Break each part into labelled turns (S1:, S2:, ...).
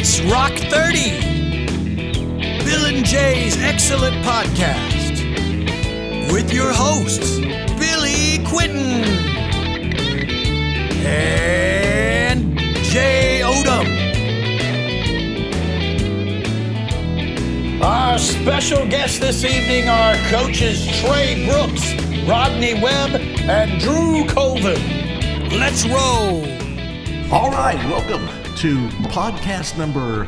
S1: It's Rock 30, Bill and Jay's excellent podcast, with your hosts, Billy Quinton and Jay Odom. Our special guests this evening are Coaches Trey Brooks, Rodney Webb, and Drew Colvin. Let's roll.
S2: All right, welcome to podcast number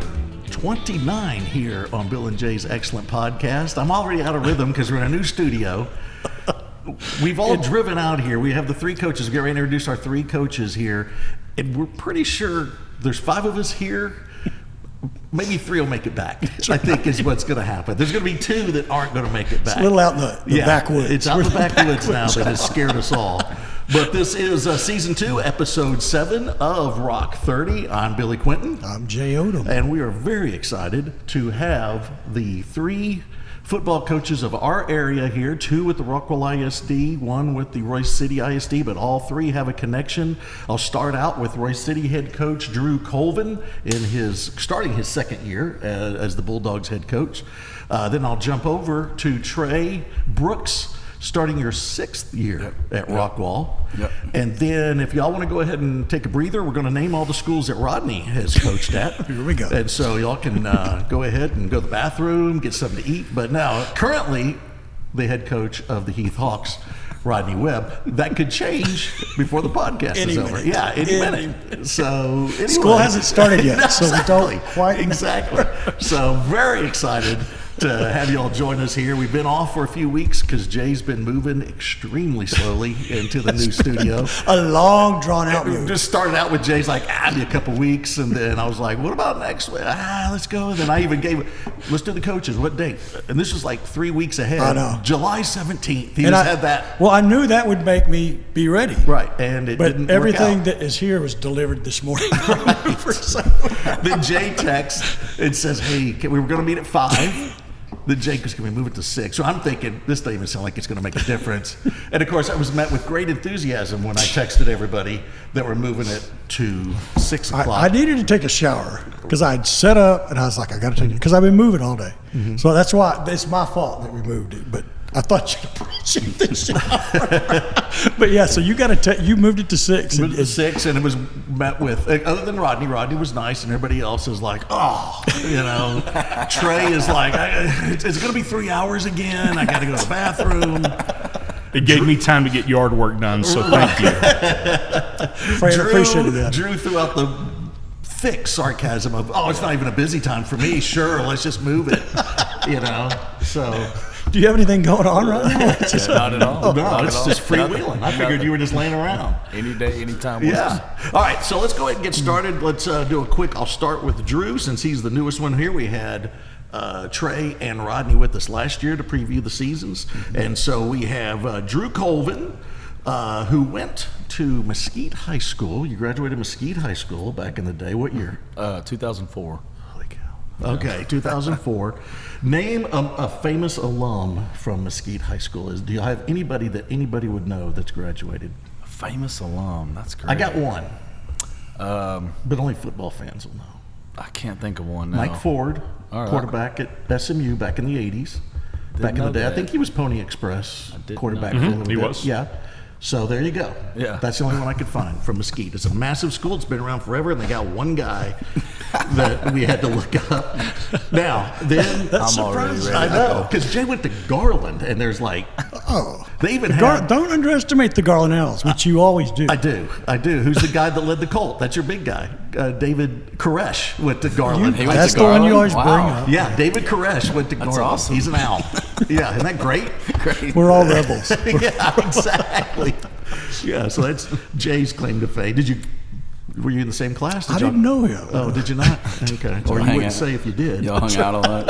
S2: 29 here on Bill and Jay's excellent podcast. I'm already out of rhythm because we're in a new studio. We've all driven out here. We have the three coaches. We're ready to introduce our three coaches here. And we're pretty sure there's five of us here. Maybe three will make it back, I think is what's going to happen. There's going to be two that aren't going to make it back.
S3: It's a little out in the backwoods.
S2: It's out in the backwoods now that has scared us all. But this is Season 2, Episode 7 of Rock 30. I'm Billy Quinton.
S3: I'm Jay Odom.
S2: And we are very excited to have the three football coaches of our area here, two with the Rockwell ISD, one with the Royce City ISD, but all three have a connection. I'll start out with Royce City head coach Drew Colvin starting his second year as the Bulldogs head coach. Then I'll jump over to Trey Brooks, starting your sixth year at Rockwall. Yep. And then if y'all want to go ahead and take a breather, we're going to name all the schools that Rodney has coached at.
S3: Here we go.
S2: And so y'all can go ahead and go to the bathroom, get something to eat. But now, currently, the head coach of the Heath Hawks, Rodney Webb. That could change before the podcast is over.
S3: Minute.
S2: Yeah, any minute. So anyway.
S3: School hasn't started yet,
S2: Exactly.
S3: so we don't quite know.
S2: Exactly. So very excited to have you all join us here. We've been off for a few weeks because Jay's been moving extremely slowly into the new studio.
S3: A long, drawn-out move.
S2: Just started out with Jay's like, be a couple weeks, and then I was like, what about next week? Let's go. And then I even let's do the coaches. What date? And this was like 3 weeks ahead.
S3: I know.
S2: July 17th. He just had that.
S3: Well, I knew that would make me be ready.
S2: Right, and it didn't
S3: everything
S2: work out.
S3: that is here was delivered this morning.
S2: Then Jay texts and says, hey, we were going to meet at 5. Then Jake was going to move it to 6. So I'm thinking, this doesn't even sound like it's going to make a difference. And of course, I was met with great enthusiasm when I texted everybody that we're moving it to 6 o'clock.
S3: I needed to take a shower because I'd set up and I was like, I got to take it because I've been moving all day. Mm-hmm. So that's why it's my fault that we moved it. But I thought you'd appreciate this. But yeah, so you moved it to 6.
S2: Moved it to 6, and it was met with, other than Rodney was nice, and everybody else is like, Trey is like, it's going to be 3 hours again. I got to go to the bathroom.
S4: It gave me time to get yard work done, so thank you.
S3: Appreciated that.
S2: Drew threw out the thick sarcasm of, it's not even a busy time for me. Sure, let's just move it. So.
S3: Do you have anything going on right now?
S5: Not at all.
S2: It's just freewheeling. I figured you were just laying around.
S5: Any day, anytime.
S2: Yeah. All right, so let's go ahead and get started. Let's do a quick, I'll start with Drew since he's the newest one here. We had Trey and Rodney with us last year to preview the seasons. And so we have Drew Colvin, who went to Mesquite High School. You graduated Mesquite High School back in the day. What year?
S5: 2004.
S2: Okay, 2004. Name a famous alum from Mesquite High School. Do you have anybody that anybody would know that's graduated?
S5: A famous alum. That's great.
S2: I got one. But only football fans will know.
S5: I can't think of one now.
S2: Mike Ford, quarterback at SMU back in the 80s. Back in the day.
S5: That.
S2: I think he was Pony Express quarterback for a little bit.
S4: He was.
S2: Yeah. So there you go.
S5: Yeah.
S2: That's the only one I could find from Mesquite. It's a massive school. It's been around forever, and they got one guy that we had to look up. Now, then
S3: That's
S5: I'm already
S3: surprising.
S5: ready.
S2: I know, because Jay went to Garland, and there's like, they even have.
S3: Don't underestimate the Garlandels, which you always do.
S2: I do. Who's the guy that led the Colt? That's your big guy. David Koresh went to Garland.
S5: He went
S3: That's
S5: to
S3: the one you always
S5: Garland?
S3: bring
S5: Wow.
S3: up.
S2: Yeah, David Koresh went to Garland.
S5: awesome.
S2: He's an owl. Yeah, isn't that great?
S5: Great.
S3: We're all rebels.
S2: Yeah, exactly. Yeah, so that's Jay's claim to fame. Were you in the same class?
S3: I didn't know him.
S2: Oh, did you not? Okay. Or you
S5: hang
S2: wouldn't
S5: out.
S2: say if you did.
S5: Y'all hung out a lot.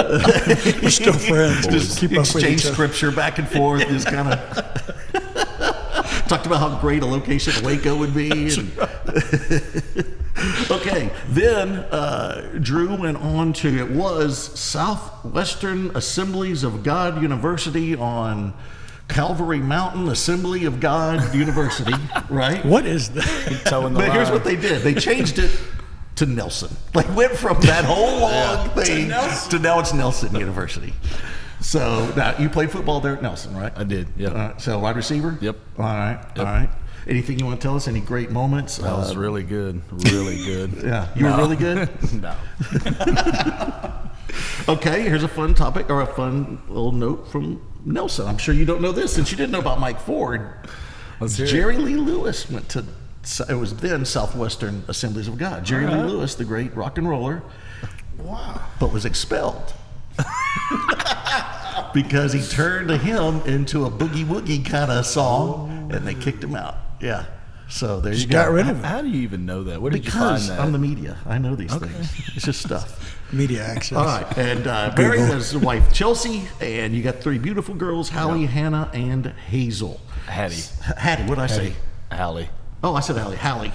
S3: We're still friends.
S2: Just
S3: Keep up with
S2: exchange
S3: each other.
S2: scripture back and forth. Just kind of talked about how great a location Waco would be. Okay, then Drew went on to, it was Southwestern Assemblies of God University on Calvary Mountain Assembly of God University, right?
S3: What is that?
S5: Towing the
S2: But here's
S5: line.
S2: what they did. They changed it to Nelson. Like went from that whole long thing to now it's Nelson University. So now you played football there at Nelson, right?
S5: I did. Yeah.
S2: So wide receiver.
S5: Yep.
S2: All right.
S5: Yep.
S2: All right. Anything you want to tell us? Any great moments?
S5: That was really good. Really good.
S2: Yeah. You were really good.
S5: No.
S2: Okay. Here's a fun topic or a fun little note from Nelson. I'm sure you don't know this since you didn't know about Mike Ford.
S5: Let's hear it.
S2: Jerry Lee Lewis went to. It was then Southwestern Assemblies of God. Jerry Lee Lewis, the great rock and roller. Wow. But was expelled. Because he turned a hymn into a boogie woogie kind of song, and they kicked him out. Yeah. So there you go.
S3: Got rid of him.
S5: How do you even know that? Where did you find
S2: Because
S5: that?
S2: I'm the media. I know these things. It's just stuff.
S3: Media access.
S2: All right. And Barry has his wife, Chelsea, and you got three beautiful girls, Hallie, Hannah, and Hazel.
S5: Hattie.
S2: Hattie, what did I say?
S5: Hallie.
S2: Oh, I said Hallie. Hallie.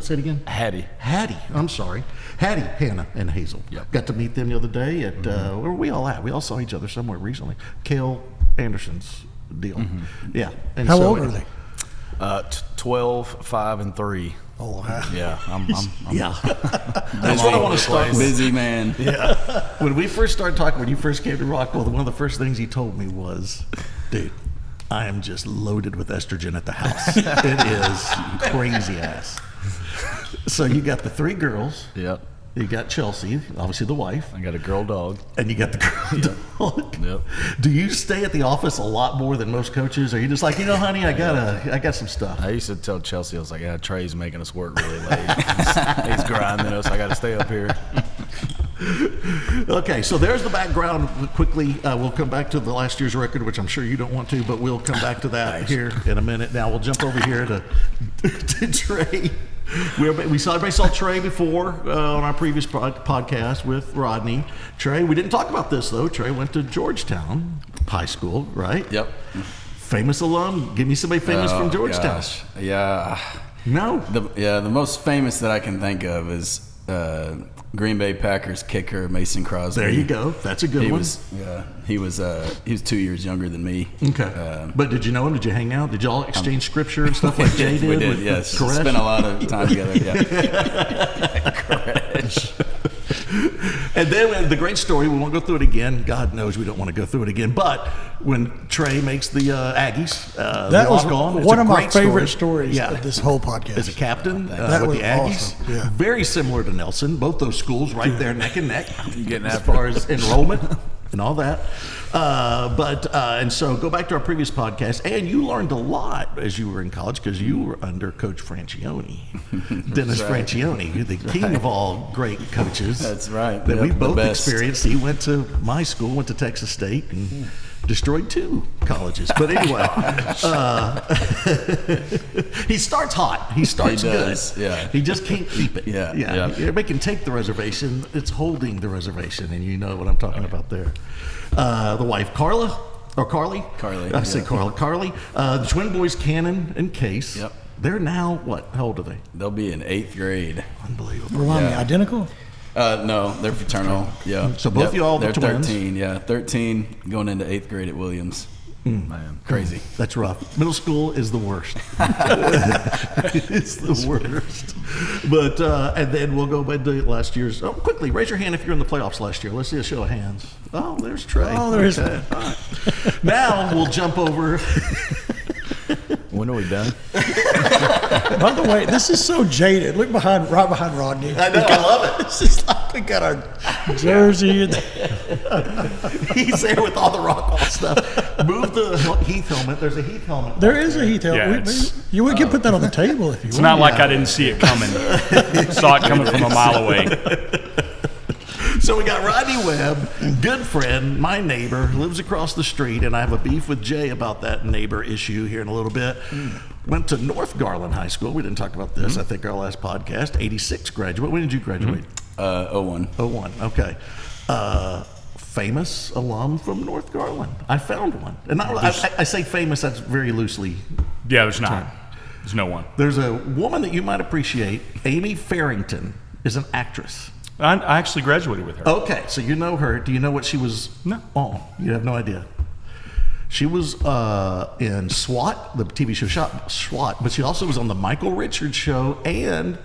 S2: Say it again.
S5: Hattie.
S2: Hattie, I'm sorry. Hattie, Hannah, and Hazel.
S5: Yep.
S2: Got to meet them the other day at, where were we all at? We all saw each other somewhere recently. Cale Anderson's deal. Yeah. And
S3: How
S2: so
S3: old are they?
S5: 12, 5, and 3.
S3: Oh, wow.
S5: Yeah. I'm
S2: Yeah. That's what I want to start with.
S6: Busy man.
S2: Yeah. When we first started talking, when you first came to Rockwell, one of the first things he told me was, dude, I am just loaded with estrogen at the house. It is crazy ass. So you got the three girls.
S5: Yep.
S2: You got Chelsea, obviously the wife.
S5: I got a girl dog.
S2: And you got the girl dog.
S5: Yep.
S2: Do you stay at the office a lot more than most coaches? Or are you just like, honey, I got some stuff?
S5: I used to tell Chelsea, I was like, yeah, Trey's making us work really late. He's grinding us. I got to stay up here.
S2: Okay, so there's the background quickly. We'll come back to the last year's record, which I'm sure you don't want to, but we'll come back to that here in a minute. Now we'll jump over here to Trey. Everybody saw Trey before on our previous podcast with Rodney. Trey, we didn't talk about this though. Trey went to Georgetown High School, right?
S6: Yep.
S2: Famous alum. Give me somebody famous from Georgetown.
S6: Gosh. Yeah.
S2: No.
S6: The most famous that I can think of is Green Bay Packers kicker Mason Crosby.
S2: There you go. That's a good one.
S6: He was 2 years younger than me.
S2: Okay. But did you know him? Did you hang out? Did y'all exchange scripture and stuff like Jay did?
S6: We did, yes. Spent a lot of time together. Yeah. Correct.
S2: And then the great story, we won't go through it again. God knows we don't want to go through it again. But when Trey makes the Aggies,
S3: That was
S2: walk-on, it's
S3: one
S2: a
S3: of my
S2: great story.
S3: favorite stories
S2: Yeah.
S3: of this whole podcast.
S2: As a captain
S3: That
S2: with
S3: was
S2: the Aggies,
S3: awesome. Yeah.
S2: very similar to Nelson. Both those schools right there neck and neck
S5: getting
S2: as
S5: after
S2: far as enrollment and all that. And so go back to our previous podcast, and you learned a lot as you were in college because you were under Coach Francione, Dennis Francione, the king of all great coaches.
S6: That's right.
S2: That we
S6: Yep, the
S2: both
S6: best.
S2: experienced. He went to my school, went to Texas State, and destroyed 2 colleges. But anyway, he starts hot. He starts
S6: He
S2: good.
S6: does, yeah.
S2: He just can't keep it.
S6: Yeah,
S2: yeah.
S6: yeah.
S2: Everybody can take the reservation. It's holding the reservation, and you know what I'm talking about there. The wife, Carla, or Carly?
S6: Carly,
S2: I say
S6: yeah.
S2: Carla. Carly. The twin boys, Cannon and Case.
S6: Yep.
S2: They're now, what? How old are they?
S6: They'll be in 8th grade.
S2: Unbelievable.
S3: Remind me,
S6: Yeah.
S3: identical?
S6: No, they're fraternal. Yeah.
S2: So both y'all the
S6: they're
S2: twins?
S6: 13. Yeah, 13 going into 8th grade at Williams. Man, crazy.
S2: That's rough. Middle school is the worst. It's the worst. But and then we'll go back to last year's. Oh, quickly, raise your hand if you're in the playoffs last year. Let's see a show of hands. Oh, there's Trey.
S3: Oh, there is.
S2: Okay. All right. Now we'll jump over.
S5: When are we done?
S3: By the way, this is so jaded. Look right behind Rodney.
S2: I know. I love it.
S3: It's just like we got our jersey.
S2: He's there with all the Rockwell stuff. Move the Heath helmet. There's a Heath helmet.
S3: There is a Heath helmet.
S4: Yeah, it's-
S3: You can put that on the table if you
S4: It's
S3: want.
S4: not like I didn't see it coming. Saw it coming from a mile away.
S2: So we got Rodney Webb, good friend, my neighbor, lives across the street, and I have a beef with Jay about that neighbor issue here in a little bit. Went to North Garland High School. We didn't talk about this, I think, our last podcast. 86 graduate. When did you graduate?
S6: 01.
S2: 01, okay. Famous alum from North Garland. I found one. And I say famous, that's very loosely.
S4: Yeah, there's not. There's no one.
S2: There's a woman that you might appreciate, Amy Farrington, is an actress.
S4: I actually graduated with her.
S2: Okay, so you know her. Do you know what she was
S4: No.
S2: on? You have no idea. She was in SWAT, the TV show SWAT, but she also was on the Michael Richards show and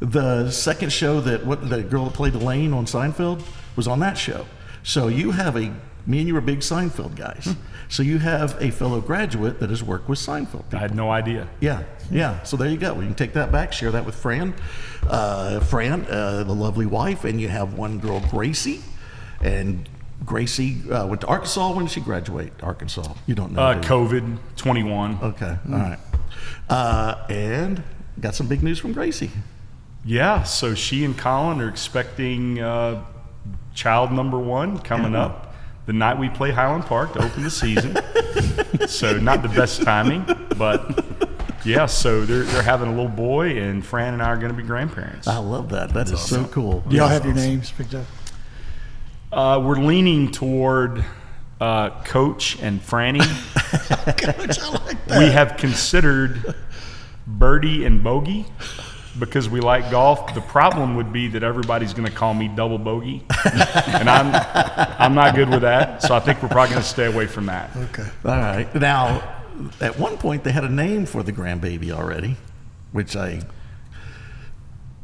S2: The second show the girl that played Elaine on Seinfeld was on that show. So you have me and you were big Seinfeld guys. So you have a fellow graduate that has worked with Seinfeld people.
S4: I had no idea.
S2: Yeah. So there you go. You can take that back, share that with Fran, the lovely wife, and you have one girl, Gracie, and Gracie went to Arkansas. When did she graduate? Arkansas. You don't know.
S4: COVID 21.
S2: Okay. All right. And got some big news from Gracie.
S4: Yeah. So she and Colin are expecting child number 1 coming up the night we play Highland Park to open the season. So not the best timing, but yeah. So they're having a little boy, and Fran and I are going to be grandparents.
S2: I love that. That is so cool.
S3: Do y'all have your names picked up?
S4: We're leaning toward Coach and Franny.
S3: Coach, I like that.
S4: We have considered Birdie and Bogey because we like golf. The problem would be that everybody's going to call me Double Bogey, and I'm not good with that. So I think we're probably going to stay away from that.
S3: Okay.
S2: All right. Now, at one point, they had a name for the grandbaby already, which I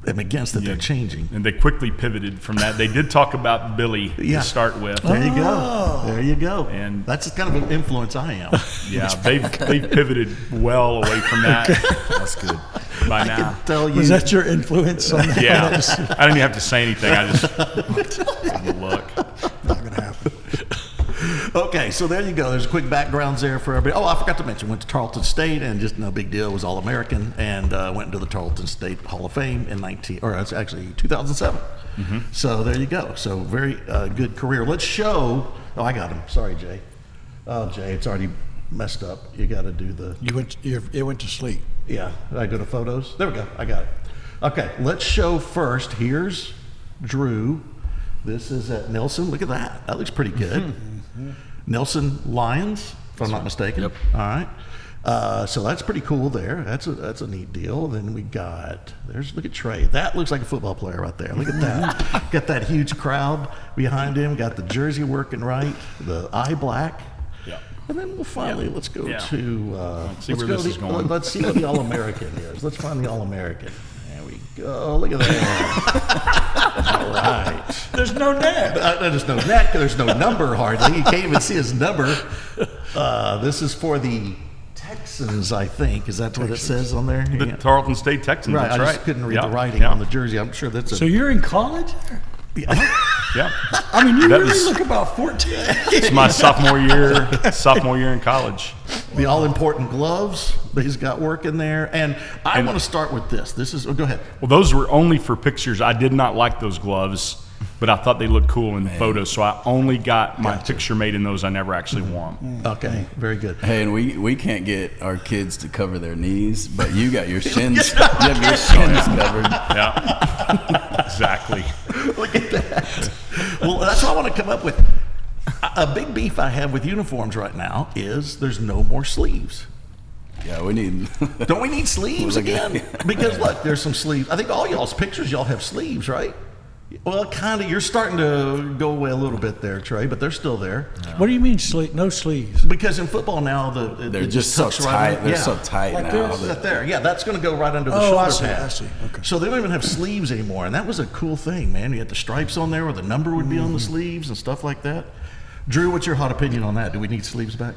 S2: am against that they're changing.
S4: And they quickly pivoted from that. They did talk about Billy to start with.
S2: There you go. There you go.
S4: And
S2: that's kind of an influence I am.
S4: Yeah, they've pivoted well away from that.
S5: That's good.
S4: By
S2: I
S4: now.
S2: can tell you.
S3: Was that your influence on that?
S4: Yeah. I didn't even have to say anything. I just look.
S3: Not going to happen.
S2: Okay, so there you go. There's quick backgrounds there for everybody. Oh, I forgot to mention, went to Tarleton State, and just no big deal, was All-American, and went into the Tarleton State Hall of Fame in 2007. Mm-hmm. So there you go. So very good career. Let's show. Oh, I got him. Sorry, Jay. Oh, Jay, it's already messed up. You got to do the.
S3: It went to sleep.
S2: Yeah. Did I go to photos? There we go. I got it. Okay, let's show first. Here's Drew. This is at Nelson. Look at that. That looks pretty good. Mm-hmm. Nelson Lions, if I'm not mistaken.
S5: Yep.
S2: All right. So that's pretty cool there. That's a neat deal. Then we got, look at Trey. That looks like a football player right there. Look at that. Got that huge crowd behind him. Got the jersey working right. The eye black.
S4: Yeah.
S2: And then we'll finally, let's go to,
S4: see where this is going.
S2: Let's see what the All-American is. Let's find the All-American. There we go. Look at that. All right.
S3: There's no neck.
S2: There's no neck. There's no number hardly. You can't even see his number. This is for the Texans, I think. Is that what it says on there?
S4: The Tarleton State Texans.
S2: Right.
S4: That's
S2: I
S4: right.
S2: just couldn't read the writing on the jersey. I'm sure that's a.
S3: So you're in college?
S4: Yeah.
S3: I mean, you
S4: That
S3: really
S4: was-
S3: look about 14.
S4: It's my sophomore year in college.
S2: The all-important gloves that he's got working there. And I want to start with this. This is. Oh, go ahead.
S4: Well, those were only for pictures. I did not like those gloves, but I thought they looked cool in photos, so I only got my picture made in those. I never actually won.
S2: Okay. Very good.
S6: Hey, and we can't get our kids to cover their knees, but you got your shins. You have your shins covered.
S4: Yeah, exactly.
S2: Look at that. Well, that's what I want to come up with. A big beef I have with uniforms right now is there's no more sleeves.
S6: Yeah, we need.
S2: Don't we need sleeves
S6: Look at-
S2: again? Because look, there's some sleeves. I think all y'all's pictures, y'all have sleeves, right? Well, kind of. You're starting to go away a little bit there, Trey, but they're still there.
S3: What do you mean no sleeves?
S2: Because in football now,
S6: They're
S2: it
S6: just so
S2: tucks right
S6: tight.
S2: in.
S6: They're
S2: Yeah.
S6: so tight
S3: Like
S6: now.
S3: this?
S2: That there, yeah, that's going to go right under the
S3: Oh,
S2: shoulder
S3: I see.
S2: pad.
S3: I see. Okay.
S2: So they don't even have sleeves anymore, and that was a cool thing, man. You had the stripes on there, where the number would be on the sleeves and stuff like that. Drew, what's your hot opinion on that? Do we need sleeves back?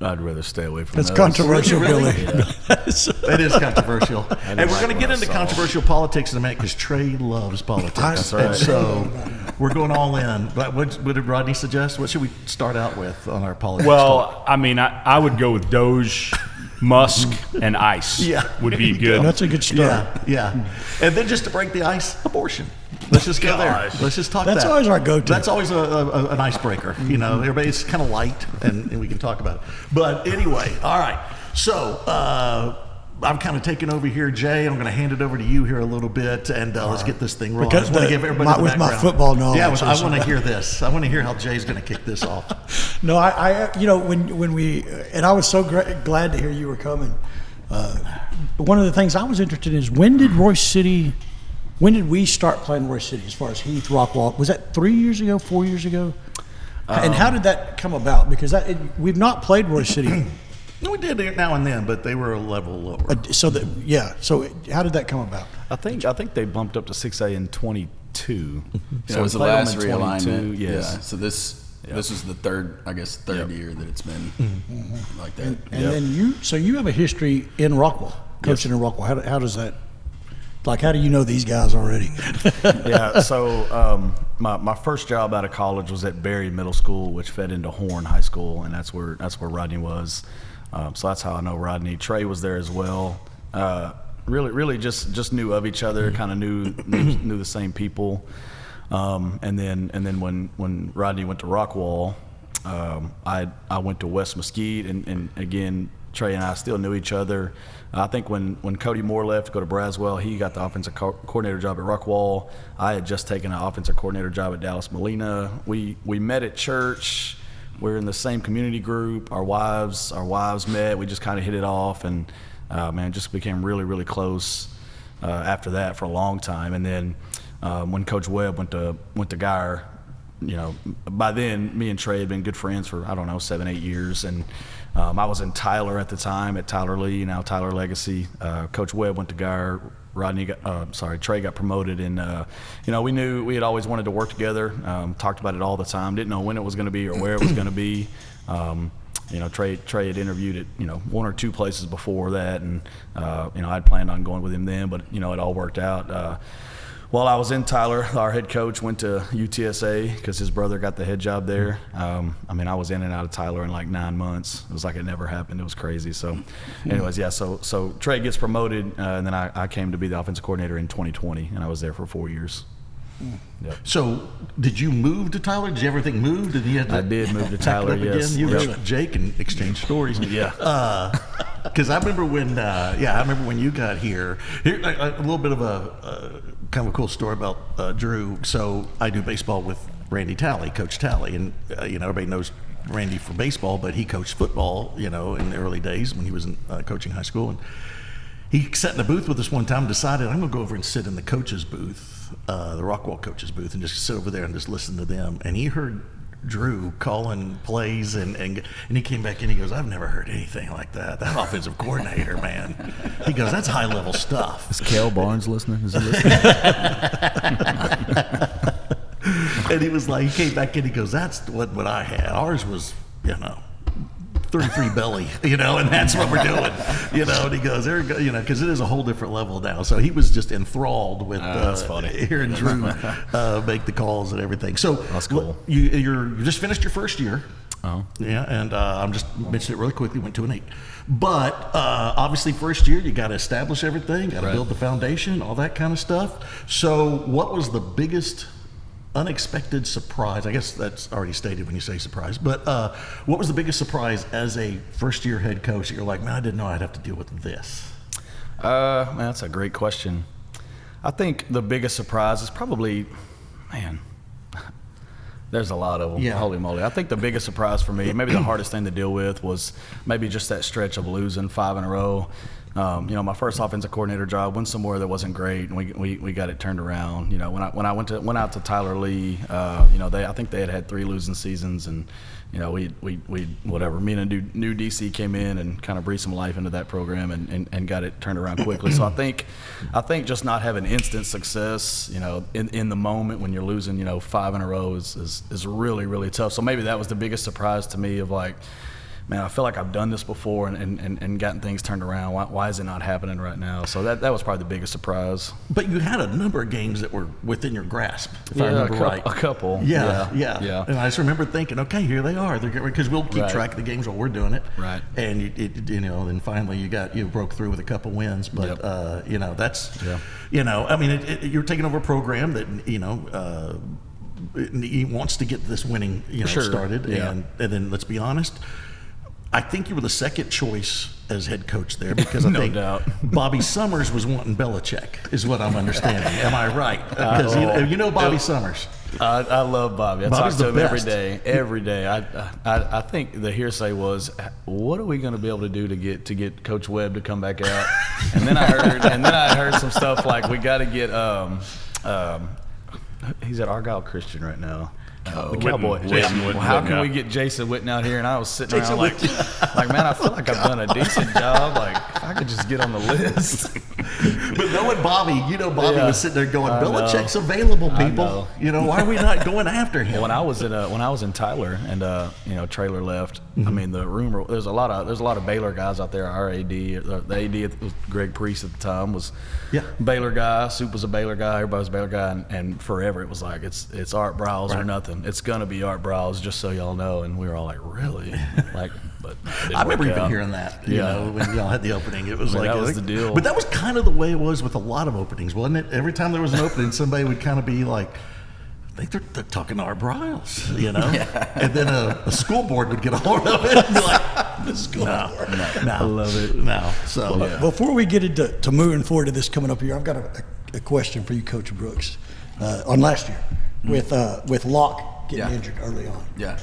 S6: I'd rather stay away from
S3: That's
S6: those.
S3: controversial,
S2: Really?
S3: Billy.
S2: It is controversial. And we're
S6: like
S2: going to
S6: what
S2: get
S6: I
S2: into
S6: saw.
S2: controversial politics in a minute because Trey loves politics.
S3: That's
S6: right.
S2: And so we're going all in. But what did Rodney suggest? What should we start out with on our politics talk?
S4: Well, I mean, I would go with Doge, Musk, and Ice.
S2: Yeah,
S4: would
S2: there
S4: be
S2: you
S4: good.
S2: go.
S3: That's a good start.
S2: Yeah. And then just to break the ice, abortion. Let's just go there.
S4: Gosh.
S2: Let's just talk
S3: That's
S2: that.
S3: always our go-to.
S2: That's always an icebreaker. You know, everybody's kind of light, and we can talk about it. But anyway, all right. So I'm kind of taking over here, Jay. I'm going to hand it over to you here a little bit, and let's get this thing rolling.
S3: Because
S2: I just want to give everybody the
S3: with my
S2: background.
S3: football knowledge
S2: Yeah,
S3: or
S2: I want to
S3: something.
S2: hear this. I want to hear how Jay's going to kick this off.
S3: No, I when we and I was so glad to hear you were coming. One of the things I was interested in is when did we start playing Royce City as far as Heath, Rockwall? Was that 3 years ago, 4 years ago? And how did that come about? Because we've not played Royce City
S2: We did it now and then, but they were a level lower.
S3: So how did that come about?
S5: I think they bumped up to 6A in 22.
S6: So it was the
S5: played them
S6: last
S5: in
S6: realignment.
S5: 22, yes.
S6: Yeah. So this was the third year that it's been like that.
S3: And then you have a history in Rockwell, coaching in Rockwell. How does that? Like, how do you know these guys already?
S5: Yeah, so my first job out of college was at Berry Middle School, which fed into Horn High School, and that's where Rodney was. So that's how I know Rodney. Trey was there as well. Really just knew of each other, kind of knew the same people. And then when Rodney went to Rockwall, I went to West Mesquite, and again, Trey and I still knew each other. I think when Cody Moore left to go to Braswell, he got the offensive coordinator job at Rockwall. I had just taken an offensive coordinator job at Dallas Molina. We met at church. We're in the same community group. Our wives met. We just kind of hit it off, and just became really, really close after that for a long time. And then when Coach Webb went to Geyer, by then me and Trey had been good friends for 7-8 years, and I was in Tyler at the time at Tyler Lee, now Tyler Legacy. Coach Webb went to Geyer. Trey got promoted, and we knew we had always wanted to work together. Talked about it all the time. Didn't know when it was going to be or where it was going to be. Trey had interviewed at one or two places before that, and I'd planned on going with him then, but it all worked out. While I was in Tyler, our head coach went to UTSA because his brother got the head job there. I was in and out of Tyler in like 9 months. It was like it never happened. It was crazy. So anyways, yeah, so Trey gets promoted, and then I came to be the offensive coordinator in 2020, and I was there for 4 years. Yep.
S2: So, did you move to Tyler? Did you ever think moved? And you had to
S5: I did move to
S2: pack it
S5: Tyler,
S2: up
S5: yes.
S2: Again? You were Jake and exchange stories.
S5: Yeah.
S2: Because I remember when you got here. Here, a little bit of a kind of a cool story about Drew. So I do baseball with Randy Talley, Coach Talley, and everybody knows Randy for baseball, but he coached football, in the early days when he was in coaching high school. And he sat in the booth with us one time and decided, I'm going to go over and sit in the coach's booth, the Rockwall coach's booth, and just sit over there and just listen to them. And he heard Drew calling plays, and he came back in. He goes, I've never heard anything like that. That offensive coordinator, man. He goes, that's high level stuff.
S5: Is Cal Barnes listening? Is he listening?
S2: And he was like, he came back in. He goes, that's what I had. Ours was, 33 belly, and that's what we're doing, And he goes, there, because it is a whole different level now. So he was just enthralled with
S5: that's funny.
S2: Hearing Drew make the calls and everything. So
S5: that's cool.
S2: You just finished your first year.
S5: Oh.
S2: Yeah, and I'm just mentioning it really quickly. Went 2-8, but obviously first year you got to establish everything, got to build the foundation, all that kind of stuff. So what was the biggest unexpected surprise? I guess that's already stated when you say surprise, but what was the biggest surprise as a first-year head coach that you're like, man, I didn't know I'd have to deal with this?
S5: Man, that's a great question. I think the biggest surprise is probably, there's a lot of them.
S2: Yeah.
S5: Holy moly. I think the biggest surprise for me, maybe the hardest thing to deal with, was maybe just that stretch of losing 5 in a row. My first offensive coordinator job went somewhere that wasn't great, and we got it turned around. When I went out to Tyler Lee, I think they had 3 losing seasons, and we whatever. Me and a new DC came in and kind of breathed some life into that program and got it turned around quickly. So I think just not having instant success, in the moment when you're losing, 5 in a row is really, really tough. So maybe that was the biggest surprise to me of like, man, I feel like I've done this before and gotten things turned around. Why is it not happening right now? So that was probably the biggest surprise.
S2: But you had a number of games that were within your grasp, if I remember right.
S5: A couple.
S2: Yeah. And I just remember thinking, okay, here they are. Because we'll keep track of the games while we're doing it.
S5: Right.
S2: And then finally you broke through with a couple wins. But that's you're taking over a program that he wants to get this winning started.
S5: Yeah.
S2: And then let's be honest, I think you were the second choice as head coach there because I
S5: No
S2: think
S5: doubt.
S2: Bobby Summers was wanting Belichick, is what I'm understanding. Am I right? Because Bobby Summers.
S5: I love Bobby. I
S2: Bobby's
S5: talk to
S2: the
S5: him
S2: best.
S5: every day. I think the hearsay was, what are we going to be able to do to get Coach Webb to come back out? And then I heard some stuff like we got to get he's at Argyle Christian right now. The Cowboy.
S4: Jason Witten,
S5: Well, how
S4: yeah.
S5: can we get Jason Witten out here? And I was sitting around like, man, I feel like I've done a decent job. Like, if I could just get on the list.
S2: But knowing Bobby, Bobby
S5: Yeah.
S2: was sitting there going,
S5: I know.
S2: Belichick's available,
S5: I
S2: people.
S5: know.
S2: Why are we not going after him?
S5: When I was in Tyler and Traylor left, I mean the rumor there's a lot of Baylor guys out there. Our AD, the AD was Greg Priest at the time was Baylor guy. Soup was a Baylor guy. Everybody was a Baylor guy, and forever it was like it's Art Briles or nothing. It's gonna be Art Briles, just so y'all know. And we were all like, really? But it didn't
S2: I remember
S5: work
S2: even
S5: out.
S2: hearing that,
S5: Yeah.
S2: when y'all had the opening. It was
S5: I mean,
S2: like
S5: that was the deal.
S2: But that was kind of the way it was with a lot of openings, wasn't it? Every time there was an opening, somebody would kind of be like, I think they're talking to our Briles, And then a school board would get a hold of it and be like, the school board. No, I love it. No. So,
S3: Before we get into moving forward to this coming up here, I've got a question for you, Coach Brooks. On last year, with Locke getting injured early on.
S6: Yeah.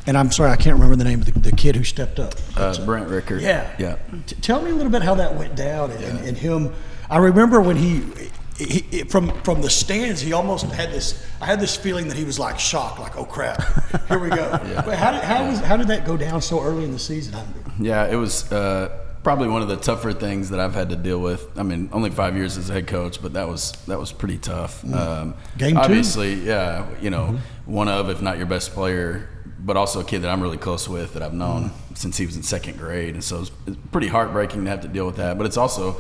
S3: And I'm sorry, I can't remember the name of the kid who stepped up.
S6: Brent Rickard.
S3: Yeah.
S6: Yeah.
S3: Tell me a little bit how that went down and him. I remember when he from the stands, he almost had this. I had this feeling that he was like shocked, like, oh crap, here we go. But how did that go down so early in the season?
S6: Yeah, it was probably one of the tougher things that I've had to deal with. I mean, only 5 years as a head coach, but that was pretty tough.
S3: Game two?
S6: Obviously, one of, if not your best player, but also a kid that I'm really close with that I've known since he was in second grade. And so it's pretty heartbreaking to have to deal with that. But it's also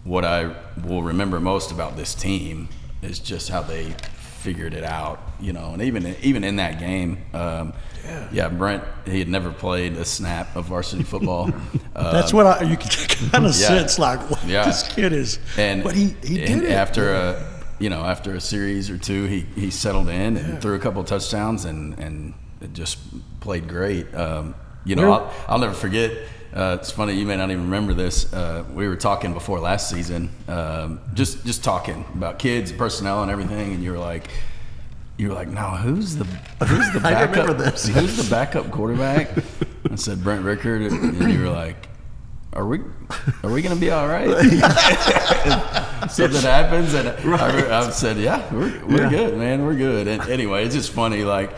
S6: what I will remember most about this team is just how they figured it out, and even in that game, Brent, he had never played a snap of varsity football.
S3: That's what you can kind of sense, like, what this kid is. But he did it.
S6: After a series or two, he settled in and threw a couple of touchdowns and it just played great. I'll never forget. It's funny, you may not even remember this. We were talking before last season, just talking about kids, personnel, and everything, and you were like, "No, who's the backup?
S2: I remember this.
S6: Who's the backup quarterback?" I said Brent Rickard, and you were like, "Are we going to be all right?" Something happens, and I said, "Yeah, we're good, man, we're good." And anyway, it's just funny, like.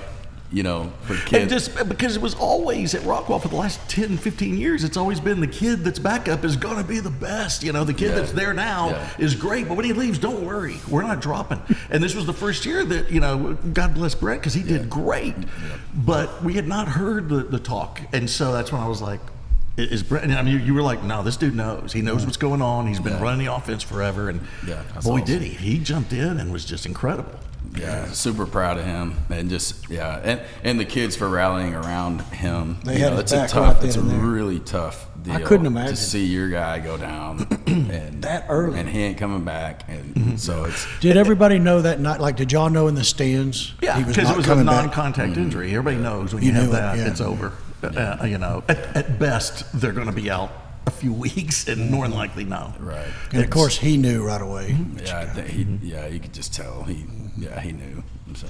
S6: For kids.
S2: And just because it was always at Rockwell for the last 10, 15 years, it's always been the kid that's back up is going to be the best. The kid that's there now is great, but when he leaves, don't worry. We're not dropping. And this was the first year that, God bless Brett, because he did great. But we had not heard the talk. And so that's when I was like, is Brett, you were like, no, this dude knows. He knows what's going on. He's been running the offense forever. And boy,
S6: awesome.
S2: did he. He jumped in and was just incredible.
S6: Yeah, super proud of him, and just and the kids for rallying around him.
S3: They had his back
S6: tough.
S3: right
S6: It's a
S3: then and there.
S6: really tough deal.
S3: I couldn't imagine
S6: to see your guy go down and
S3: that early,
S6: and he ain't coming back, and so it's.
S3: Did everybody know that night? Like, did y'all know in the stands?
S2: Yeah, because it was a non-contact injury. Everybody knows when you have that, it's over. At best, they're going to be out a few weeks, and more than likely no.
S6: Right.
S3: And of course, he knew right away.
S6: Yeah, I think you could just tell he knew. So.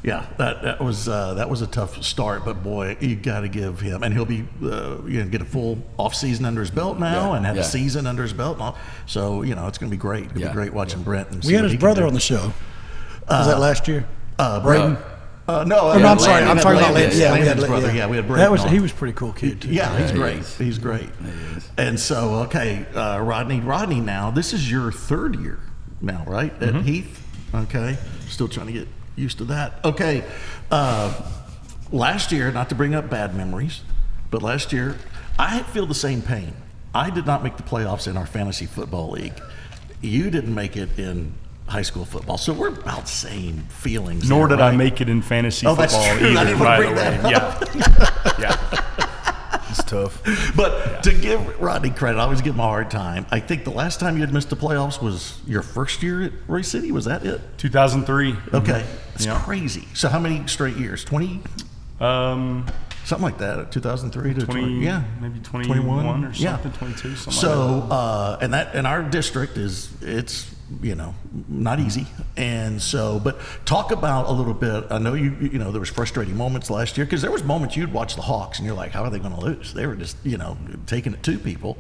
S2: Yeah, that was a tough start, but boy, you got to give him, and he'll be get a full off season under his belt now, and have a season under his belt. So it's going to be great. It'll be great watching Brent. And
S3: we had his brother on the show. Was that last year?
S2: Braden. No,
S3: I'm sorry. I'm talking about Landon.
S2: Yeah, we had brother. Yeah, we had Braden.
S3: He was a pretty cool kid too.
S2: Yeah, he's great. He's great. He is. And so, Rodney. Now this is your third year now, right? At Heath. Okay, still trying to get used to that. Okay, last year, not to bring up bad memories, but last year I feel the same pain. I did not make the playoffs in our fantasy football league. You didn't make it in high school football, so we're about the same feelings.
S4: Nor
S2: there,
S4: did I
S2: right?
S4: make it in fantasy
S2: that's
S4: football
S2: true. I
S4: either,
S2: didn't
S4: by
S2: bring
S4: the way.
S2: that
S4: Yeah.
S5: It's tough.
S2: But to give Rodney credit, I always give him a hard time. I think the last time you had missed the playoffs was your first year at Roy City. Was that it?
S4: 2003.
S2: Okay, it's crazy. So how many straight years? 20? Something like that. 2003 to
S4: 20,
S2: yeah,
S4: maybe 21 or something.
S2: Yeah.
S4: 22. Something
S2: So
S4: like that.
S2: and our district is not easy. And so, but talk about a little bit. I know there was frustrating moments last year, because there was moments you'd watch the Hawks and you're like, how are they going to lose? They were just, taking it to people.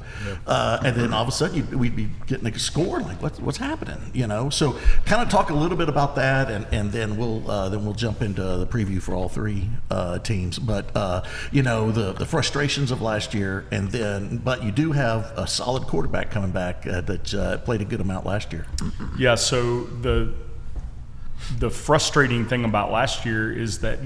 S2: And then all of a sudden we'd be getting a score, like what's happening, So kind of talk a little bit about that, and then we'll jump into the preview for all three teams. But, the frustrations of last year, but you do have a solid quarterback coming back that played a good amount last year.
S4: Yeah, so the frustrating thing about last year is that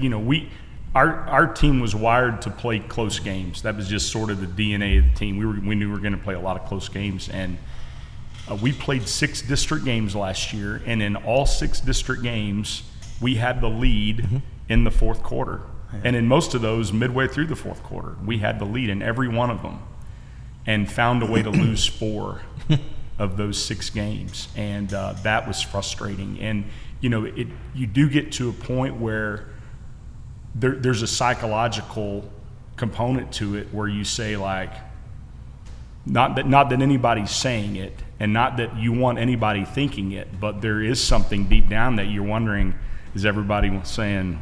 S4: our team was wired to play close games. That was just sort of the DNA of the team. We knew we were going to play a lot of close games, and we played 6 district games last year, and in all 6 district games we had the lead in the fourth quarter, and in most of those midway through the fourth quarter we had the lead in every one of them, and found a way to lose 4 of those 6 games, and that was frustrating. And you do get to a point where there's a psychological component to it, where you say, like, not that anybody's saying it, and not that you want anybody thinking it, but there is something deep down that you're wondering, is everybody saying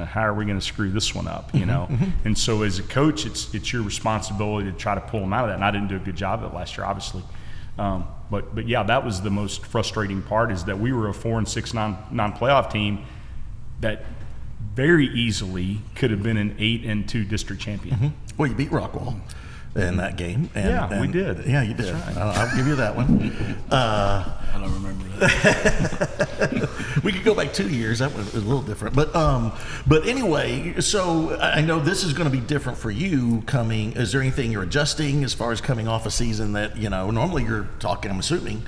S4: how are we gonna screw this one up, And so as a coach, it's your responsibility to try to pull them out of that. And I didn't do a good job of it last year, obviously. But yeah, that was the most frustrating part, is that we were a 4-6 non-playoff team that very easily could have been an 8-2 district champion.
S2: Well, you beat Rockwall in that game. And
S4: we did.
S2: Yeah, you did.
S4: Right.
S2: I'll give you that one.
S6: I don't remember that.
S2: We could go back 2 years. That was a little different. But anyway, so I know this is going to be different for you coming. Is there anything you're adjusting as far as coming off a season that, normally you're talking, I'm assuming,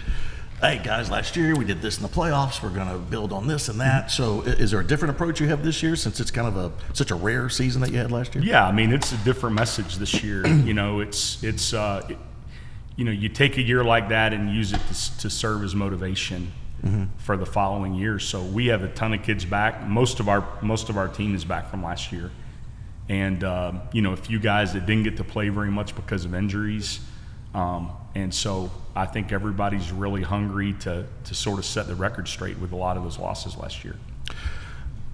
S2: hey, guys, last year we did this in the playoffs. We're going to build on this and that. So is there a different approach you have this year, since it's kind of such a rare season that you had last year?
S4: Yeah, I mean, it's a different message this year. You take a year like that and use it to serve as motivation for the following year. So we have a ton of kids back. Most of our team is back from last year, and a few guys that didn't get to play very much because of injuries. And so I think everybody's really hungry to sort of set the record straight with a lot of those losses last year.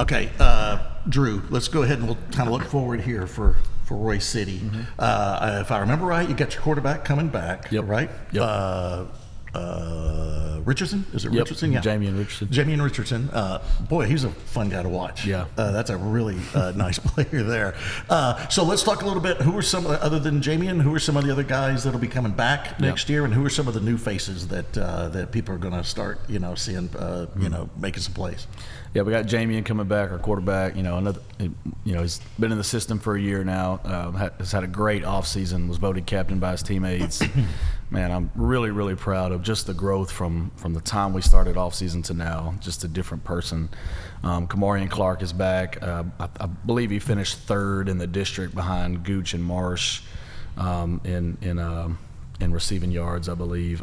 S2: Okay, Drew, let's go ahead and we'll kind of look forward here for Royce City. If I remember right, you got your quarterback coming back, right?
S5: Yep.
S2: Richardson? Is it Richardson? Yeah. Jamie Richardson. Boy, he's a fun guy to watch.
S5: Yeah.
S2: That's a really nice player there. So let's talk a little bit. Who are some, other than Jamian, who are some of the other guys that'll be coming back next year, and who are some of the new faces that people are going to start, seeing, making some plays?
S5: Yeah, we got Jamian coming back, our quarterback. He's been in the system for a year now. Has had a great offseason. Was voted captain by his teammates. Man, I'm really, really proud of just the growth from the time we started offseason to now. Just a different person. Kamarian Clark is back. I believe he finished 3rd in the district behind Gooch and Marsh in receiving yards, I believe.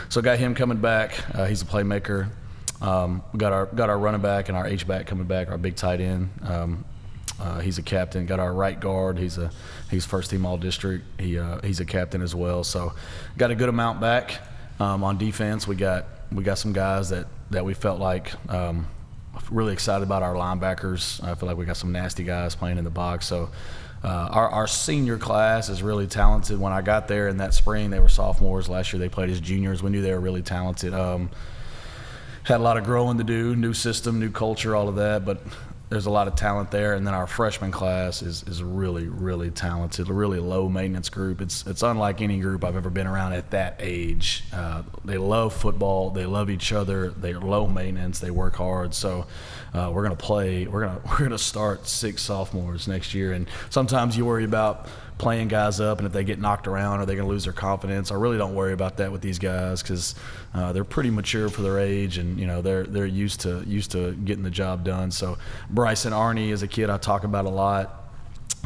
S5: So got him coming back. He's a playmaker. We got our running back and our H-back coming back, our big tight end. He's a captain. Got our right guard. He's first team all district. He's a captain as well. So got a good amount back. On defense, we got some guys that we felt like really excited about. Our linebackers, I feel like we got some nasty guys playing in the box. So our senior class is really talented. When I got there in that spring, they were sophomores. Last year they played as juniors. We knew they were really talented. Had a lot of growing to do, new system, new culture, all of that, but there's a lot of talent there. And then our freshman class is really, really talented, a really low maintenance group. It's unlike any group I've ever been around at that age. They love football, they love each other, they're low maintenance, they work hard. So we're gonna start 6 sophomores next year, and sometimes you worry about playing guys up, and if they get knocked around, are they going to lose their confidence? I really don't worry about that with these guys, because they're pretty mature for their age, and they're used to getting the job done. So Bryson Arney is a kid I talk about a lot.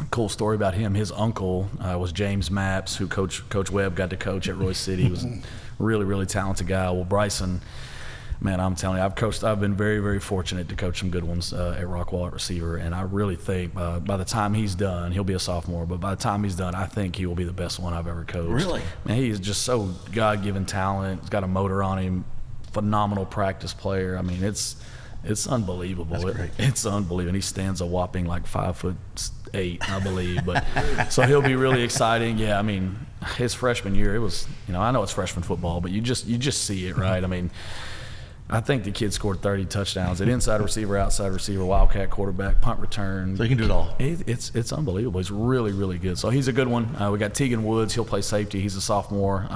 S5: Cool story about him. His uncle was James Mapps, who Coach Webb got to coach at Royce City. He was a really, really talented guy. Well, Bryson, man, I'm telling you, I've been very, very fortunate to coach some good ones at Rockwall at receiver, and I really think by the time he's done, he'll be a sophomore, but by the time he's done, I think he will be the best one I've ever coached.
S2: Really?
S5: Man, he is just so God-given talent. He's got a motor on him, phenomenal practice player. I mean, it's unbelievable.
S2: That's great.
S5: It's unbelievable. He stands a whopping like 5'8", I believe. But so he'll be really exciting. Yeah, I mean, his freshman year, it was, I know it's freshman football, but you just see it, right? I mean, I think the kid scored 30 touchdowns at inside receiver, outside receiver, wildcat quarterback, punt return.
S2: So he can do it all.
S5: It's unbelievable. He's really, really good. So he's a good one. We got Tegan Woods. He'll play safety. He's a sophomore.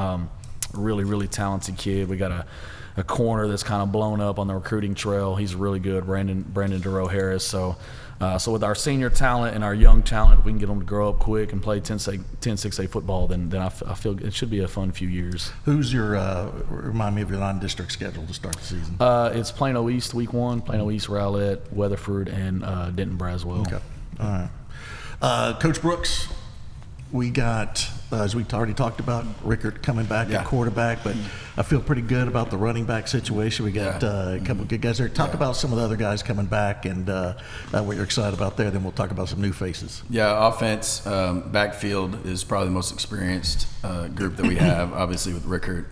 S5: Really, really talented kid. We got a corner that's kind of blown up on the recruiting trail. He's really good, Brandon DeRoe Harris. So with our senior talent and our young talent, if we can get them to grow up quick and play 10-6A football, then I feel it should be a fun few years.
S2: Who's your remind me of your non-district schedule to start the season?
S5: It's Plano East week 1, Plano East, Rowlett, Weatherford, and Denton Braswell.
S2: Okay. All right. Coach Brooks, we got, as we already talked about, Rickert coming back at quarterback, but I feel pretty good about the running back situation. We got a couple of good guys there. Talk about some of the other guys coming back and what you're excited about there. Then we'll talk about some new faces.
S6: Yeah, offense, backfield is probably the most experienced group that we have, obviously with Rickert.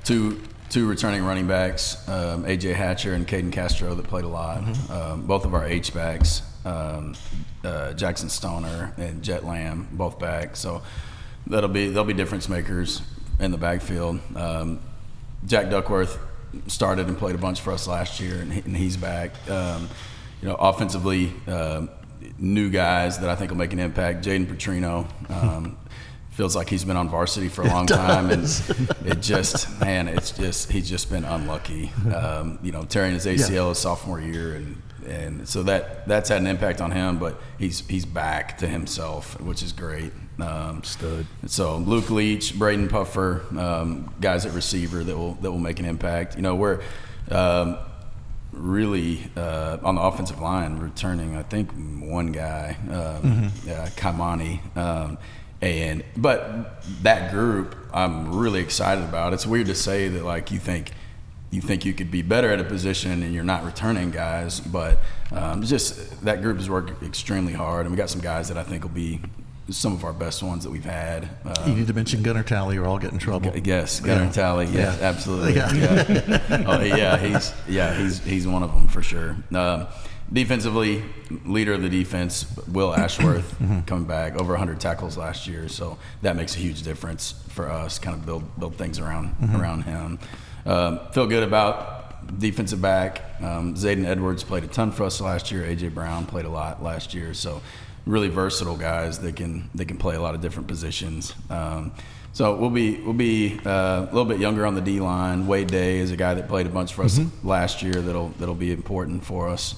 S6: Two returning running backs, A.J. Hatcher and Caden Castro that played a lot. Both of our H-backs, Jackson Stoner and Jet Lamb, both back. So they'll be difference makers in the backfield. Jack Duckworth started and played a bunch for us last year, and he's back. Offensively, new guys that I think will make an impact. Jaden Petrino. Feels like he's been on varsity for a long time, and he's just been unlucky. Tearing his ACL his sophomore year, and so that's had an impact on him. But he's back to himself, which is great.
S5: Stud.
S6: So Luke Leach, Braden Puffer, guys at receiver that will make an impact. We're really on the offensive line returning, I think, one guy, Kaimani. But that group, I'm really excited about. It's weird to say that, like, you think you could be better at a position and you're not returning guys, but just that group has worked extremely hard, and we got some guys that I think will be some of our best ones that we've had.
S2: You need to mention Gunnar Talley, or I'll get in trouble.
S6: Yes, Gunnar Talley. Yes, absolutely.
S2: Yeah.
S6: He's one of them for sure. Defensively, leader of the defense, Will Ashworth, coming back, over 100 tackles last year, so that makes a huge difference for us. Kind of build things around him. Feel good about defensive back. Zayden Edwards played a ton for us last year. AJ Brown played a lot last year, so really versatile guys that can play a lot of different positions. So we'll be a little bit younger on the D line. Wade Day is a guy that played a bunch for us last year. That'll be important for us.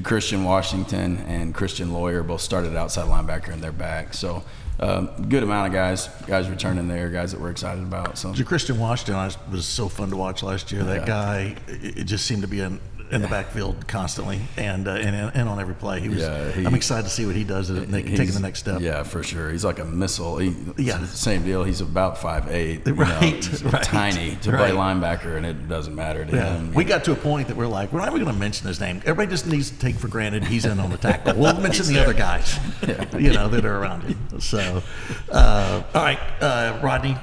S6: Christian Washington and Christian Lawyer both started outside linebacker, and they're back. So good amount of guys returning there, guys that we're excited about. So
S2: Christian Washington was so fun to watch last year. That guy, it just seemed to be in the backfield constantly and on every play. I'm excited to see what he does taking the next step.
S6: Yeah, for sure. He's like a missile. Same deal. He's about 5'8".
S2: Right.
S6: Tiny to play linebacker, and it doesn't matter to him.
S2: We got to a point that we're like, we're not even going to mention his name. Everybody just needs to take for granted he's in on the tackle. We'll mention the other guys, that are around him. So, all right, Rodney,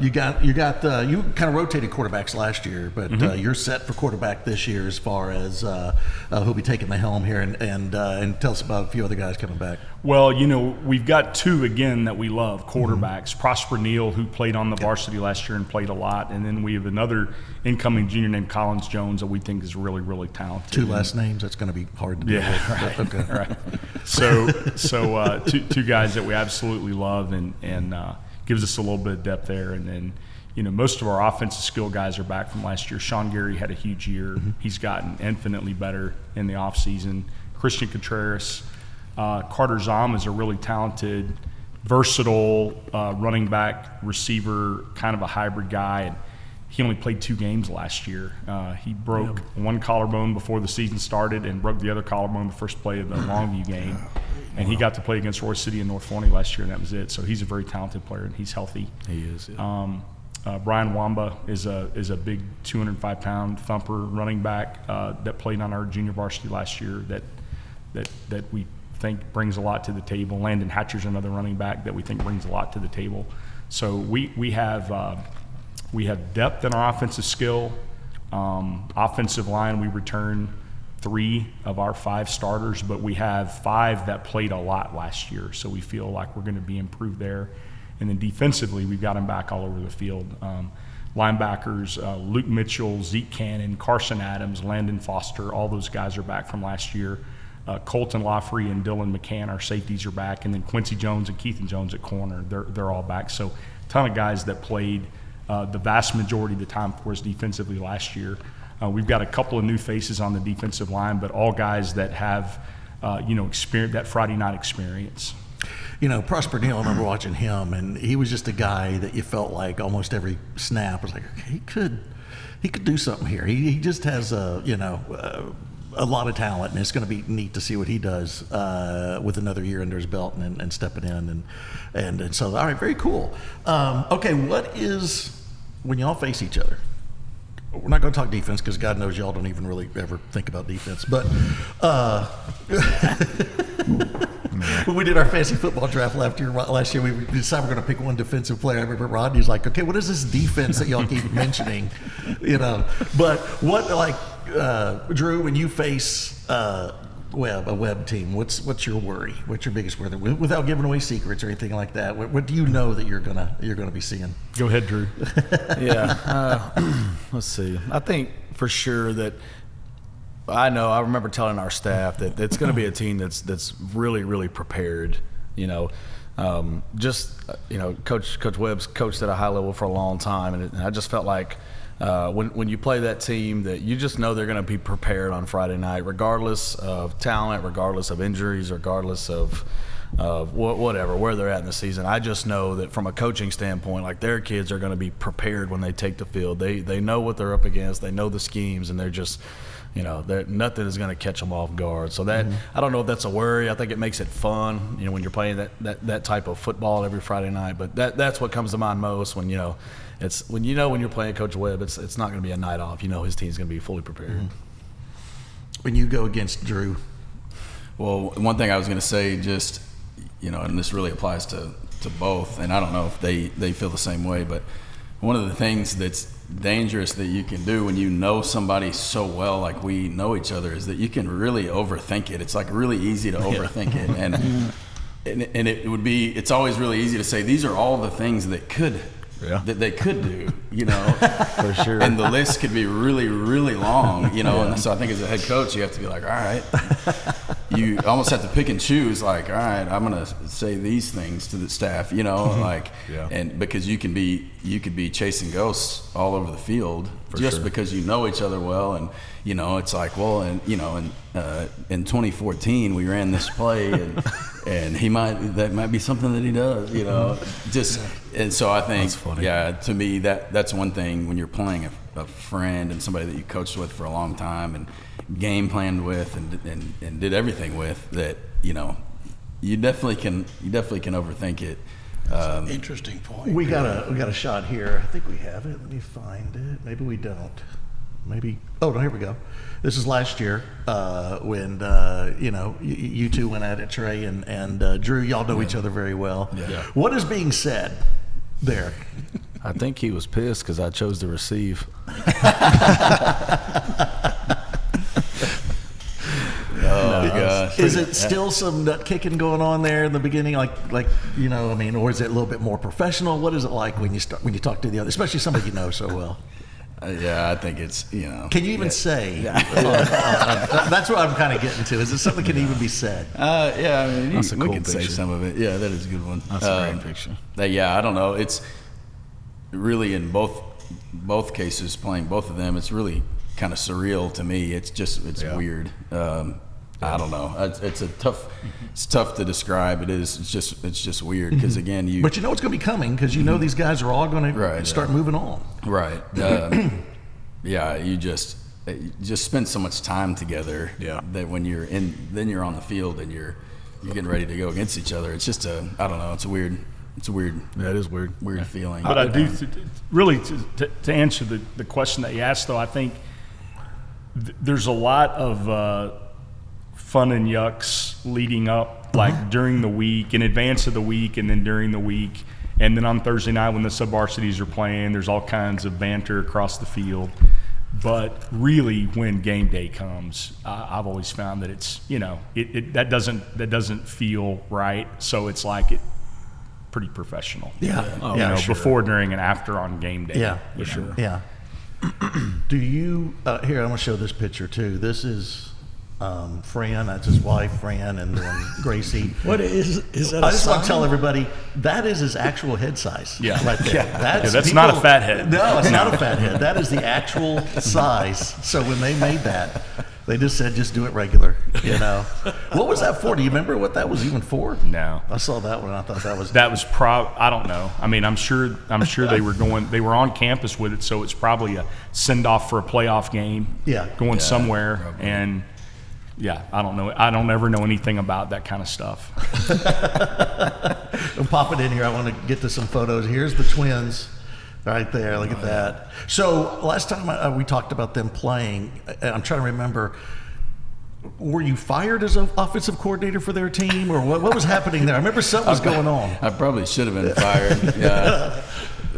S2: you kind of rotated quarterbacks last year, but you're set for quarterback this year as far as who'll be taking the helm here, and tell us about a few other guys coming back.
S4: Well, we've got two again that we love, quarterbacks. Prosper Neal, who played on the varsity last year and played a lot, and then we have another incoming junior named Collins Jones that we think is really, really talented.
S2: Two last names, that's going to be hard to do.
S4: Right. Okay. Right. So two guys that we absolutely love, and gives us a little bit of depth there, and then most of our offensive skill guys are back from last year. Sean Gary had a huge year. He's gotten infinitely better in the offseason. Christian Contreras, Carter Zom is a really talented, versatile running back, receiver, kind of a hybrid guy. And he only played 2 games last year. He broke one collarbone before the season started and broke the other collarbone the first play of the Longview game. And he got to play against Roy City and North Forney last year, and that was it. So he's a very talented player, and he's healthy.
S5: He is. Yeah.
S4: Brian Wamba is a big 205-pound thumper running back that played on our junior varsity last year that we think brings a lot to the table. Landon Hatcher's another running back that we think brings a lot to the table. So we have We have depth in our offensive skill. Offensive line, we return 3 of our 5 starters, but we have 5 that played a lot last year, so we feel like we're going to be improved there. And then defensively, we've got them back all over the field. Linebackers, Luke Mitchell, Zeke Cannon, Carson Adams, Landon Foster, all those guys are back from last year. Colton Laughery and Dylan McCann, our safeties, are back, and then Quincy Jones and Keithan Jones at corner, they're all back. So a ton of guys that played the vast majority of the time for us defensively last year. We've got a couple of new faces on the defensive line, but all guys that have, experience, that Friday night experience.
S2: Prosper Neal, I remember watching him, and he was just a guy that you felt like almost every snap was like, okay, he could do something here. He just has a lot of talent, and it's going to be neat to see what he does with another year under his belt and stepping in and so, all right, very cool. Okay, what is, when y'all face each other, we're not going to talk defense because God knows y'all don't even really ever think about defense, but when we did our fantasy football draft last year, we decided we're going to pick one defensive player. I remember Rodney's like, okay, what is this defense that y'all keep mentioning? But what, Drew, when you face a Webb team, what's your worry? What's your biggest worry? Without giving away secrets or anything like that, what do you know that you're gonna be seeing?
S4: Go ahead, Drew.
S5: Let's see. I think for sure that I remember telling our staff that it's going to be a team that's really, really prepared. Coach Webb's coached at a high level for a long time, and I just felt like when you play that team, that you just know they're going to be prepared on Friday night, regardless of talent, regardless of injuries, regardless of whatever, where they're at in the season. I just know that from a coaching standpoint, like, their kids are going to be prepared when they take the field. They know what they're up against. They know the schemes, and they're just – nothing is going to catch them off guard. So that I don't know if that's a worry. I think it makes it fun, when you're playing that type of football every Friday night. But that's what comes to mind most when when you're playing Coach Webb, it's not going to be a night off. His team's going to be fully prepared.
S2: When you go against Drew,
S6: well, one thing I was going to say, just and this really applies to both, and I don't know if they feel the same way, but one of the things that's dangerous that you can do when you know somebody so well, like we know each other, is that you can really overthink it. It's like really easy to overthink it, and it's always really easy to say these are all the things that they could do,
S5: for sure.
S6: And the list could be really, really long, And so I think as a head coach, you have to be like, all right, you almost have to pick and choose. Like, all right, I'm going to say these things to the staff, and because you could be chasing ghosts all over the field because you know each other well, and it's like, well, and in 2014 we ran this play, and that might be something that he does, and so I think, to me that's one thing when you're playing a friend and somebody that you coached with for a long time and game planned with and did everything with, that you definitely can overthink it.
S3: Interesting point.
S2: We got a shot here. I think we have it. Let me find it. Maybe we don't. Maybe. Oh no, here we go. This is last year when you two went at it, Trey and Drew. Y'all know each other very well.
S5: Yeah.
S2: What is being said there?
S5: I think he was pissed because I chose to receive.
S6: Oh gosh!
S2: Is it still some nut kicking going on there in the beginning, or is it a little bit more professional? What is it like when you talk to the other, especially somebody you know so well?
S6: I think it's
S2: Can you even say? That's what I'm kind of getting to. Is it something that can even be said?
S5: That's a cool
S6: we can say
S5: picture.
S6: some of it. Yeah, that is a good one.
S5: That's a great picture.
S6: I don't know. It's really in both cases, playing both of them. It's really kind of surreal to me. It's weird. I don't know. It's tough to describe. It is. It's just weird because again,
S2: But you know it's going to be coming because these guys are all going to start moving on.
S6: Right. You just spend so much time together.
S5: Yeah.
S6: That when then you're on the field and you're getting ready to go against each other. It's just I don't know. It's a weird.
S5: Yeah, it is weird.
S6: Weird feeling.
S4: But I do really to answer the question that you asked, though, I think there's a lot of fun and yucks leading up, like during the week, in advance of the week, and then during the week. And then on Thursday night when the sub-varsities are playing, there's all kinds of banter across the field. But really, when game day comes, I've always found that it's, that doesn't feel right. So it's like pretty professional.
S2: Yeah.
S4: Sure. Before, during, and after on game day.
S2: Yeah, for sure. Yeah. Do you here? I'm gonna show this picture too. This is Fran. That's his wife, Fran, and then Gracie.
S3: What is that?
S2: I just want to tell everybody that is his actual head size.
S4: Yeah,
S2: right there.
S4: That's not a fat head.
S2: No, it's not a fat head. That is the actual size. So when they made that, they just said, just do it regular. What was that for? Do you remember what that was even for?
S4: No,
S2: I saw that one. I thought that was
S4: I don't know. I mean, I'm sure they were on campus with it, so it's probably a send off for a playoff game.
S2: Yeah,
S4: going somewhere
S6: probably.
S4: and. Yeah, I don't know. I don't ever know anything about that kind of stuff.
S2: I'm popping in here. I want to get to some photos. Here's the twins right there. Look at that. So last time we talked about them playing, and I'm trying to remember, were you fired as an offensive coordinator for their team, or what was happening there? I remember something was going on.
S6: I probably should have been fired. Yeah.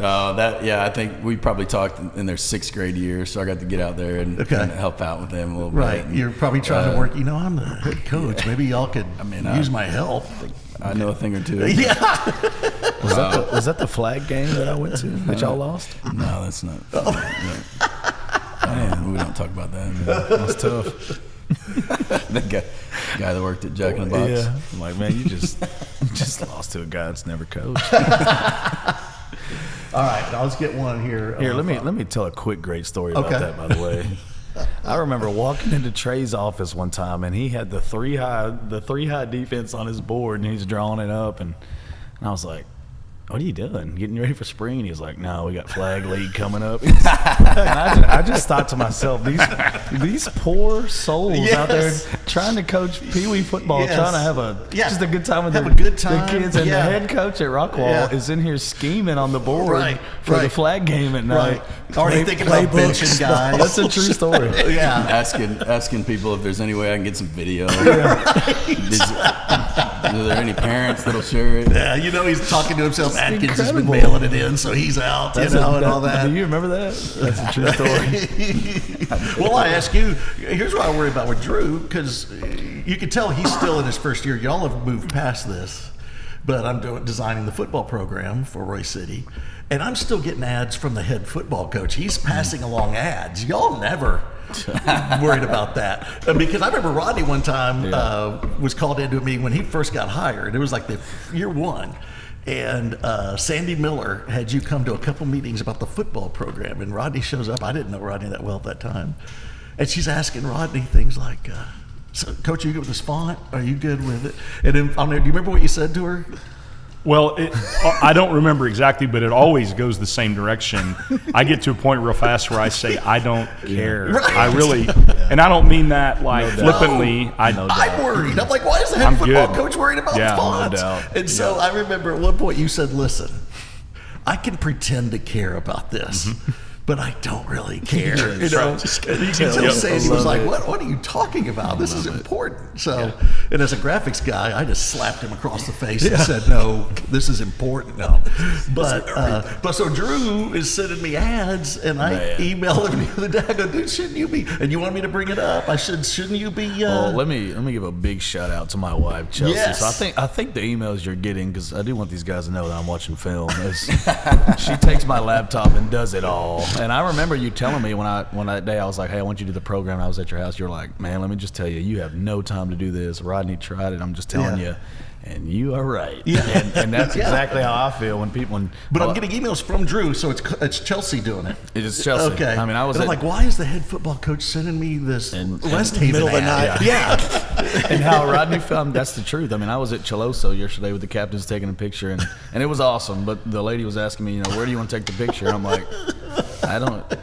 S6: I think we probably talked in their 6th grade year, so I got to get out there and help out with them a little bit.
S2: Right, you're probably trying to work. I'm the head coach. Maybe y'all could use my help.
S6: I know a thing or two.
S2: Yeah.
S5: Was that the flag game that I went to that y'all lost?
S6: No, that's not. Man, we don't talk about that.
S5: That's tough.
S6: The guy that worked at Jack in the Box.
S5: Yeah, I'm like, man, you just lost to a guy that's never coached.
S2: All right, now let's get one here.
S5: Here, let me tell a quick great story about that, by the way. I remember walking into Trey's office one time, and he had the three high defense on his board, and he's drawing it up, and I was like, "What are you doing? Getting ready for spring?" And he was like, "No, we got flag league coming up." And I just thought to myself, these poor souls out there trying to coach Pee Wee football, trying to have just a good time with the kids, and the head coach at Rockwall is in here scheming on the board for the flag game at night.
S2: Already thinking about benching guys.
S5: That's a true story.
S6: Asking people if there's any way I can get some video. Are there any parents that'll share it?
S2: Yeah, he's talking to himself. Atkins has been mailing it in, so he's out, and all that.
S5: Do you remember that? That's a true story.
S2: Well, I ask you, here's what I worry about with Drew, because you can tell he's still in his first year. Y'all have moved past this, but I'm designing the football program for Roy City, and I'm still getting ads from the head football coach. He's passing along ads. Y'all never worried about that, because I remember Rodney one time was called into a meeting when he first got hired. It was like the year one, and Sandy Miller had you come to a couple meetings about the football program, and Rodney shows up. I didn't know Rodney that well at that time, and she's asking Rodney things like, so, "Coach, are you good with this font? Are you good with it?" And then on there, do you remember what you said to her?
S4: Well, I don't remember exactly, but it always goes the same direction. I get to a point real fast where I say, I don't care.
S2: Right.
S4: I really, and I don't mean that like flippantly.
S2: I'm worried. I'm like, why is the head football coach worried about fonts?
S5: No doubt.
S2: And so I remember at one point you said, listen, I can pretend to care about this. But I don't really care. You can tell Sandy was like, what are you talking about? This is important. So, and as a graphics guy, I just slapped him across the face and said, no, this is important. No. But so Drew is sending me ads, and I emailed him the other day. I go, dude, shouldn't you be, and you want me to bring it up, shouldn't you be?
S5: Let me give a big shout out to my wife, Chelsea.
S2: Yes.
S5: So I think the emails you're getting, because I do want these guys to know that I'm watching film, is she takes my laptop and does it all. And I remember you telling me when that day I was like, hey, I want you to do the program. I was at your house. You're like, man, let me just tell you, you have no time to do this. Rodney tried it. I'm just telling you. And you are right.
S2: Yeah.
S5: And that's exactly how I feel when people.
S2: But I'm getting emails from Drew, so it's Chelsea doing it.
S5: It's Chelsea.
S2: Okay.
S5: I mean,
S2: I'm like, why is the head football coach sending me this West Haven
S3: middle of the night?
S2: Yeah.
S5: And how Rodney found that's the truth. I mean, I was at Choloso yesterday with the captains taking a picture, and it was awesome. But the lady was asking me, where do you want to take the picture? And I'm like,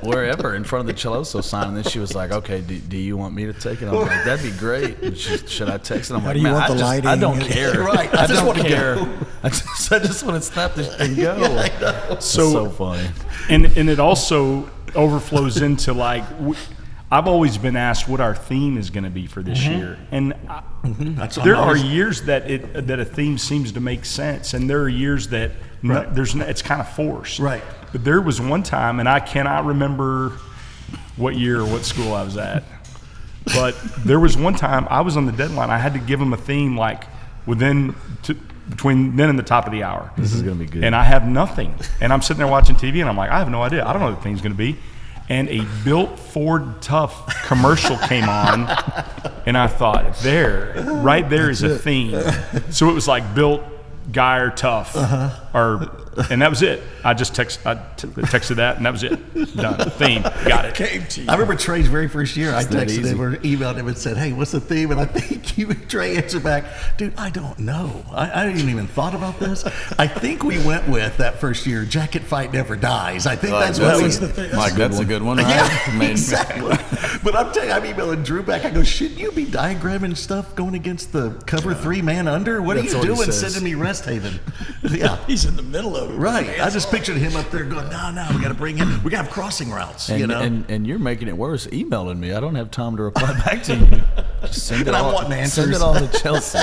S5: wherever, in front of the Choloso sign. And then she was like, okay, do you want me to take it? I'm like, that'd be great. Should I text it? I'm
S3: How
S5: like,
S3: do you
S5: man,
S3: want the lighting?
S5: I don't care.
S2: Right.
S5: I
S2: just
S5: don't
S2: want to
S5: care.
S2: go.
S5: I just want to snap this and go.
S2: I know.
S5: So funny.
S4: And it also overflows into like, I've always been asked what our theme is going to be for this year, and
S2: There
S4: are years that a theme seems to make sense, and there are years that it's kind of forced.
S2: Right.
S4: But there was one time, and I cannot remember what year or what school I was at, but there was one time I was on the deadline. I had to give them a theme like between then and the top of the hour.
S5: This is going to be good.
S4: And I have nothing, and I'm sitting there watching TV, and I'm like, I have no idea. I don't know what the theme's going to be. And a Built Ford Tough commercial came on, and I thought, right there is a theme. So it was like Built, Geyer, Tough, and that was it. I just texted that, and that was it. Done. Theme. Got it.
S3: Came to you.
S2: I remember Trey's very first year. I
S5: that
S2: texted
S5: easy?
S2: him or emailed him and said, "Hey, what's the theme?" And I think Trey answered back, "Dude, I don't know. I didn't even thought about this. I think we went with that first year. Jacket fight never dies. I think that's what
S3: was the thing.
S6: That's a good one, right?
S2: Yeah, exactly. But I'm telling you, I'm emailing Drew back. I go, shouldn't you be diagramming stuff going against the cover 3 man under? What are
S5: That's
S2: you
S5: what he
S2: doing
S5: says.
S2: sending me Rest Haven? Yeah.
S3: He's in the middle of it.
S2: Right. I just pictured him up there going, no, we got to bring in, we got to have crossing routes,
S5: And,
S2: you know?
S5: and you're making it worse emailing me. I don't have time to reply back to you. Just send it
S2: And I'm
S5: all.
S2: wanting answers.
S5: Send it all to Chelsea.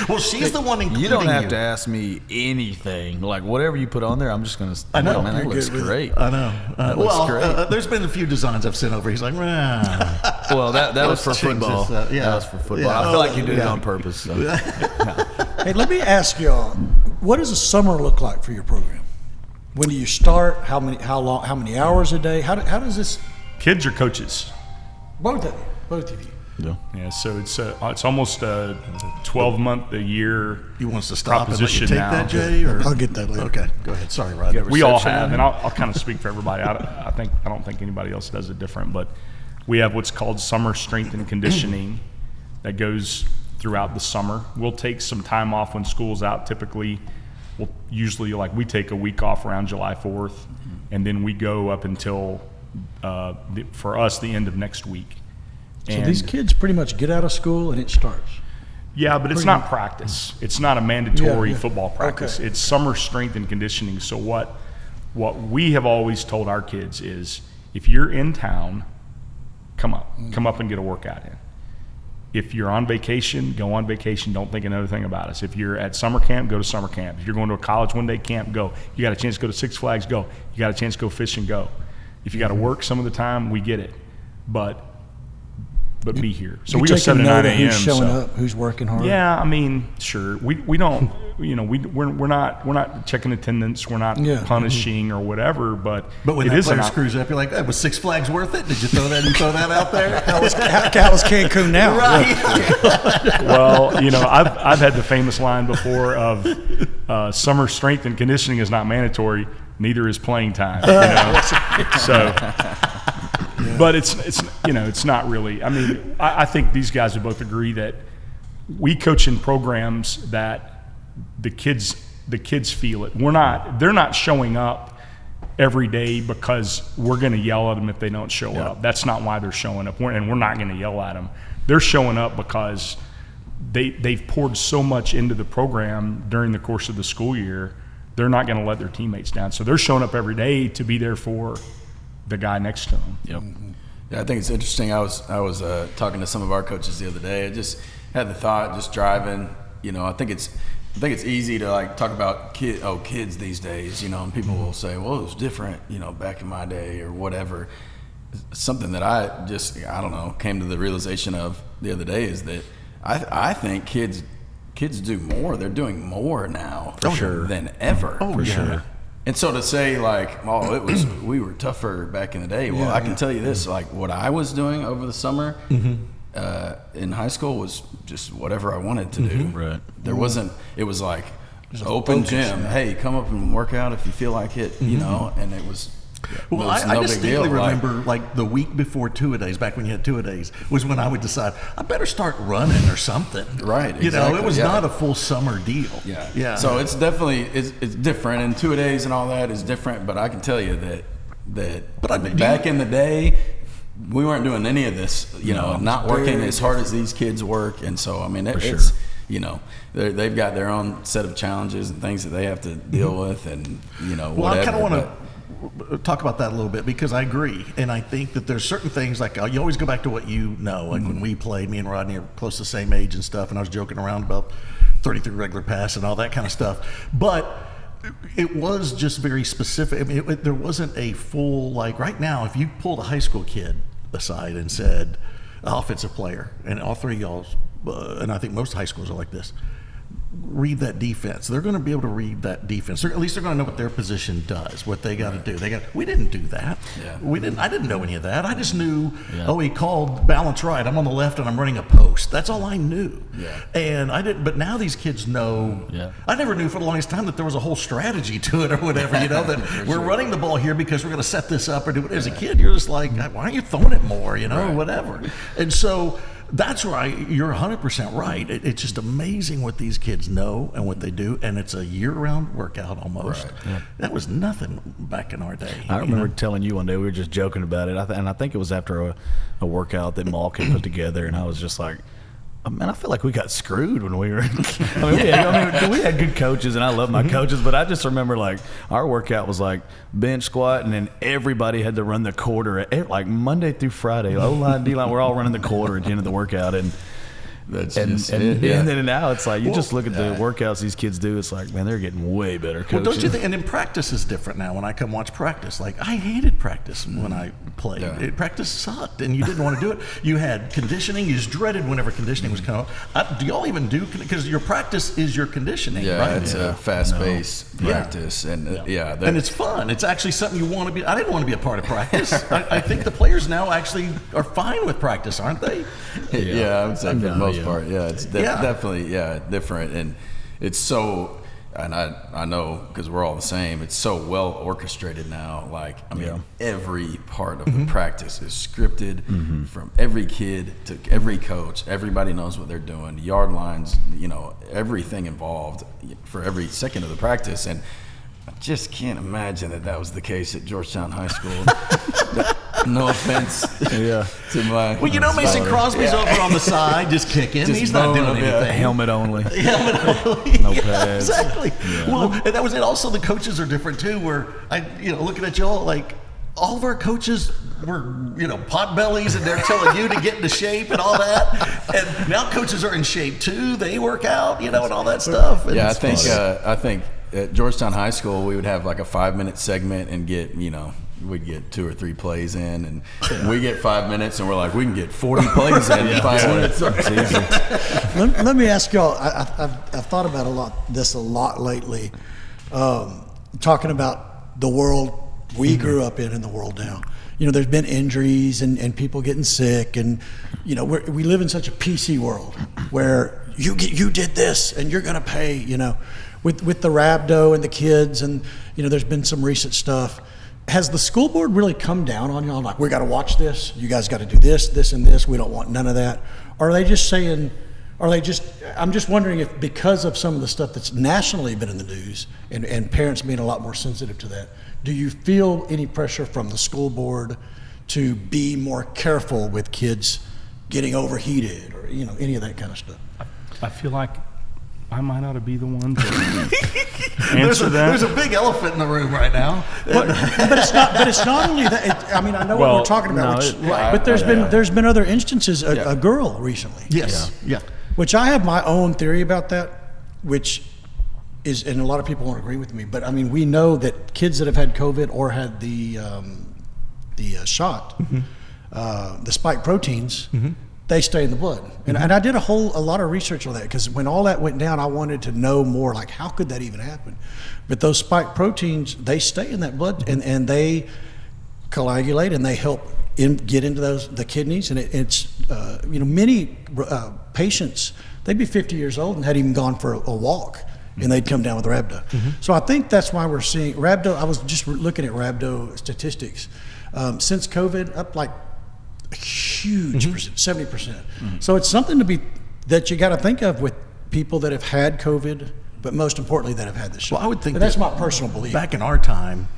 S2: Well, she's the one including
S5: You don't have to ask me anything. Like whatever you put on there, I'm just gonna.
S2: I know.
S5: Man, that
S2: You're
S5: looks
S2: good with it.
S5: great.
S2: I know.
S5: That looks great.
S2: There's been a few designs I've sent over. He's like,
S5: Well, that was for
S2: change
S5: football.
S2: this, yeah.
S5: That was for football.
S2: Yeah.
S5: I feel like you did it
S2: Yeah.
S5: on purpose. So.
S3: Hey, let me ask y'all, what does a summer look like for your program? When do you start? How many hours a day? How does this?
S4: Kids or coaches?
S3: Both of you.
S5: Yeah.
S4: Yeah, so it's almost a 12-month a year.
S2: you want us to stop and let you
S4: proposition
S2: take
S4: now.
S2: that, Jay? Or?
S3: I'll get that later.
S2: Okay, go ahead. Sorry, Rodney.
S4: We all
S5: reception
S4: have,
S5: in
S4: and I'll kind of speak for everybody. I don't think anybody else does it different, but we have what's called summer strength and conditioning that goes throughout the summer. We'll take some time off when school's out. Typically, we take a week off around July 4th, and then we go up until for us the end of next week.
S3: So these kids pretty much get out of school and it starts.
S4: Yeah, but it's not practice. It's not a mandatory
S3: Yeah.
S4: football practice.
S3: Okay.
S4: It's summer strength and conditioning. So what we have always told our kids is, if you're in town, come up and get a workout in. If you're on vacation, go on vacation. Don't think another thing about us. If you're at summer camp, go to summer camp. If you're going to a college one-day camp, go. You got a chance to go to Six Flags, go. You got a chance to go fishing, go. If you got to work some of the time, we get it. But be here. So we go 7 to 9 a.m.
S3: Who's showing
S4: so.
S3: up? Who's working hard?
S4: Yeah, I mean, sure. We don't, we're not checking attendance. We're not punishing or whatever. But
S2: when
S4: it
S2: that
S4: is
S2: player screws up, you're like, hey, was Six Flags worth it? Did you throw that out there?
S3: How was Cancun now?
S2: Right.
S4: Well, I've had the famous line before of summer strength and conditioning is not mandatory. Neither is playing time. So. But it's not really. I mean, I think these guys would both agree that we coach in programs that the kids feel it. They're not showing up every day because we're going to yell at them if they don't show up. That's not why they're showing up. We're not going to yell at them. They're showing up because they've poured so much into the program during the course of the school year. They're not going to let their teammates down. So they're showing up every day to be there for the guy next to him.
S5: Yep.
S6: Yeah, I think it's interesting. I was talking to some of our coaches the other day. I just had the thought, just driving. I think it's easy to like talk about kids these days. And people will say, well, it was different. Back in my day or whatever. Something that I don't know, came to the realization of the other day is that I think kids do more. They're doing more now than ever.
S2: For sure.
S6: And so to say like, we were tougher back in the day. Well, I can tell you this, like what I was doing over the summer in high school was just whatever I wanted to do.
S5: Right.
S6: It was like open gym. Hey, come up and work out if you feel like it, and it was.
S2: Well, I distinctly remember like the week before two-a-days, back when you had two-a-days, was when I would decide I better start running or something.
S6: Right.
S2: It was not a full summer deal.
S6: Yeah. So it's definitely it's different, and two-a-days and all that is different. But I can tell you that back in the day, we weren't doing any of this. Not working as hard as these kids work, and so I mean, it's they've got their own set of challenges and things that they have to deal with, and
S2: Well,
S6: whatever.
S2: I kind of want to talk about that a little bit, because I agree. And I think that there's certain things, like you always go back to what you know. Like when we played, me and Rodney are close to the same age and stuff, and I was joking around about 33 regular pass and all that kind of stuff. But it was just very specific. I mean, there wasn't a full, like right now, if you pulled a high school kid aside and said, offensive player, and all three of y'all, and I think most high schools are like this, read that defense. They're going to be able to read that defense. At least they're going to know what their position does, what they got to do. We didn't do that.
S6: Yeah.
S2: I didn't know any of that. I just knew, he called balance right. I'm on the left and I'm running a post. That's all I knew.
S6: Yeah.
S2: And I didn't. But now these kids know. Yeah. I never knew for the longest time that there was a whole strategy to it or whatever. That we're running the ball here because we're going to set this up or do it. As a kid, you're just like, why aren't you throwing it more? Or whatever. And so. That's right. You're 100% right. It's just amazing what these kids know and what they do, and it's a year-round workout almost. Right. Yeah. That was nothing back in our day.
S5: I remember telling you one day, we were just joking about it, and I think it was after a workout that Malk had put together, and I was just like, man, I feel like we got screwed when we were. We had good coaches, and I love my coaches, but I just remember like our workout was like bench squat, and then everybody had to run the quarter, like Monday through Friday. O-line, D-line, we're all running the quarter at the end of the workout, and then now it's like you just look at the workouts these kids do. It's like, man, they're getting way better coaching.
S2: Well, don't you think? And then practice is different now. When I come watch practice, like I hated practice when I played. Yeah. Practice sucked, and you didn't want to do it. You had conditioning. You just dreaded whenever conditioning was coming up. Do y'all even do? Because your practice is your conditioning, right?
S6: It's a fast-paced practice, and
S2: and it's fun. It's actually something you want to be. I didn't want to be a part of practice. I think the players now actually are fine with practice, aren't they?
S6: Yeah, I would say for the most part. Yeah, it's definitely different, and it's so. And I know because we're all the same. It's so well orchestrated now. Like every part of the practice is scripted from every kid to every coach. Everybody knows what they're doing. Yard lines, everything involved for every second of the practice. And I just can't imagine that was the case at Georgetown High School. No offense to my.
S2: Well, Mason Crosby's over on the side just kicking. He's not doing anything.
S5: Helmet only.
S2: Helmet only.
S5: No pads.
S2: Exactly. Yeah. Well, and that was it. Also, the coaches are different too. Where looking at y'all, like all of our coaches were, pot bellies, and they're telling you to get into shape and all that. And now coaches are in shape too. They work out, and all that stuff. And
S6: I think at Georgetown High School we would have like a 5-minute segment and get we'd get 2 or 3 plays in, and we get 5 minutes, and we're like, we can get 40 plays in 5 minutes.
S3: Let me ask y'all. I've thought about this a lot lately, talking about the world we grew up in the world now. There's been injuries and people getting sick, and we live in such a PC world where you did this and you're going to pay. With the rhabdo and the kids, and there's been some recent stuff. Has the school board really come down on y'all? Like, we got to watch this. You guys got to do this, this, and this. We don't want none of that. Or are they just saying? I'm just wondering if because of some of the stuff that's nationally been in the news and parents being a lot more sensitive to that, do you feel any pressure from the school board to be more careful with kids getting overheated or any of that kind of stuff?
S4: I feel like I might ought to be the one to answer that.
S2: There's a big elephant in the room right now.
S3: But it's not only that. I know what we're talking about. But there's been other instances. A girl recently.
S2: Yes. Yeah.
S3: Which I have my own theory about that, which is, and a lot of people won't agree with me. But we know that kids that have had COVID or had the shot, the spike proteins. They stay in the blood. And I did a lot of research on that, because when all that went down, I wanted to know more, like, how could that even happen? But those spike proteins, they stay in that blood, and they coagulate, and they help get into the kidneys. And it's many patients, they'd be 50 years old and hadn't even gone for a walk, and they'd come down with rhabdo. So I think that's why we're seeing rhabdo. I was just looking at rhabdo statistics. Since COVID, up like a huge percent, 70%. So it's something that you got to think of with people that have had COVID, but most importantly that have had the shot.
S2: Well, I would think
S3: that's my personal belief.
S2: Back in our time,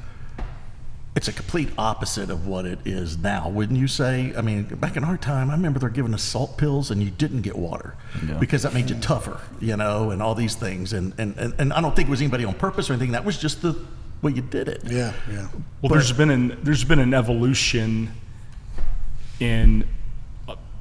S2: it's a complete opposite of what it is now, wouldn't you say? Back in our time, I remember they're giving us salt pills and you didn't get water because that made you tougher, and all these things. And I don't think it was anybody on purpose or anything. That was just the well, you did it.
S3: Yeah.
S4: Well, there's been an evolution in,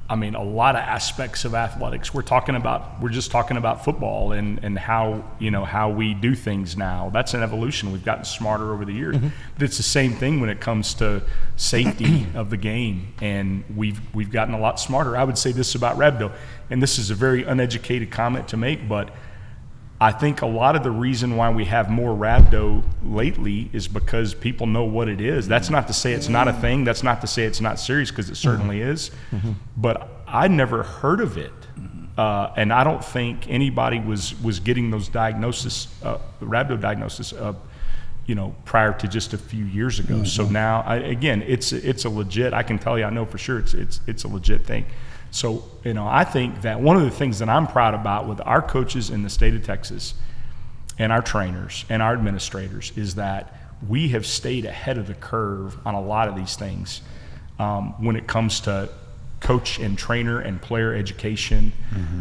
S4: I mean, a lot of aspects of athletics. We're just talking about football and how, how we do things now. That's an evolution. We've gotten smarter over the years. But it's the same thing when it comes to safety of the game, and we've gotten a lot smarter. I would say this about rhabdo, and this is a very uneducated comment to make, but I think a lot of the reason why we have more rhabdo lately is because people know what it is. That's not to say it's not a thing. That's not to say it's not serious, because it certainly is. But I never heard of it. And I don't think anybody was getting those rhabdo diagnosis, prior to just a few years ago. So now, it's a legit, I can tell you, I know for sure it's a legit thing. So, I think that one of the things that I'm proud about with our coaches in the state of Texas and our trainers and our administrators is that we have stayed ahead of the curve on a lot of these things when it comes to coach and trainer and player education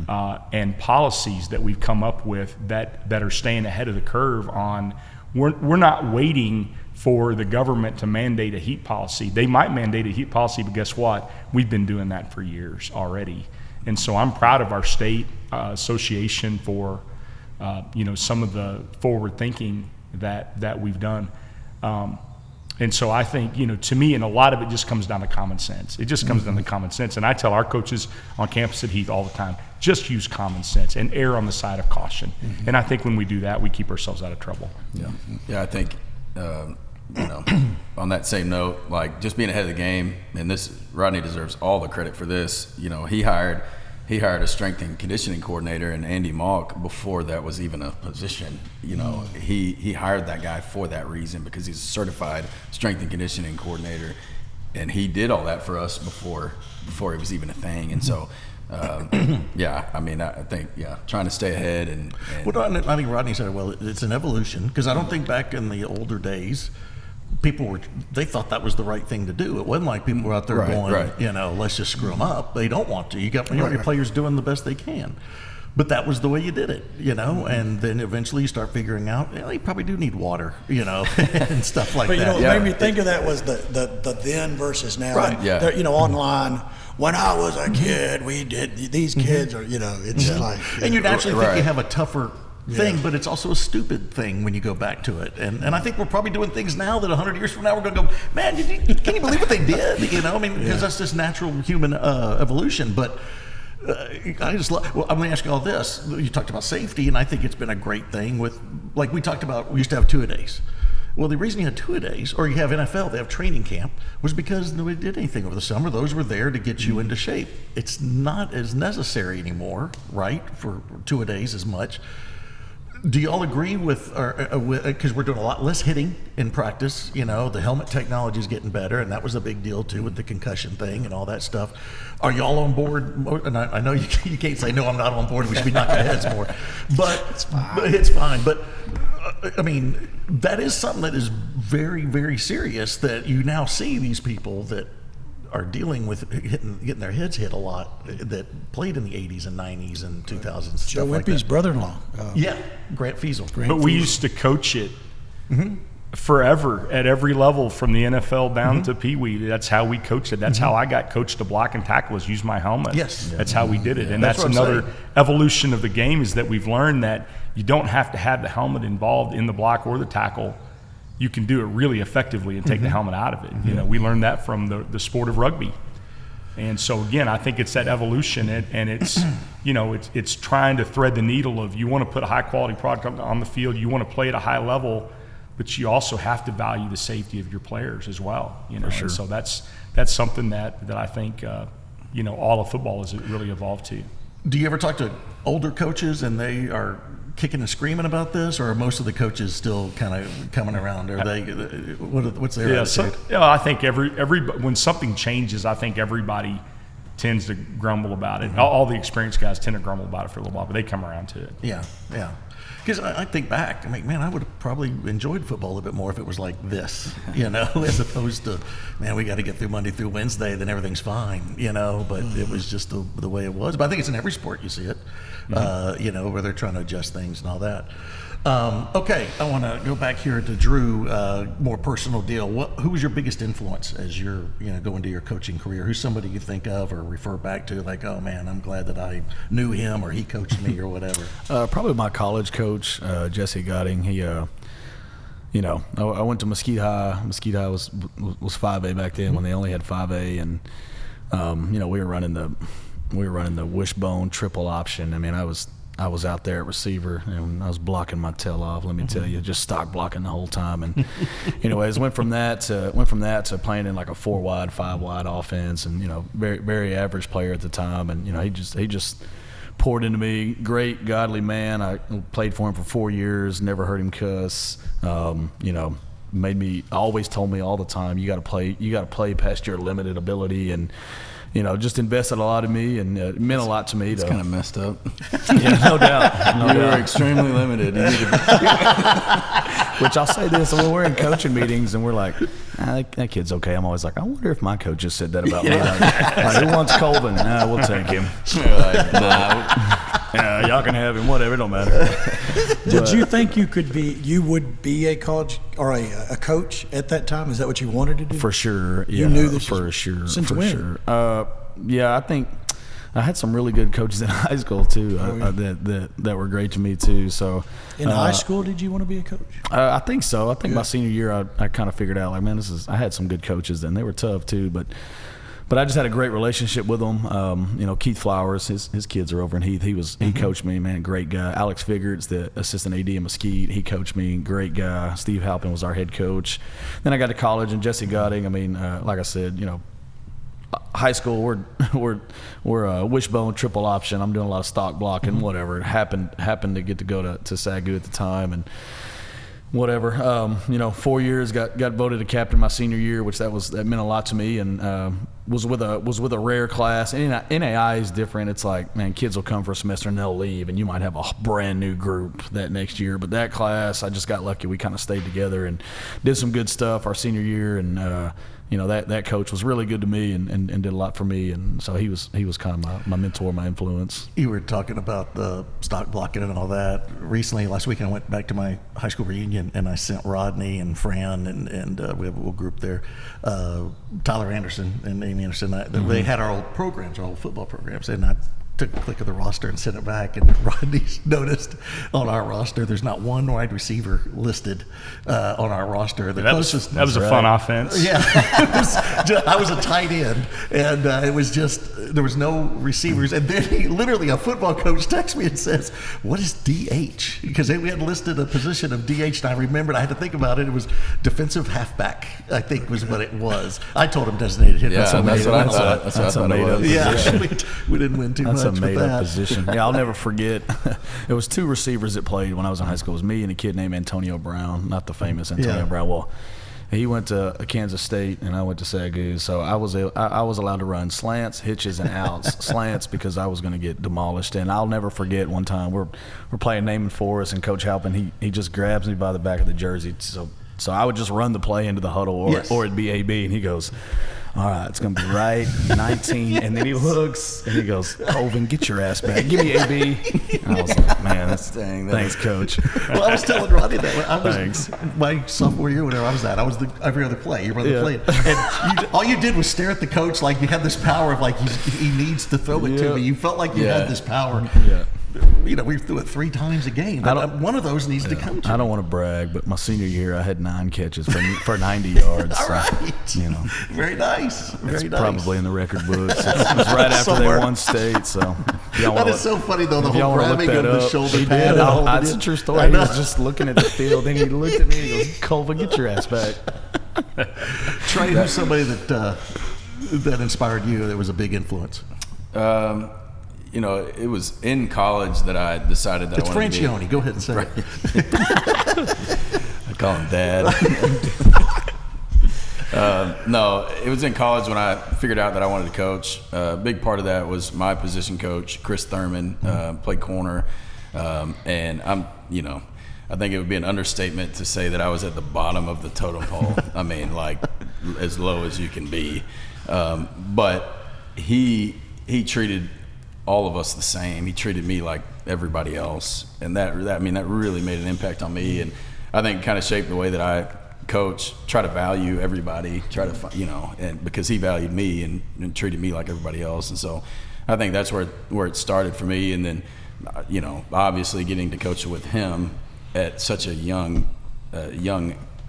S4: and policies that we've come up with that are staying ahead of the curve on. We're not waiting for the government to mandate a heat policy. They might mandate a heat policy, but guess what? We've been doing that for years already. And so I'm proud of our state association for, some of the forward thinking that we've done. And so I think, to me, and a lot of it just comes down to common sense. It just comes down to common sense. And I tell our coaches on campus at Heath all the time, just use common sense and err on the side of caution. And I think when we do that, we keep ourselves out of trouble.
S6: Yeah, I think, on that same note, like just being ahead of the game, and Rodney deserves all the credit for this. He hired a strength and conditioning coordinator in Andy Malk before that was even a position. He hired that guy for that reason, because he's a certified strength and conditioning coordinator, and he did all that for us before it was even a thing. And so, I think trying to stay ahead and
S2: I think Rodney said, well, it's an evolution, because I don't think back in the older days, they thought that was the right thing to do. It wasn't like people were out there going, let's just screw them up. They don't want to. You got your players doing the best they can. But that was the way you did it, and then eventually you start figuring out, you probably do need water, and stuff like that.
S3: But, what made me think of that was the then versus now.
S2: Right.
S3: And, online, when I was a kid, we did, these kids are, it's like.
S2: And you naturally think you have a tougher thing, but it's also a stupid thing when you go back to it. And I think we're probably doing things now that 100 years from now we're going to go, man, can you believe what they did? Because that's just natural human evolution. But I'm going to ask you all this. You talked about safety, and I think it's been a great thing with, like we talked about, we used to have two-a-days. Well, the reason you had two-a-days, or you have NFL, they have training camp, was because nobody did anything over the summer. Those were there to get you into shape. It's not as necessary anymore, right, for two-a-days as much. Do you all agree with, because we're doing a lot less hitting in practice, the helmet technology is getting better, and that was a big deal too with the concussion thing and all that stuff. Are you all on board? And I know you can't say, no, I'm not on board, we should be knocking heads more. But it's fine. But that is something that is very, very serious, that you now see these people that are dealing with getting their heads hit a lot, that played in the 80s and 90s and 2000s.
S3: Joe Wimpy's brother-in-law.
S2: Grant Fiesel.
S4: But we used to coach it forever at every level, from the NFL down to Pee Wee. That's how we coached it. That's how I got coached to block and tackle, is use my helmet.
S2: Yes.
S4: That's how we did it. And that's
S2: what I'm
S4: another
S2: saying.
S4: evolution of the game, is that we've learned that you don't have to have the helmet involved in the block or the tackle. You can do it really effectively and take the helmet out of it. We learned that from the sport of rugby. And so again, I think it's that evolution, and it's it's trying to thread the needle of, you want to put a high quality product on the field, you want to play at a high level, but you also have to value the safety of your players as well. For sure. And so that's something that I think all of football has really evolved to.
S2: Do you ever talk to older coaches and they are kicking and screaming about this, or are most of the coaches still kind of coming around? Are they? What's their attitude?
S4: I think when something changes, I think everybody tends to grumble about it. All the experienced guys tend to grumble about it for a little while, but they come around to it.
S2: Yeah. Because I think back, man, I would have probably enjoyed football a little bit more if it was like this, as opposed to, man, we got to get through Monday through Wednesday, then everything's fine, but it was just the way it was. But I think it's in every sport you see it, where they're trying to adjust things and all that. Okay, I want to go back here to Drew. More personal deal. Who was your biggest influence as you're going to your coaching career? Who's somebody you think of or refer back to, like, oh man, I'm glad that I knew him or he coached me or whatever?
S5: Probably my college coach, Jesse Gotting. He, I went to Mesquite High. Mesquite High was 5A back then when they only had 5A, and we were running the wishbone triple option. I mean, I was out there at receiver, and I was blocking my tail off. Let me tell you, just stock blocking the whole time. And anyways, went from that to playing in like a 4-wide, 5-wide offense, and very very average player at the time. And he just poured into me. Great godly man. I played for him for 4 years. Never heard him cuss. Always told me all the time, you got to play past your limited ability, and just invested a lot in me, and it meant a lot to me.
S6: It's kind of messed up.
S5: Yeah, no doubt.
S6: You were extremely limited.
S5: Which I'll say this, when we're in coaching meetings and we're like, that kid's okay, I'm always like, I wonder if my coach just said that about me. Like, who wants Colvin? We'll take him. Yeah, y'all can have him, whatever, it don't matter.
S3: Did you think you would be a college or a coach at that time? Is that what you wanted to do?
S5: For sure. Yeah,
S3: you knew this
S5: for sure.
S3: Since
S5: for
S3: when?
S5: Sure. I think I had some really good coaches in high school too, that were great to me too. So
S3: in high school, did you want to be a coach?
S5: I think so. I think my senior year, I kind of figured out, like, man, I had some good coaches, and they were tough too, but I just had a great relationship with them. Keith Flowers, his kids are over in Heath. He coached me, man, great guy. Alex Figure's the assistant AD in Mesquite. He coached me, great guy. Steve Halpin was our head coach. Then I got to college, and Jesse Gotting. I mean, like I said, high school, we're a wishbone triple option. I'm doing a lot of stock blocking, whatever. It happened to get to go to SAGU at the time, and whatever. 4 years, got voted a captain my senior year, which that meant a lot to me, and was with a rare class. NAI is different. It's like, man, kids will come for a semester and they'll leave, and you might have a brand new group that next year. But that class, I just got lucky. We kind of stayed together and did some good stuff our senior year, and that coach was really good to me and did a lot for me, and so he was kind of my mentor, my influence.
S2: You were talking about the stock blocking and all that. Recently, last week, I went back to my high school reunion, and I sent Rodney and Fran and we have a little group there, Tyler Anderson and Amy Anderson. They had our old programs, our old football programs, and I took a click of the roster and sent it back, and Rodney noticed on our roster there's not one wide receiver listed on our roster.
S4: That was a fun offense.
S2: Yeah, I was a tight end, and it was just there was no receivers. And then a football coach texts me and says, "What is DH?" Because we had listed a position of DH, and I remembered I had to think about it. It was defensive halfback, I think was what it was. I told him designated hitter.
S6: Yeah, that's what I thought. That's what I thought it was.
S2: Yeah, we didn't win too much.
S5: That's a made-up position. Yeah, I'll never forget. It was two receivers that played when I was in high school. It was me and a kid named Antonio Brown, not the famous Antonio Brown. Well, he went to Kansas State, and I went to SAGU. So I was allowed to run slants, hitches, and outs. Slants because I was going to get demolished. And I'll never forget one time we're playing Naaman Forest, and Coach Halpin, he just grabs me by the back of the jersey. So I would just run the play into the huddle, or it'd be AB, and he goes, "All right, it's going to be right 19." And then he looks and he goes, "Colvin, get your ass back. Give me AB." And I was like, man, thanks, Coach.
S2: Well, I was telling Rodney that my sophomore year, whenever I was every other play. You run the play. And all you did was stare at the coach like you had this power of like he needs to throw it to me. You felt like you had this power. Yeah. We threw it 3 times a game. One of those needs to come to
S5: I don't want to brag, but my senior year I had 9 catches for 90 yards.
S2: All right. Very nice. Very nice.
S5: Probably in the record books. It was right after they won state. So
S2: that is so funny though. The whole grabbing of the shoulder pad.
S5: That's a true story. He was just looking at the field, and he looked at me and he goes, "Colvin, get your ass back."
S2: Trey, who's somebody that inspired you? That was a big influence.
S6: It was in college that I decided that
S2: I wanted to be. Francione. Go ahead and say
S6: it. I call him Dad. No, it was in college when I figured out that I wanted to coach. A big part of that was my position coach, Chris Thurman, played corner. And I think it would be an understatement to say that I was at the bottom of the totem pole. I mean, like as low as you can be. But he treated all of us the same. He treated me like everybody else, and that really made an impact on me, and I think kind of shaped the way that I coach. Try to value everybody, and because he valued me and treated me like everybody else, and so I think that's where it started for me. And then obviously getting to coach with him at such a young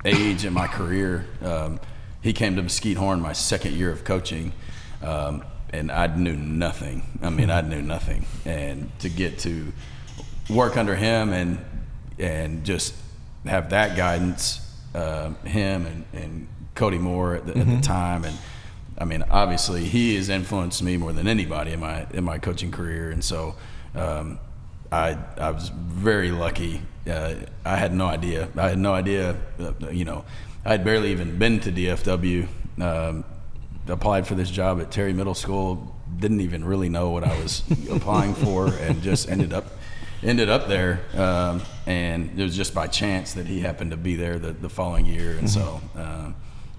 S6: age in my career. He came to Mesquite Horn my second year of coaching. And I knew nothing. I knew nothing. And to get to work under him and just have that guidance, him and Cody Moore at the time. And obviously he has influenced me more than anybody in my coaching career. And so I was very lucky. I had no idea. I had barely even been to DFW. Applied for this job at Terry Middle School, didn't even really know what I was applying for, and just ended up there. And it was just by chance that he happened to be there the following year. And so,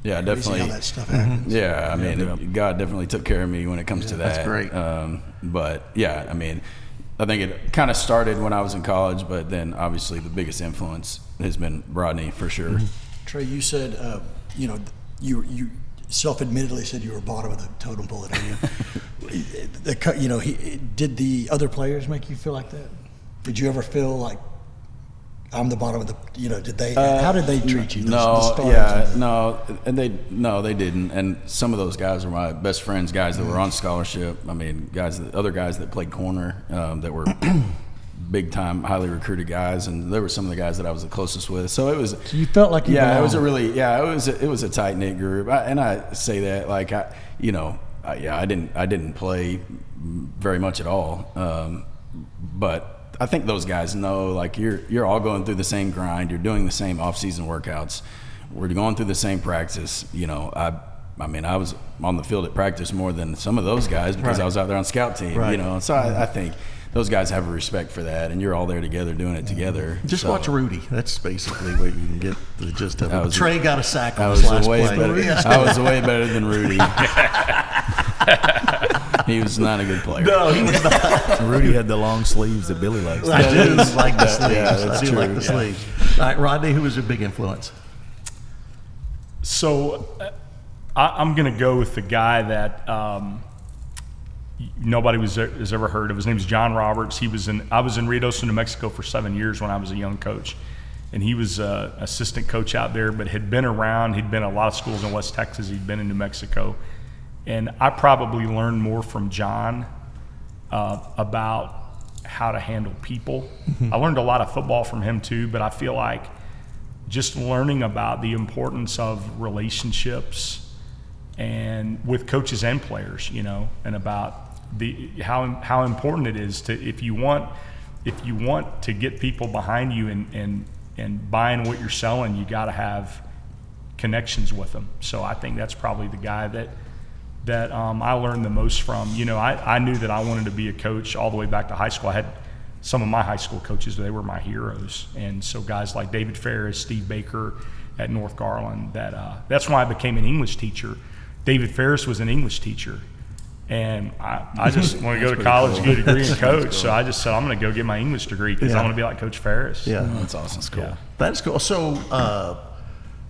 S6: definitely
S3: how that stuff happens.
S6: God definitely took care of me when it comes to that.
S2: That's great.
S6: I think it kind of started when I was in college, but then obviously the biggest influence has been Rodney for sure.
S3: Trey, you said, you self-admittedly said you were bottom of the totem pole at OU. Did the other players make you feel like that? Did you ever feel like I'm the bottom of the? Did they? How did they treat you?
S6: They didn't. And some of those guys were my best friends, guys that were on scholarship. Other guys that played corner that were big time, highly recruited guys, and there were some of the guys that I was the closest with. So it was.
S3: So you felt like you belonged.
S6: It was a tight knit group, and I say that like I didn't play very much at all, but I think those guys know like you're all going through the same grind, you're doing the same off-season workouts, we're going through the same practice. I was on the field at practice more than some of those guys because I was out there on scout team.
S2: Right.
S6: So I think those guys have a respect for that, and you're all there together doing it together.
S2: Just watch Rudy. That's basically what you can get the gist of it. Trey got a sack on
S6: I
S2: his
S6: was
S2: last
S6: way
S2: play.
S6: better. I was way better than Rudy. He was not a good player.
S2: No, he was not.
S5: Rudy had the long sleeves that Billy likes.
S2: I do like the sleeves.
S6: Yeah, that's
S2: I do
S6: true.
S2: like the sleeves. All right, Rodney, who was your big influence?
S4: So I'm going to go with the guy that nobody has ever heard of. His name's John Roberts. I was in Ruidoso, New Mexico for 7 years when I was a young coach. And he was an assistant coach out there, but had been around. He'd been at a lot of schools in West Texas. He'd been in New Mexico. And I probably learned more from John about how to handle people. I learned a lot of football from him too, but I feel like just learning about the importance of relationships and with coaches and players, and about how important it is to if you want to get people behind you and buying what you're selling, you got to have connections with them. So I think that's probably the guy that I learned the most from. I knew that I wanted to be a coach all the way back to high school. I had some of my high school coaches, they were my heroes. And so guys like David Ferris, Steve Baker at North Garland, that's why I became an English teacher. David Ferris was an English teacher. And I just want to go to college, get a degree and coach. So I just said, I'm going to go get my English degree because I want to be like Coach Ferris.
S2: Yeah,
S6: That's awesome. That's cool.
S4: Yeah.
S2: That's cool. So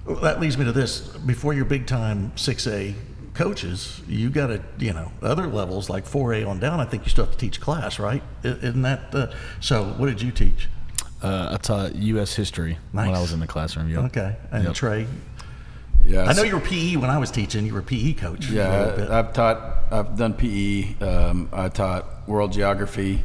S2: that leads me to this. Before your big-time 6A coaches, you got to, other levels like 4A on down, I think you still have to teach class, right? Isn't that so what did you teach?
S5: I taught U.S. history when I was in the classroom. Yep.
S2: Okay. And Trey?
S6: Yeah,
S2: I know you were PE when I was teaching. You were a PE coach.
S6: Yeah, I've done PE. I taught world geography,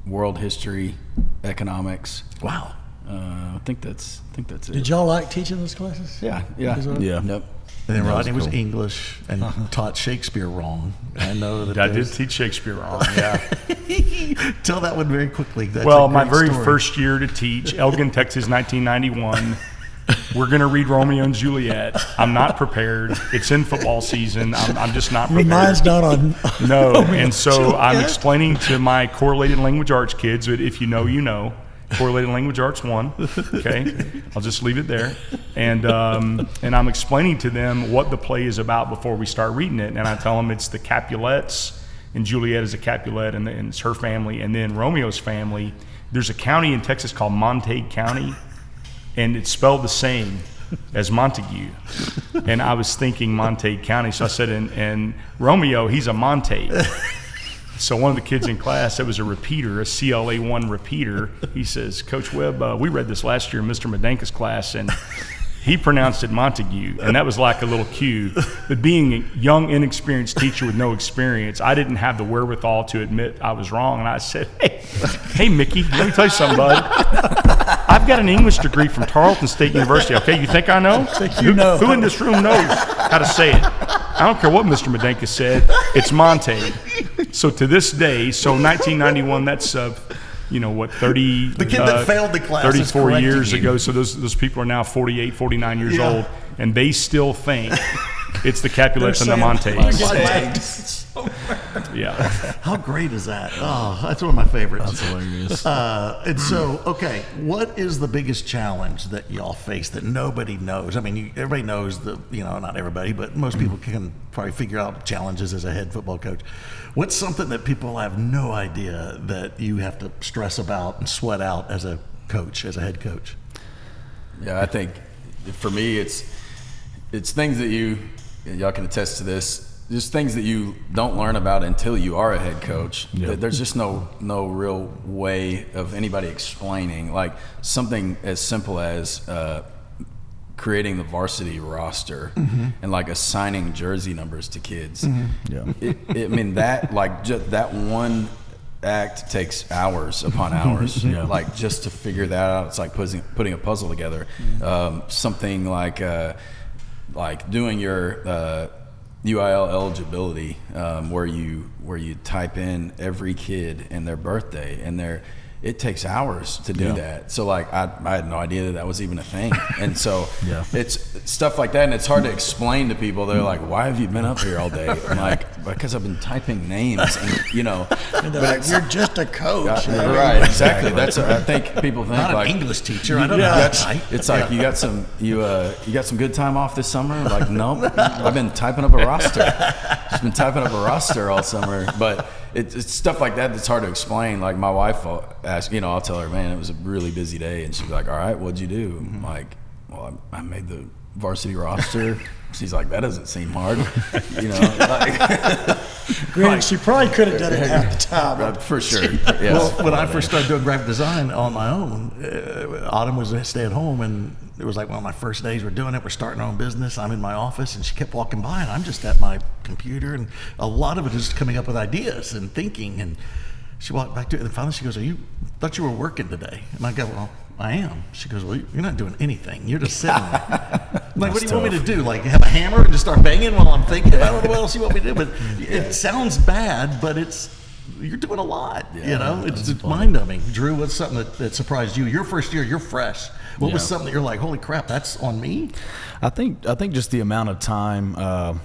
S6: world history, economics.
S2: Wow.
S6: I think that's it.
S3: Did y'all like teaching those classes?
S6: Yeah.
S5: Yeah.
S6: Yep.
S2: And then Rodney was
S5: cool.
S2: English and taught Shakespeare wrong. I know that.
S4: I did teach Shakespeare wrong, yeah.
S2: Tell that one very quickly. That's
S4: My very first year to teach, Elgin, Texas, 1991. We're going to read Romeo and Juliet. I'm not prepared. It's in football season. I'm just not prepared.
S3: Mine's not on.
S4: No, and so I'm explaining to my correlated language arts kids, if you know, you know. Correlated language arts 1, okay? I'll just leave it there. And I'm explaining to them what the play is about before we start reading it. And I tell them it's the Capulets and Juliet is a Capulet, and it's her family. And then Romeo's family, there's a county in Texas called Montague County, and it's spelled the same as Montague. And I was thinking Montague County, so I said, and Romeo, he's a Montague. So one of the kids in class, that was a repeater, a CLA1 repeater, he says, Coach Webb, we read this last year in Mr. Medenka's class, and he pronounced it Montague, and that was like a little cue. But being a young, inexperienced teacher with no experience, I didn't have the wherewithal to admit I was wrong, and I said, hey, Mickey, let me tell you something, bud. I've got an English degree from Tarleton State University, okay? You think I know? Who in this room knows how to say it? I don't care what Mr. Medenka said. It's Montague. So to this day, so 1991, that's, 30...
S2: The kid that failed the class
S4: 34 years ago, so those people are now 48, 49 years old, and they still think it's the Capulets and the Montagues. Yeah.
S2: How great is that? Oh, that's one of my favorites.
S5: That's hilarious.
S2: And so, okay, what is the biggest challenge that y'all face that nobody knows? I mean, everybody knows not everybody, but most people can probably figure out challenges as a head football coach. What's something that people have no idea that you have to stress about and sweat out as a coach, as a head coach?
S6: Yeah, I think for me, it's things that y'all can attest to this. Just things that you don't learn about until you are a head coach. Yeah. There's just no real way of anybody explaining. Like something as simple as creating the varsity roster and like assigning jersey numbers to kids. That one act takes hours upon hours. Like just to figure that out, it's like putting a puzzle together. Something like doing your UIL eligibility, where you type in every kid and their birthday and it takes hours to do that. So like I had no idea that was even a thing. And so it's stuff like that, and it's hard to explain to people. They're like, why have you been up here all day? I'm like, because I've been typing names and
S3: and they're like, you're just a coach.
S6: Right, exactly. That's I think people think
S2: not
S6: like
S2: an English teacher. I don't know.
S6: It's like you got some good time off this summer? I'm like, nope. I've been typing up a roster. Just been typing up a roster all summer. But it's stuff like that that's hard to explain. Like my wife will ask, I'll tell her, man, it was a really busy day, and she'll be like, all right, what'd you do? I'm like, well, I made the varsity roster. She's like, that doesn't seem hard.
S3: Granted, she probably could have done it half the time.
S6: For sure.
S2: Well, when I first started doing graphic design on my own, Autumn was stay at home, and it was like one of my first days. We're doing it. We're starting our own business. I'm in my office, and she kept walking by, and I'm just at my computer, and a lot of it is coming up with ideas and thinking. And she walked back to it, and finally she goes, thought you were working today? And I go, well, I am. She goes, well, you're not doing anything. You're just sitting there. I'm like, what do you want me to do? Like have a hammer and just start banging while I'm thinking? I don't know what else you want me to do. But it sounds bad, but you're doing a lot. It's mind-numbing. Drew, what's something that surprised you? Your first year, you're fresh. What was something that you're like, holy crap, that's on me?
S5: I think just the amount of time to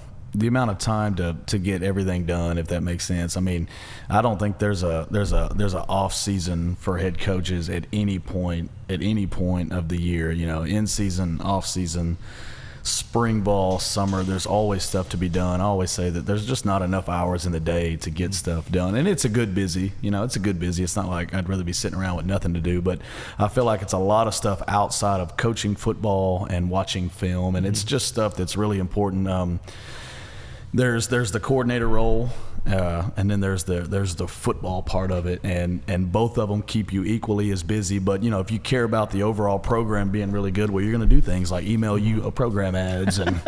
S5: get everything done, if that makes sense. I mean, I don't think there's a off season for head coaches at any point of the year. In season, off season, spring ball, summer. There's always stuff to be done. I always say that there's just not enough hours in the day to get stuff done, and it's a good busy. It's not like I'd rather be sitting around with nothing to do, but I feel like it's a lot of stuff outside of coaching football and watching film, and it's just stuff that's really important. There's the coordinator role, and then there's the football part of it, and both of them keep you equally as busy. But if you care about the overall program being really good, well, you're going to do things like email you a program ads and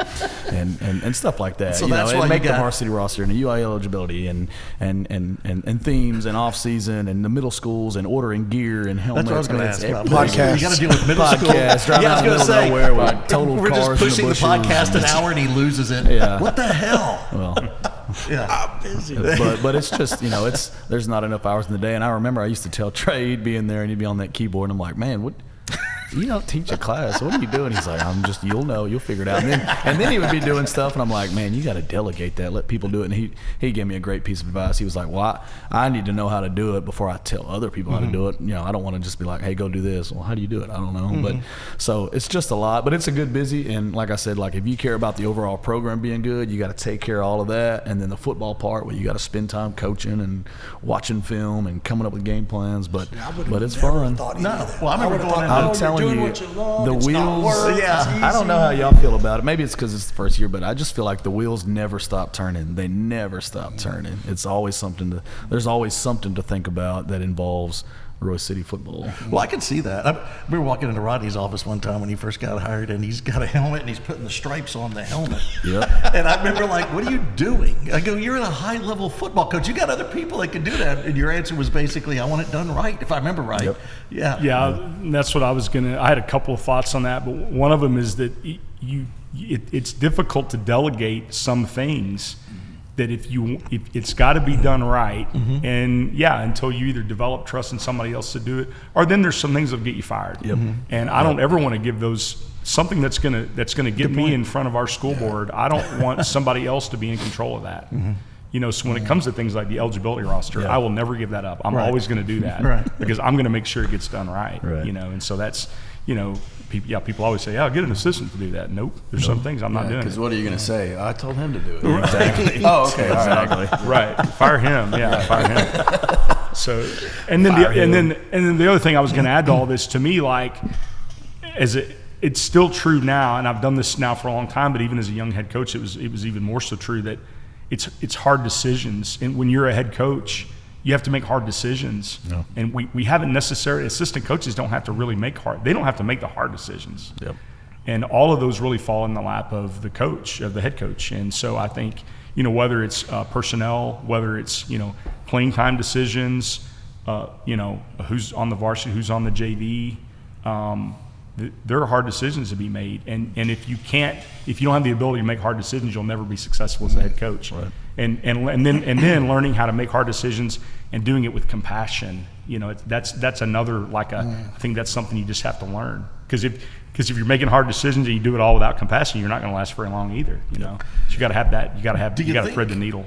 S5: stuff like that.
S2: So that's why
S5: make the varsity roster and the UI eligibility and themes and off season and the middle schools and ordering gear and helmets.
S2: That's what I was going to ask about.
S3: Podcast.
S2: You got to deal with middle school.
S5: Driving out in the middle of nowhere with total
S2: we're
S5: cars
S2: just pushing
S5: in
S2: the podcast an hour and he loses it.
S5: Yeah.
S2: What the hell?
S5: Well,
S2: I'm busy.
S5: but it's just there's not enough hours in the day. And I remember I used to tell Trey, he'd be in there and he'd be on that keyboard, and I'm like, man, what you don't teach a class. What are you doing? He's like, you'll figure it out. And then he would be doing stuff, and I'm like, man, you got to delegate that. Let people do it. And he gave me a great piece of advice. He was like, well, I need to know how to do it before I tell other people how to do it. I don't want to just be like, hey, go do this. Well, how do you do it? I don't know. But so it's just a lot. But it's a good busy. And like I said, like if you care about the overall program being good, you got to take care of all of that. And then the football part where you got to spend time coaching and watching film and coming up with game plans. But it's fun.
S2: Well, I remember going in.
S5: I'm telling you, the wheels.
S2: Yeah,
S5: I don't know how y'all feel about it. Maybe it's because it's the first year, but I just feel like the wheels never stop turning. They never stop turning. It's always there's always something to think about that involves Royce City football.
S2: Well, I can see that. We were walking into Rodney's office one time when he first got hired, and he's got a helmet, and he's putting the stripes on the helmet.
S5: Yep.
S2: And I remember like, what are you doing? I go, you're a high-level football coach. You got other people that can do that. And your answer was basically, I want it done right, if I remember right.
S5: Yep.
S2: Yeah.
S4: Yeah, that's what I was I had a couple of thoughts on that, but one of them is that it's difficult to delegate some things that if it's got to be done right, and until you either develop trust in somebody else to do it, or then there's some things that'll get you fired. Yep. And I don't ever want to give those something that's gonna get me in front of our school board. I don't want somebody else to be in control of that. So when it comes to things like the eligibility roster, I will never give that up. I'm always going to do that because I'm going to make sure it gets done right. And so that's people always say, I'll get an assistant to do that. Nope. There's some things I'm not doing.
S6: Because what are you going to say? I told him to do it.
S5: Exactly.
S6: Oh, okay.
S5: Exactly.
S4: Right. Fire him. Yeah, fire him. So, and then the other thing I was going to add to all this, to me, like, it's still true now, and I've done this now for a long time, but even as a young head coach, it was even more so true that it's hard decisions. And when you're a head coach, you have to make hard decisions. No. And we haven't necessarily, assistant coaches don't have to really they don't have to make the hard decisions. Yep. And all of those really fall in the lap of the head coach. And so I think, whether it's personnel, whether it's, playing time decisions, who's on the varsity, who's on the JV, there are hard decisions to be made. And if you don't have the ability to make hard decisions, you'll never be successful as a head coach. Right. And then learning how to make hard decisions and doing it with compassion, that's another I think that's something you just have to learn, because if you're making hard decisions and you do it all without compassion, you're not going to last very long either. So you got to have that. You got to thread the needle.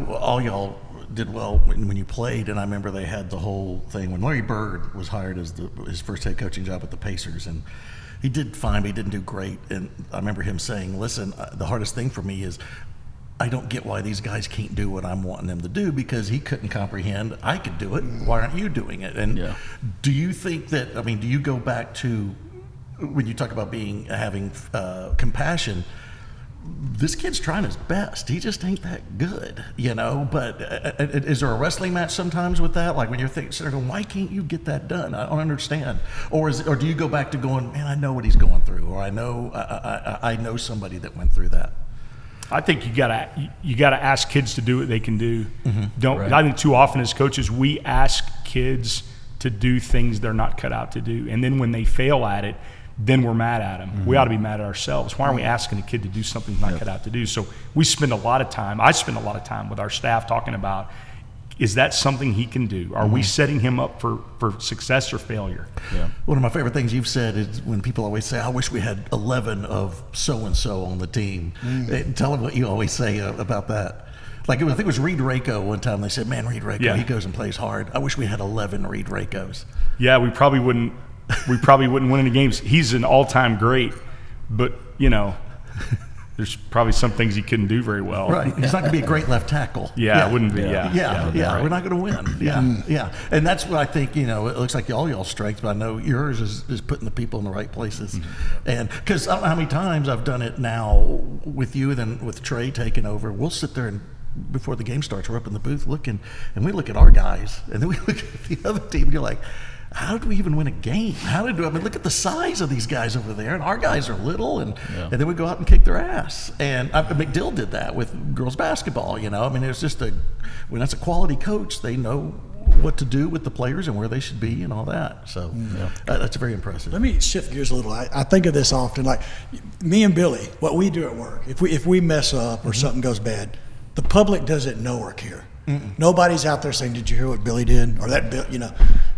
S2: All y'all did well when you played, and I remember they had the whole thing when Larry Bird was hired as his first head coaching job with the Pacers, and he did fine, but he didn't do great. And I remember him saying, "Listen, the hardest thing for me is I don't get why these guys can't do what I'm wanting them to do, because he couldn't comprehend I could do it. Why aren't you doing it?" And do you think that? I mean, do you go back to when you talk about having compassion? This kid's trying his best. He just ain't that good, But is there a wrestling match sometimes with that? Like when you're thinking, why can't you get that done? I don't understand. Or do you go back to going, man, I know what he's going through, or I know somebody that went through that?
S4: I think you gotta ask kids to do what they can do. I think too often as coaches we ask kids to do things they're not cut out to do, and then when they fail at it, then we're mad at them. We ought to be mad at ourselves. Why aren't we asking a kid to do something he's not cut out to do? So I spend a lot of time with our staff talking about, is that something he can do? Are we setting him up for success or failure? Yeah.
S2: One of my favorite things you've said is when people always say, I wish we had 11 of so-and-so on the team. Tell them what you always say about that. Like, I think it was Reed Rako one time. They said, man, Reed Rako, he goes and plays hard. I wish we had 11 Reed Rakos.
S4: Yeah, we probably wouldn't win any games. He's an all-time great, but, there's probably some things he couldn't do very well.
S2: Right. He's not going to be a great left tackle.
S4: It wouldn't be.
S2: Yeah. We're not going to win. Yeah. And that's what I think, it looks like all y'all's strengths, but I know yours is putting the people in the right places. And because I don't know how many times I've done it now with you, then with Trey taking over, we'll sit there and before the game starts, we're up in the booth looking, and we look at our guys, and then we look at the other team, and you're like, how did we even win a game? Look at the size of these guys over there, and our guys are little, and then we go out and kick their ass. And McDill did that with girls basketball, it's just when that's a quality coach, they know what to do with the players and where they should be and all that. So that's very impressive.
S3: Let me shift gears a little. I think of this often, like me and Billy, what we do at work, if we mess up or something goes bad, the public doesn't know or care. Nobody's out there saying, did you hear what Billy did? Or that Bill,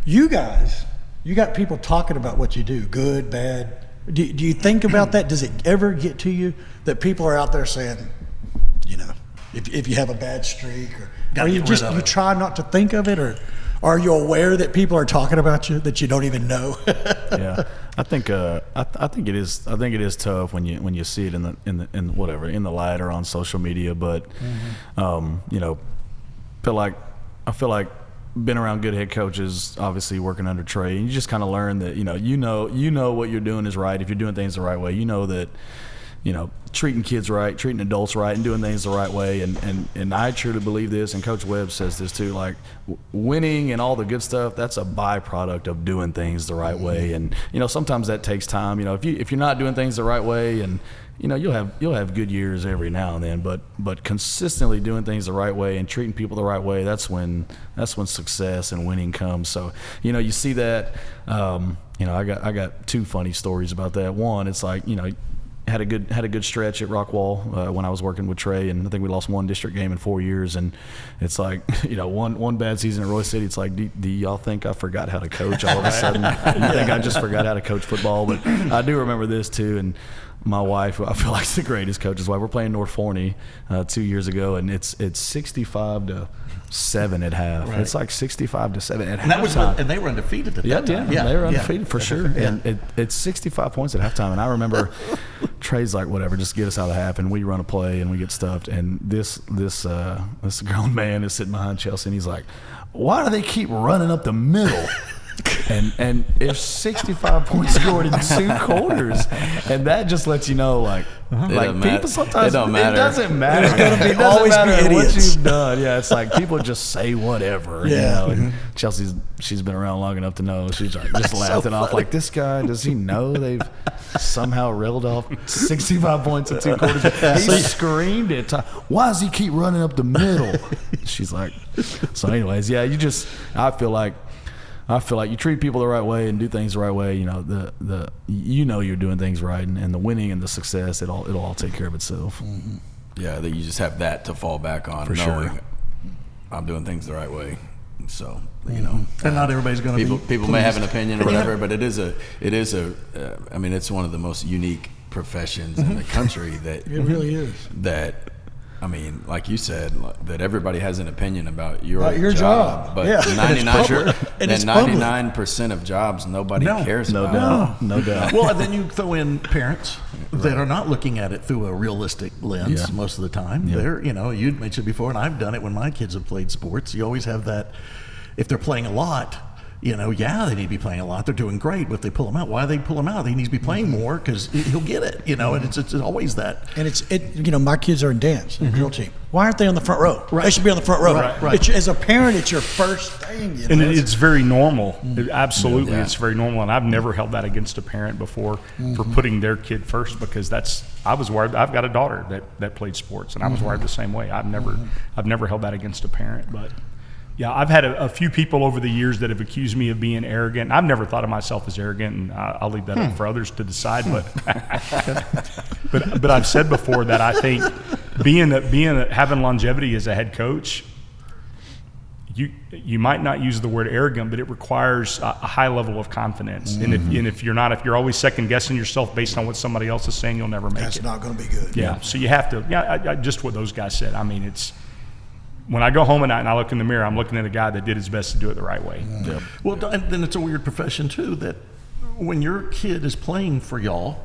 S3: You guys you got people talking about what you do, good, bad. Do you think about that? Does it ever get to you that people are out there saying, you know, if you have a bad streak, or you try not to think of it, or are you aware that people are talking about you that you don't even know?
S5: Yeah, I think it is. I think it is tough when you see it in the light or on social media. But you know, I feel like been around good head coaches, obviously working under Trey, and you just kind of learn that you know what you're doing is right if you're doing things the right way. You know that. You know, treating kids right, treating adults right, and doing things the right way. And I truly believe this, and Coach Webb says this too, like winning and all the good stuff, that's a byproduct of doing things the right way. And, you know, sometimes that takes time. You know, if you're not doing things the right way, and, you know, you'll have good years every now and then, but consistently doing things the right way and treating people the right way, that's when success and winning comes. So, you know, you see that, you know, I got two funny stories about that. One, it's like, you know, had a good stretch at Rockwall when I was working with Trey, and I think we lost one district game in 4 years. And it's like, you know, one bad season at Roy City. It's like, do y'all think I forgot how to coach all of a sudden? You think I just forgot how to coach football? But I do remember this too. And my wife, I feel like, is the greatest coach's wife. We're playing North Forney 2 years ago, and it's 65-7 at half. Right. It's like 65-7 at halftime.
S2: And they were undefeated at that time.
S5: Yeah, they were undefeated for sure. Yeah. And it's 65 points at halftime. And I remember Trey's like, whatever, just get us out of half, and we run a play and we get stuffed. And this grown man is sitting behind Chelsea, and he's like, why do they keep running up the middle? And it's 65 points scored in 2 quarters, and that just lets you know, like people sometimes it doesn't matter.
S3: It's gonna be always be idiots.
S5: What you've done. Yeah, it's like people just say whatever. Yeah. You know, and she's been around long enough to know. She's like just laughing off like, this guy, does he know they've somehow reeled off 65 points in 2 quarters? He screamed it. Why does he keep running up the middle? She's like, so anyways, yeah, I feel like you treat people the right way and do things the right way. You know, you're doing things right, and the winning and the success, it'll all take care of itself.
S6: Mm-hmm. Yeah, that you just have that to fall back on, knowing sure. I'm doing things the right way. So you know,
S2: and not everybody's going to be.
S6: People may have an opinion or whatever, but it is a. I mean, it's one of the most unique professions in the country. That
S3: it really is.
S6: That. I mean, like you said, that everybody has an opinion about your
S3: job.
S6: But 99% of jobs, nobody cares about.
S2: No doubt. Well, and then you throw in parents that are not looking at it through a realistic lens most of the time. Yeah. They're, you know, you'd mentioned before, and I've done it when my kids have played sports. You always have that, if they're playing a lot, you know, they need to be playing a lot. They're doing great, but if they pull him out, why do they pull him out? He needs to be playing more because he'll get it, you know, and it's always that.
S3: And you know, my kids are in dance, in the drill team. Why aren't they on the front row? Right. They should be on the front row. Right. As a parent, it's your first thing. You know?
S4: And it's very normal. Absolutely, it's very normal. And I've never held that against a parent before for putting their kid first, because I was worried. I've got a daughter that played sports, and I was wired the same way. I've never held that against a parent, but. Yeah, I've had a few people over the years that have accused me of being arrogant. I've never thought of myself as arrogant, and I'll leave that up for others to decide. But I've said before that I think having longevity as a head coach, you might not use the word arrogant, but it requires a high level of confidence. And if you're always second guessing yourself based on what somebody else is saying, you'll never make it.
S3: That's not going to be good.
S4: Yeah, so you have to. Just what those guys said. I mean, it's. When I go home at night and I look in the mirror, I'm looking at a guy that did his best to do it the right way.
S2: Yeah. Well, and then it's a weird profession too, that when your kid is playing for y'all,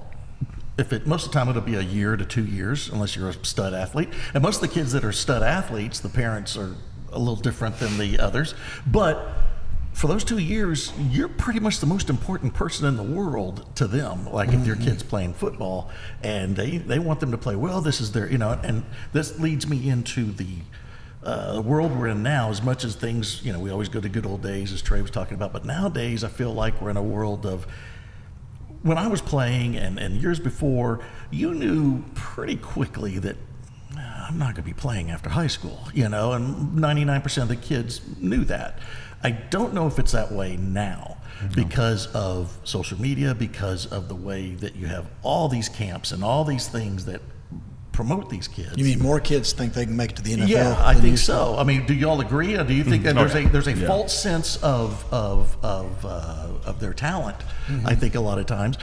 S2: most of the time it'll be a year to 2 years, unless you're a stud athlete. And most of the kids that are stud athletes, the parents are a little different than the others. But for those 2 years, you're pretty much the most important person in the world to them. Like if your kid's playing football and they want them to play well, this is their, you know, and this leads me into the world we're in now. As much as things, you know, we always go to good old days, as Trey was talking about, but nowadays I feel like we're in a world of, when I was playing and years before, you knew pretty quickly that I'm not going to be playing after high school, you know, and 99% of the kids knew that. I don't know if it's that way now because of social media, because of the way that you have all these camps and all these things that promote these kids.
S3: You mean more kids think they can make it to the NFL?
S2: Yeah, I think so. I mean, do y'all agree? Or do you think that there's a
S5: Yeah.
S2: false sense of their talent? I think a lot of times.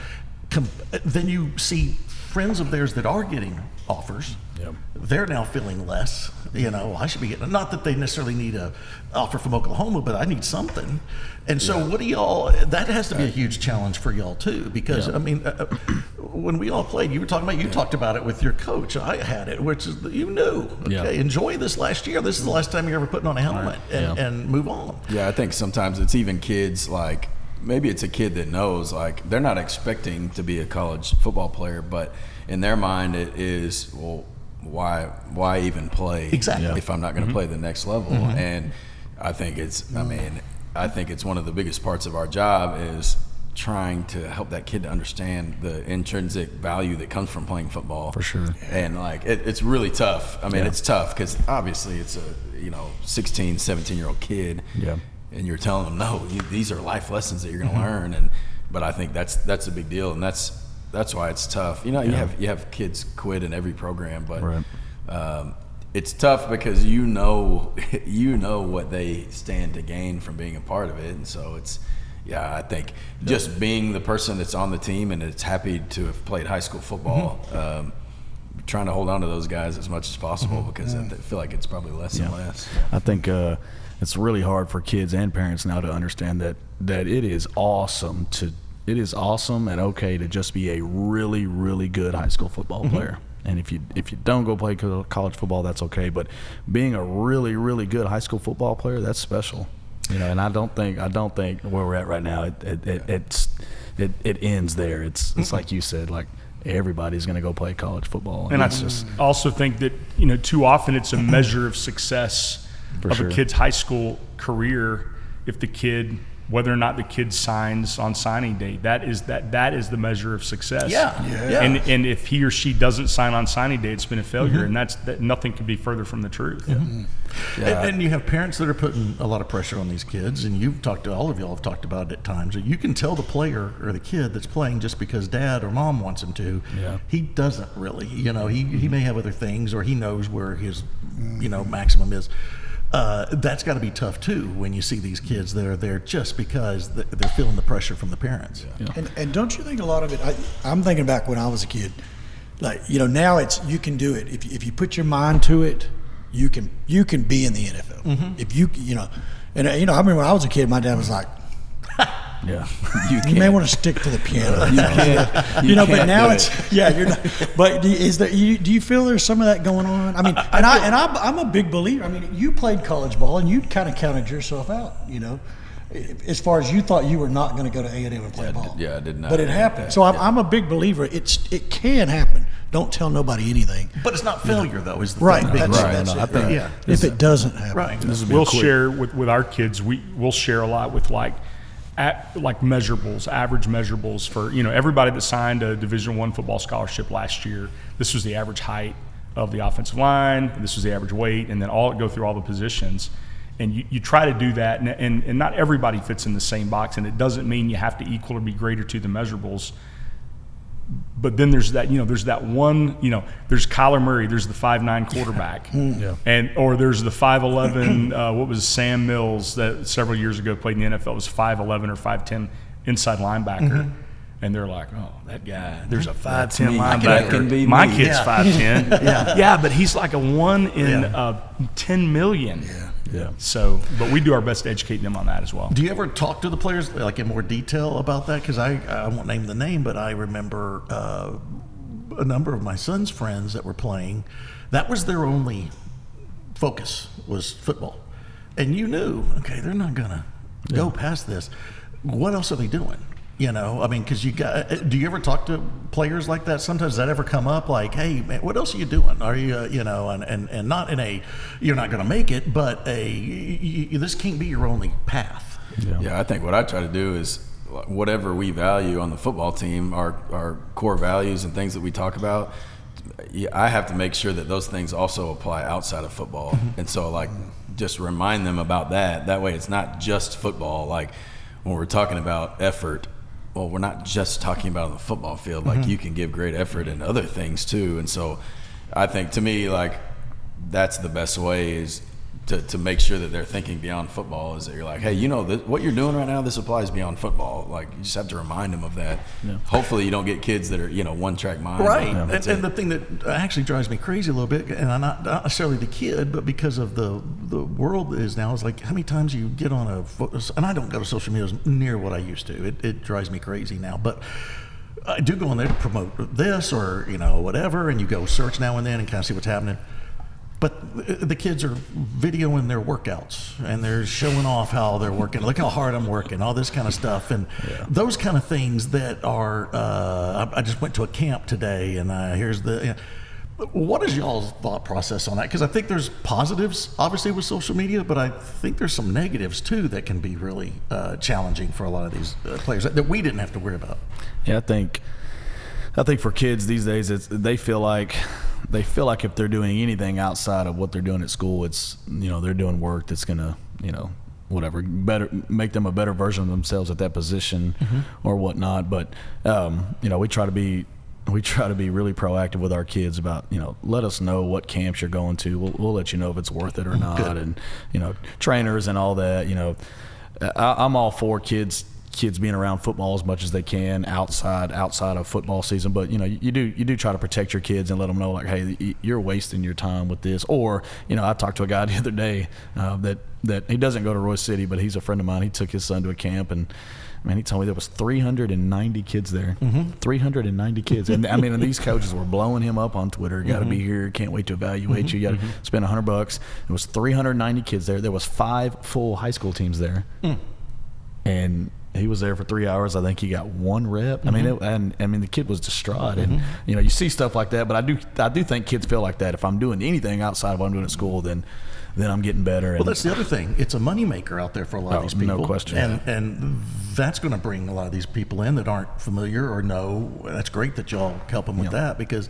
S2: Then you see friends of theirs that are getting offers.
S5: Yep.
S2: They're now feeling less. I should be getting. Not that they necessarily need a offer from Oklahoma, but I need something. And so, what do y'all? That has to be a huge challenge for y'all too, because I mean, when we all played, you talked about it with your coach. I had it, which is you knew. Okay, enjoy this last year. This is the last time you're ever putting on a helmet, and move on.
S6: Yeah, I think sometimes it's even kids like. Maybe it's a kid that knows, like, they're not expecting to be a college football player, but in their mind it is, well, why even play if I'm not going to play the next level? And I think it's one of the biggest parts of our job is trying to help that kid to understand the intrinsic value that comes from playing football.
S5: For sure.
S6: And like it's really tough. I mean, it's tough because obviously it's a 16, 17-year-old kid.
S5: Yeah.
S6: And you're telling them, no, these are life lessons that you're going to learn. But I think that's a big deal, and that's why it's tough. You have kids quit in every program, but it's tough because you know what they stand to gain from being a part of it, and so it's. Yeah, I think just being the person that's on the team and that's happy to have played high school football, trying to hold on to those guys as much as possible because I feel like it's probably less and less.
S5: I think it's really hard for kids and parents now to understand that it is awesome and okay to just be a really, really good high school football player. And if you don't go play college football, that's okay. But being a really, really good high school football player, that's special. And I don't think where we're at right now, it ends there. It's like you said, like everybody's going to go play college football.
S4: And I just also think that too often it's a measure of success of a kid's high school career if the kid, whether or not the kid signs on signing day, that is the measure of success. And if he or she doesn't sign on signing day, it's been a failure, and that nothing could be further from the truth.
S2: And you have parents that are putting a lot of pressure on these kids, and all of y'all have talked about it at times. You can tell the player or the kid that's playing just because dad or mom wants him to. He doesn't really. He may have other things, or he knows where his maximum is. That's got to be tough too when you see these kids that are there just because they're feeling the pressure from the parents.
S3: And don't you think a lot of it? I'm thinking back when I was a kid. Like now it's you can do it if you put your mind to it. You can be in the NFL if you And I remember when I was a kid, my dad was like, you may want to stick to the piano. But now it's you're not. But do you feel there's some of that going on? I mean, I'm a big believer. I mean, you played college ball and you kind of counted yourself out. As far as you thought you were not going to go to A&M and play ball.
S6: I did not.
S3: But it happened. So I'm a big believer. It can happen. Don't tell nobody anything.
S2: But it's not failure, though, is the
S3: right.
S2: thing.
S3: That's it. If it doesn't happen.
S2: Right.
S4: We'll share with our kids, we'll share a lot with like measurables, average measurables for, everybody that signed a Division I football scholarship last year. This was the average height of the offensive line, and this was the average weight, and then go through all the positions. And you try to do that, and not everybody fits in the same box, and it doesn't mean you have to equal or be greater to the measurables. But then there's that, there's that one, there's Kyler Murray, there's the 5'9" quarterback, or there's the 5'11", what was Sam Mills that several years ago played in the NFL, was 5'11" or 5'10" inside linebacker. And they're like, oh, that guy, there's a 5'10" linebacker. My kid's 5'10". But he's like a 1 in 10 million. So, but we do our best to educate them on that as well.
S2: Do you ever talk to the players like in more detail about that? Because I won't name the name, but I remember a number of my son's friends that were playing. That was their only focus, was football. And you knew, okay, they're not gonna go past this. What else are they doing? Because do you ever talk to players like that? Sometimes does that ever come up like, hey, man, what else are you doing? Are you, and not in a, you're not going to make it, but this can't be your only path.
S6: I think what I try to do is whatever we value on the football team, our core values and things that we talk about, I have to make sure that those things also apply outside of football. And so just remind them about that. That way it's not just football. Like when we're talking about effort, we're not just talking about on the football field. Like you can give great effort in other things too. And so, I think to me, like, that's the best way is to make sure that they're thinking beyond football, is that you're like, hey, you know, what you're doing right now, this applies beyond football. Like, you just have to remind them of that. Yeah. Hopefully you don't get kids that are, you know, one-track mind.
S2: Right. And the thing that actually drives me crazy a little bit, and I'm not necessarily the kid, but because of the world is now, is like how many times you get on and I don't go to social media near what I used to. It drives me crazy now. But I do go on there to promote this or, you know, whatever, and you go search now and then and kind of see what's happening. But the kids are videoing their workouts, and they're showing off how they're working. Look how hard I'm working, all this kind of stuff. And those kind of things that are, I just went to a camp today, and here's the, what is y'all's thought process on that? Because I think there's positives, obviously, with social media, but I think there's some negatives, too, that can be really challenging for a lot of these players that we didn't have to worry about.
S5: Yeah, I think for kids these days, they feel like if they're doing anything outside of what they're doing at school, it's, you know, they're doing work that's going to, you know, whatever, better make them a better version of themselves at that position or whatnot. But you know, we try to be really proactive with our kids about, you know, let us know what camps you're going to. We'll let you know if it's worth it or not. Good. And, you know, trainers and all that. You know, I'm all for kids being around football as much as they can outside of football season, but you know, you do try to protect your kids and let them know, like, hey, you're wasting your time with this. Or, you know, I talked to a guy the other day that he doesn't go to Royce City, but he's a friend of mine. He took his son to a camp, and man, he told me there was 390 kids there. 390 kids, and I mean, and these coaches were blowing him up on Twitter. Got to be here. Can't wait to evaluate you. You got to spend $100. It was 390 kids there. There was 5 full high school teams there, and he was there for 3 hours. I think he got 1 rep. I mean, the kid was distraught, and you know, you see stuff like that. But I do think kids feel like that. If I'm doing anything outside of what I'm doing at school, then I'm getting better.
S2: Well, that's the other thing. It's a moneymaker out there for a lot of these people.
S5: No question.
S2: And that's going to bring a lot of these people in that aren't familiar or know. That's great that y'all help them with that, because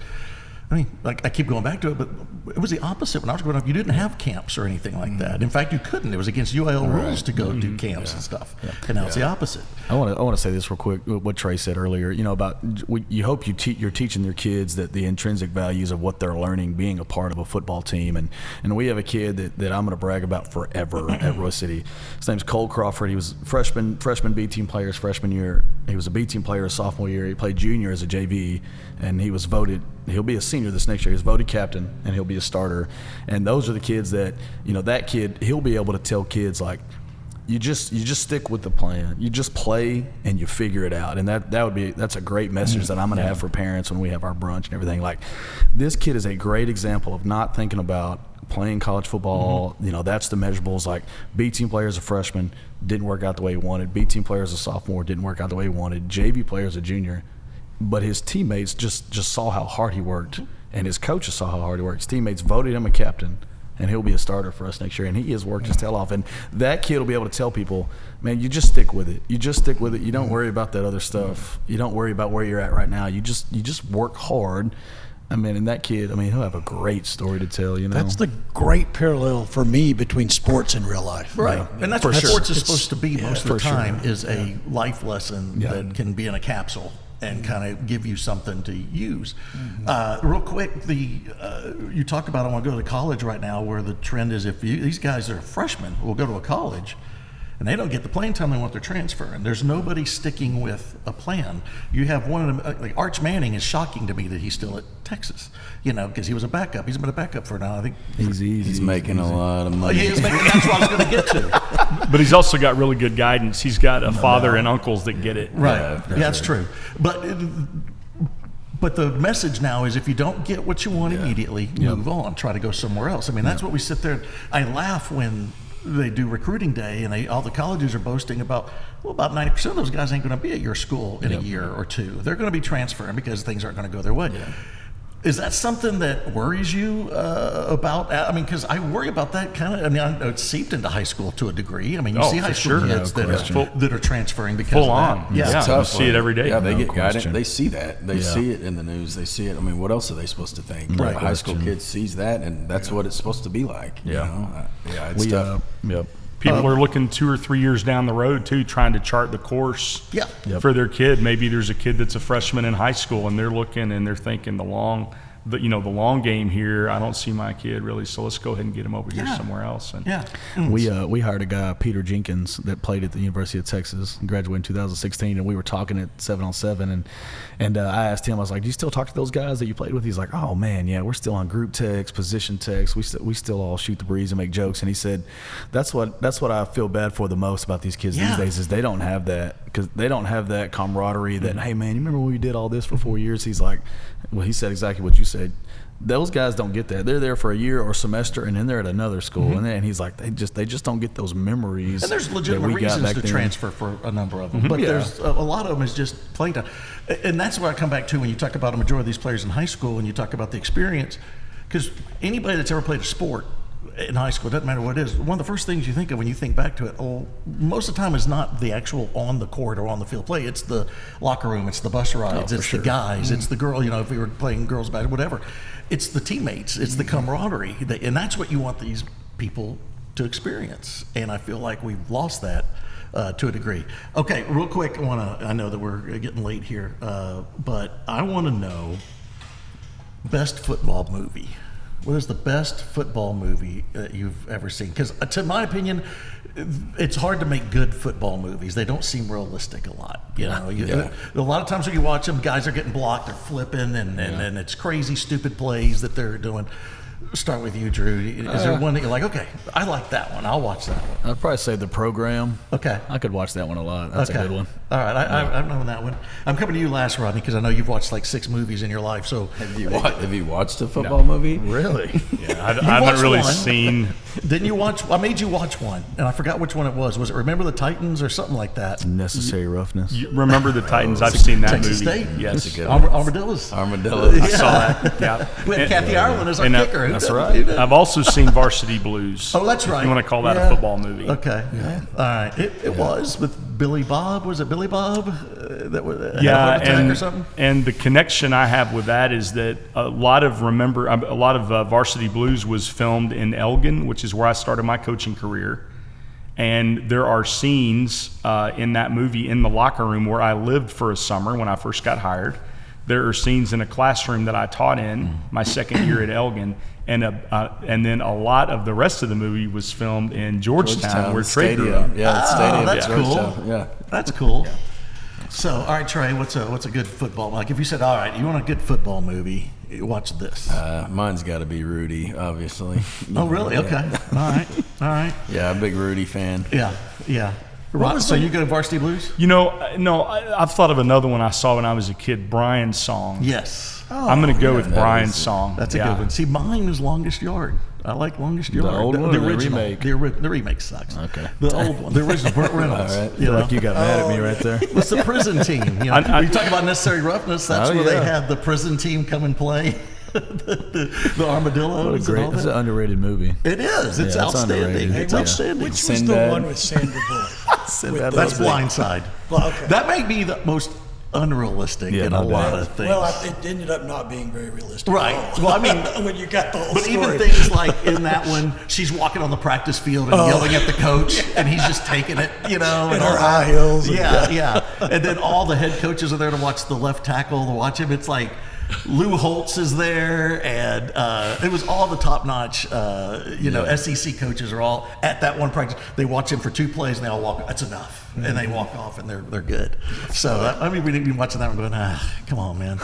S2: I mean, like, I keep going back to it, but it was the opposite when I was growing up. You didn't have camps or anything like that. In fact, you couldn't. It was against UIL rules to go do camps and stuff. And now it's the opposite.
S5: I want to say this real quick. What Trey said earlier, you know, about you hope you're teaching your kids that the intrinsic values of what they're learning being a part of a football team. And we have a kid that I'm going to brag about forever at Royce City. His name's Cole Crawford. He was freshman B team player his freshman year. He was a B team player his sophomore year. He played junior as a JV, and he was voted. He'll be a senior this next year. He was voted captain, and he'll be a starter. And those are the kids that, you know, that kid, he'll be able to tell kids, like, you just stick with the plan. You just play and you figure it out. And that's a great message that I'm going to have for parents when we have our brunch and everything. Like, this kid is a great example of not thinking about playing college football. You know, that's the measurables. Like, B team player as a freshman didn't work out the way he wanted. B team player as a sophomore didn't work out the way he wanted. JV player as a junior. But his teammates just saw how hard he worked, and his coaches saw how hard he worked. His teammates voted him a captain, and he'll be a starter for us next year. And he has worked his tail off. And that kid will be able to tell people, man, you just stick with it. You just stick with it. You don't worry about that other stuff. You don't worry about where you're at right now. You just work hard. I mean, and that kid, I mean, he'll have a great story to tell, you know.
S3: That's the great parallel for me between sports and real life.
S2: Right.
S3: Yeah.
S2: And that's what sports is supposed to be most of the time,
S3: sure.
S2: is a life lesson that can be in a capsule and kind of give you something to use. Real quick, you talk about, I want to go to college right now, where the trend is, if these guys are freshmen will go to a college and they don't get the playing time they want, they're transferring. There's nobody sticking with a plan. You have one of them, like Arch Manning is shocking to me that he's still at Texas, you know, because he was a backup. He's been a backup for now, I think.
S6: He's making a lot of money.
S2: He is making, that's what I was going to get to.
S4: But he's also got really good guidance. He's got a father and uncles that get it.
S2: Right. Yeah, that's true. But the message now is, if you don't get what you want immediately, move on. Try to go somewhere else. I mean, that's what we sit there. I laugh when they do recruiting day, and all the colleges are boasting about, well, about 90% of those guys ain't going to be at your school in a year or two. They're going to be transferring because things aren't going to go their way. Is that something that worries you about? I mean, because I worry about that kind of. I mean, I know it's seeped into high school to a degree. I mean, you see high school kids that are transferring because
S4: full
S2: of
S4: on.
S2: that.
S4: Yeah,
S6: it's tough.
S4: You see it every day.
S6: Yeah, they get guidance. They see that. They see it in the news. They see it. I mean, what else are they supposed to think?
S2: Right.
S6: A high school kid sees that, and that's what it's supposed to be like. You know? It's tough.
S4: People are looking 2 or 3 years down the road too, trying to chart the course for their kid. Maybe there's a kid that's a freshman in high school, and they're looking and they're thinking the long the long game here. I don't see my kid really, so let's go ahead and get him over here somewhere else. And
S5: we hired a guy, Peter Jenkins, that played at the University of Texas, graduated in 2016, and we were talking at 7-on-7, and I asked him, I was like, do you still talk to those guys that you played with? He's like, oh man, yeah, we're still on group text, position text, we still all shoot the breeze and make jokes. And he said, that's what I feel bad for the most about these kids these days, is they don't have that, because they don't have that camaraderie that, hey man, you remember when we did all this for 4 years? He's like, well, he said exactly what you said. Those guys don't get that. They're there for a year or semester, and then they're at another school, and he's like, they just don't get those memories.
S2: And there's legitimate reasons to transfer for a number of them, but there's a lot of them is just playing time, and that's where I come back to when you talk about a majority of these players in high school, and you talk about the experience, because anybody that's ever played a sport in high school, it doesn't matter what it is, one of the first things you think of when you think back to it, most of the time is not the actual on the court or on the field play. It's the locker room, it's the bus rides, it's the guys, it's the girl, if we were playing girls basketball, whatever. It's the teammates, it's the camaraderie, and that's what you want these people to experience. And I feel like we've lost that to a degree. Okay, real quick, I know that we're getting late here, but I want to know best football movie. What is the best football movie that you've ever seen? Because to my opinion, it's hard to make good football movies. They don't seem realistic a lot. A lot of times when you watch them, guys are getting blocked, they're flipping, and it's crazy, stupid plays that they're doing. Start with you, Drew. Is there one that you're like, okay, I like that one, I'll watch that one?
S5: I'd probably say The Program.
S2: Okay.
S5: I could watch that one a lot. That's a good one.
S2: All right, I've known that one. I'm coming to you last, Rodney, because I know you've watched like 6 movies in your life. So
S6: have you watched a football movie?
S2: Really?
S4: Yeah, I haven't really seen.
S2: Didn't you watch? I made you watch one, and I forgot which one it was. Was it Remember the Titans or something like that?
S5: Necessary Roughness.
S4: Remember the Titans? I've seen that
S2: Texas
S4: movie.
S2: State?
S4: Yes,
S6: That's a good
S2: Armadillos.
S6: I
S4: saw that. Yeah,
S2: with Kathy Ireland as our kicker.
S5: That's right.
S4: I've also seen Varsity Blues.
S2: Oh, that's right.
S4: If you want to call that a football movie?
S2: Okay. Yeah. All right. It was with Billy Bob. Was it Billy Bob that was had a heart attack or something?
S4: And the connection I have with that is that a lot of Varsity Blues was filmed in Elgin, which is where I started my coaching career. And there are scenes in that movie in the locker room where I lived for a summer when I first got hired. There are scenes in a classroom that I taught in my second year at Elgin. And then a lot of the rest of the movie was filmed in Georgetown where Trey grew up.
S6: Yeah, Stadium.
S2: That's cool.
S6: Yeah,
S2: that's cool. Yeah. So, all right, Trey, what's a good football? Like, if you said, all right, you want a good football movie, watch this.
S6: Mine's got to be Rudy, obviously.
S2: Oh, really? Okay. All right.
S6: Yeah, I'm a big Rudy fan.
S2: Yeah. So you go to Varsity Blues?
S4: No, I've thought of another one I saw when I was a kid, Brian's Song.
S2: Yes.
S4: I'm going to go with Brian's Song.
S2: That's a good one. See, mine is Longest Yard. I like Longest Yard.
S5: The old one,
S2: the
S5: or
S2: original.
S5: the remake?
S2: The remake sucks.
S5: Okay.
S2: The old one, the original, Burt Reynolds.
S5: All right. I feel like you got mad at me right there.
S2: It's the prison team. You talk about Necessary Roughness. That's where they had the prison team come and play. the Armadillos.
S5: What a great! It's an underrated movie.
S2: It is. It's outstanding. It's outstanding.
S3: Which was the one with Sandra Bullock?
S2: That's Blindside.
S3: Well, okay.
S2: That may be the most unrealistic in a lot of things.
S3: Well, it ended up not being very realistic.
S2: Right. Well, I mean,
S3: when you got the whole story.
S2: Even things like in that one, she's walking on the practice field and yelling at the coach, and he's just taking it, and
S3: her high heels.
S2: Yeah. And then all the head coaches are there to watch the left tackle, to watch him. It's like Lou Holtz is there, and it was all the top-notch, SEC coaches are all at that one practice. They watch him for 2 plays, and they all walk. That's enough. And they walk off, and they're good. So, we didn't be watching that one going, come on, man.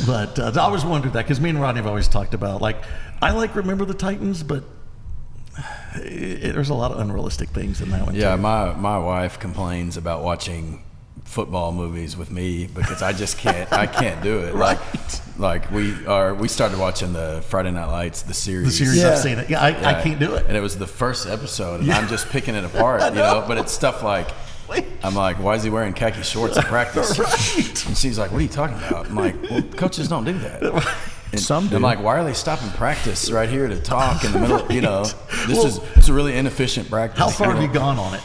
S2: But I always wondered that, because me and Rodney have always talked about, I Remember the Titans, but there's a lot of unrealistic things in that one,
S6: Yeah,
S2: too.
S6: my wife complains about watching football movies with me because I just can't. I can't do it.
S2: Right.
S6: Like we started watching the Friday Night Lights, the series.
S2: I've seen it. I can't do it.
S6: And it was the first episode, and I'm just picking it apart, But it's stuff like, I'm like, why is he wearing khaki shorts in practice?
S2: Right.
S6: And she's like, what are you talking about? I'm like, well, coaches don't do that. And
S5: some do.
S6: I'm like, why are they stopping practice right here to talk in the middle? It's a really inefficient practice.
S2: How far have you gone on it?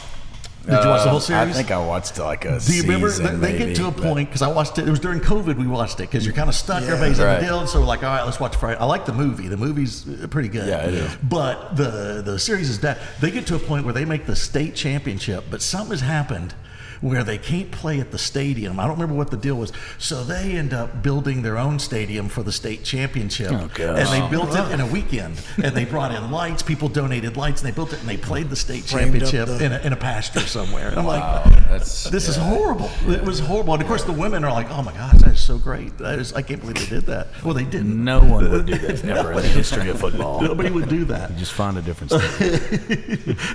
S2: Did you watch the whole series?
S6: I think I watched like a
S2: Do you remember?
S6: season,
S2: They get to a point, because I watched it. It was during COVID we watched it, because you're kind of stuck. Everybody's in the deal. So we're like, all right, let's watch Friday. I like the movie. The movie's pretty good.
S6: Yeah, it is.
S2: But the series is that they get to a point where they make the state championship, but something has happened. where they can't play at the stadium. I don't remember what the deal was. So they end up building their own stadium for the state championship.
S5: Oh, gosh.
S2: And they built it in a weekend. And they brought in lights. People donated lights, and they built it, and they played the state championship in a pasture somewhere. And I'm like, this is horrible. It was horrible. And of course, the women are like, oh my gosh, that is so great. I can't believe they did that. Well, they didn't.
S5: No one would do that ever in the history of football.
S2: Nobody would do that.
S5: You just find a different state.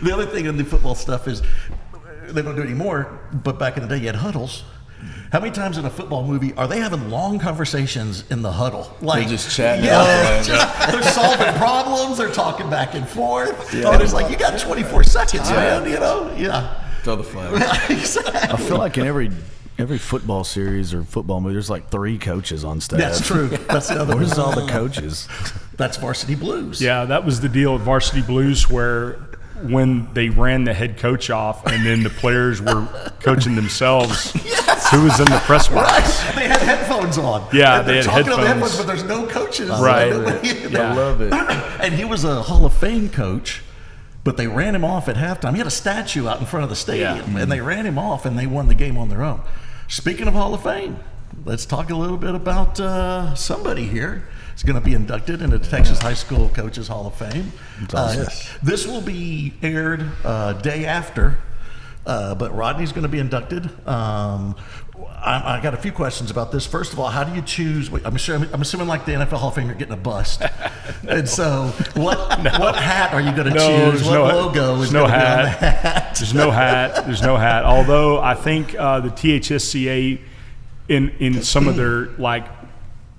S2: The other thing in the football stuff is they don't do it anymore, but back in the day you had huddles. How many times in a football movie are they having long conversations in the huddle?
S6: They're just chatting.
S2: They're solving problems. They're talking back and forth. And it's like, you got 24 seconds, man. You know,
S6: Throw the flag.
S2: Exactly.
S5: I feel like in every football series or football movie, there's like 3 coaches on staff.
S2: That's true. That's the other.
S5: Where's all the coaches?
S2: That's Varsity Blues.
S4: Yeah, that was the deal with Varsity Blues, where when they ran the head coach off and then the players were coaching themselves, who was in the press box?
S2: Right. They had headphones on.
S4: Yeah,
S2: and
S4: they had
S2: talking on the
S4: headphones.
S2: but there's no coaches.
S4: Right.
S5: I love it.
S2: And he was a Hall of Fame coach, but they ran him off at halftime. He had a statue out in front of the stadium, and they ran him off, and they won the game on their own. Speaking of Hall of Fame, let's talk a little bit about somebody here. Is going to be inducted into the Texas High School Coaches Hall of Fame.
S5: Awesome.
S2: This will be aired day after, but Rodney's going to be inducted. I got a few questions about this. First of all, how do you choose? I'm assuming like the NFL Hall of Fame, you're getting a bust. And so, what hat are you going to choose? What logo is going to be on the hat?
S4: There's no hat. There's no hat. Although I think the THSCA in some of their like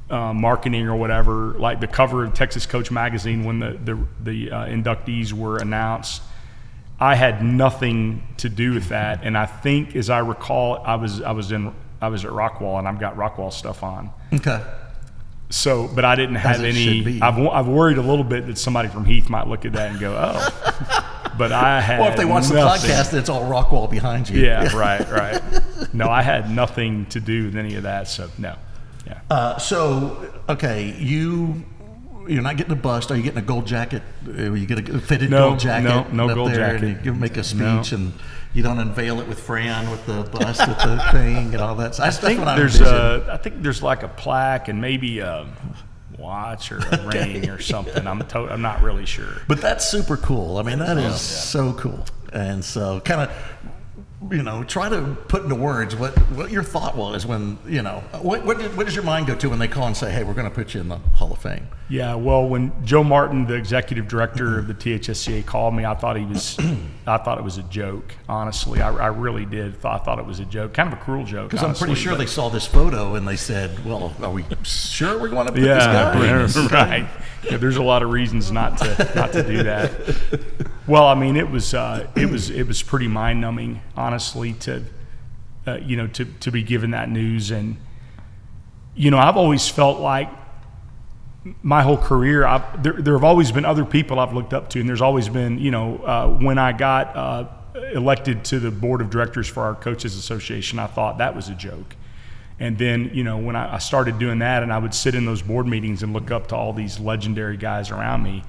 S4: marketing or whatever, like the cover of Texas Coach magazine when the inductees were announced, I had nothing to do with that. And I think, as I recall, I was at Rockwall, and I've got Rockwall stuff on.
S2: Okay.
S4: So, but I didn't have
S2: As it should
S4: any.
S2: be.
S4: I've worried a little bit that somebody from Heath might look at that and go, "Oh." But I had.
S2: Or if they watch the
S4: nothing.
S2: podcast, it's all Rockwall behind you.
S4: Yeah, right. No, I had nothing to do with any of that. So no. Yeah.
S2: So, okay, you're not getting a bust. Are you getting a gold jacket? You get a fitted gold jacket?
S4: No
S2: up
S4: gold
S2: there,
S4: jacket.
S2: And you make a speech,
S4: No.
S2: and you don't unveil it with Fran with the bust with the thing and all that.
S4: I think there's like a plaque and maybe a watch or a ring or something. I'm not really sure.
S2: But that's super cool. I mean, that is so cool. And so, kind of, try to put into words what your thought was when, what does your mind go to when they call and say, hey, we're going to put you in the Hall of Fame?
S4: Yeah, well, when Joe Martin, the executive director of the THSCA, called me, I thought it was a joke. Honestly, I really did. I thought it was a joke, kind of a cruel joke.
S2: Because I'm pretty sure they saw this photo and they said, well, are we sure we want to put this guy?
S4: Right. Yeah, there's a lot of reasons not to do that. Well, I mean, it was pretty mind numbing, honestly, to be given that news. And I've always felt like my whole career, there have always been other people I've looked up to, and there's always been, when I got elected to the board of directors for our Coaches Association, I thought that was a joke. And then, when I started doing that, and I would sit in those board meetings and look up to all these legendary guys around me.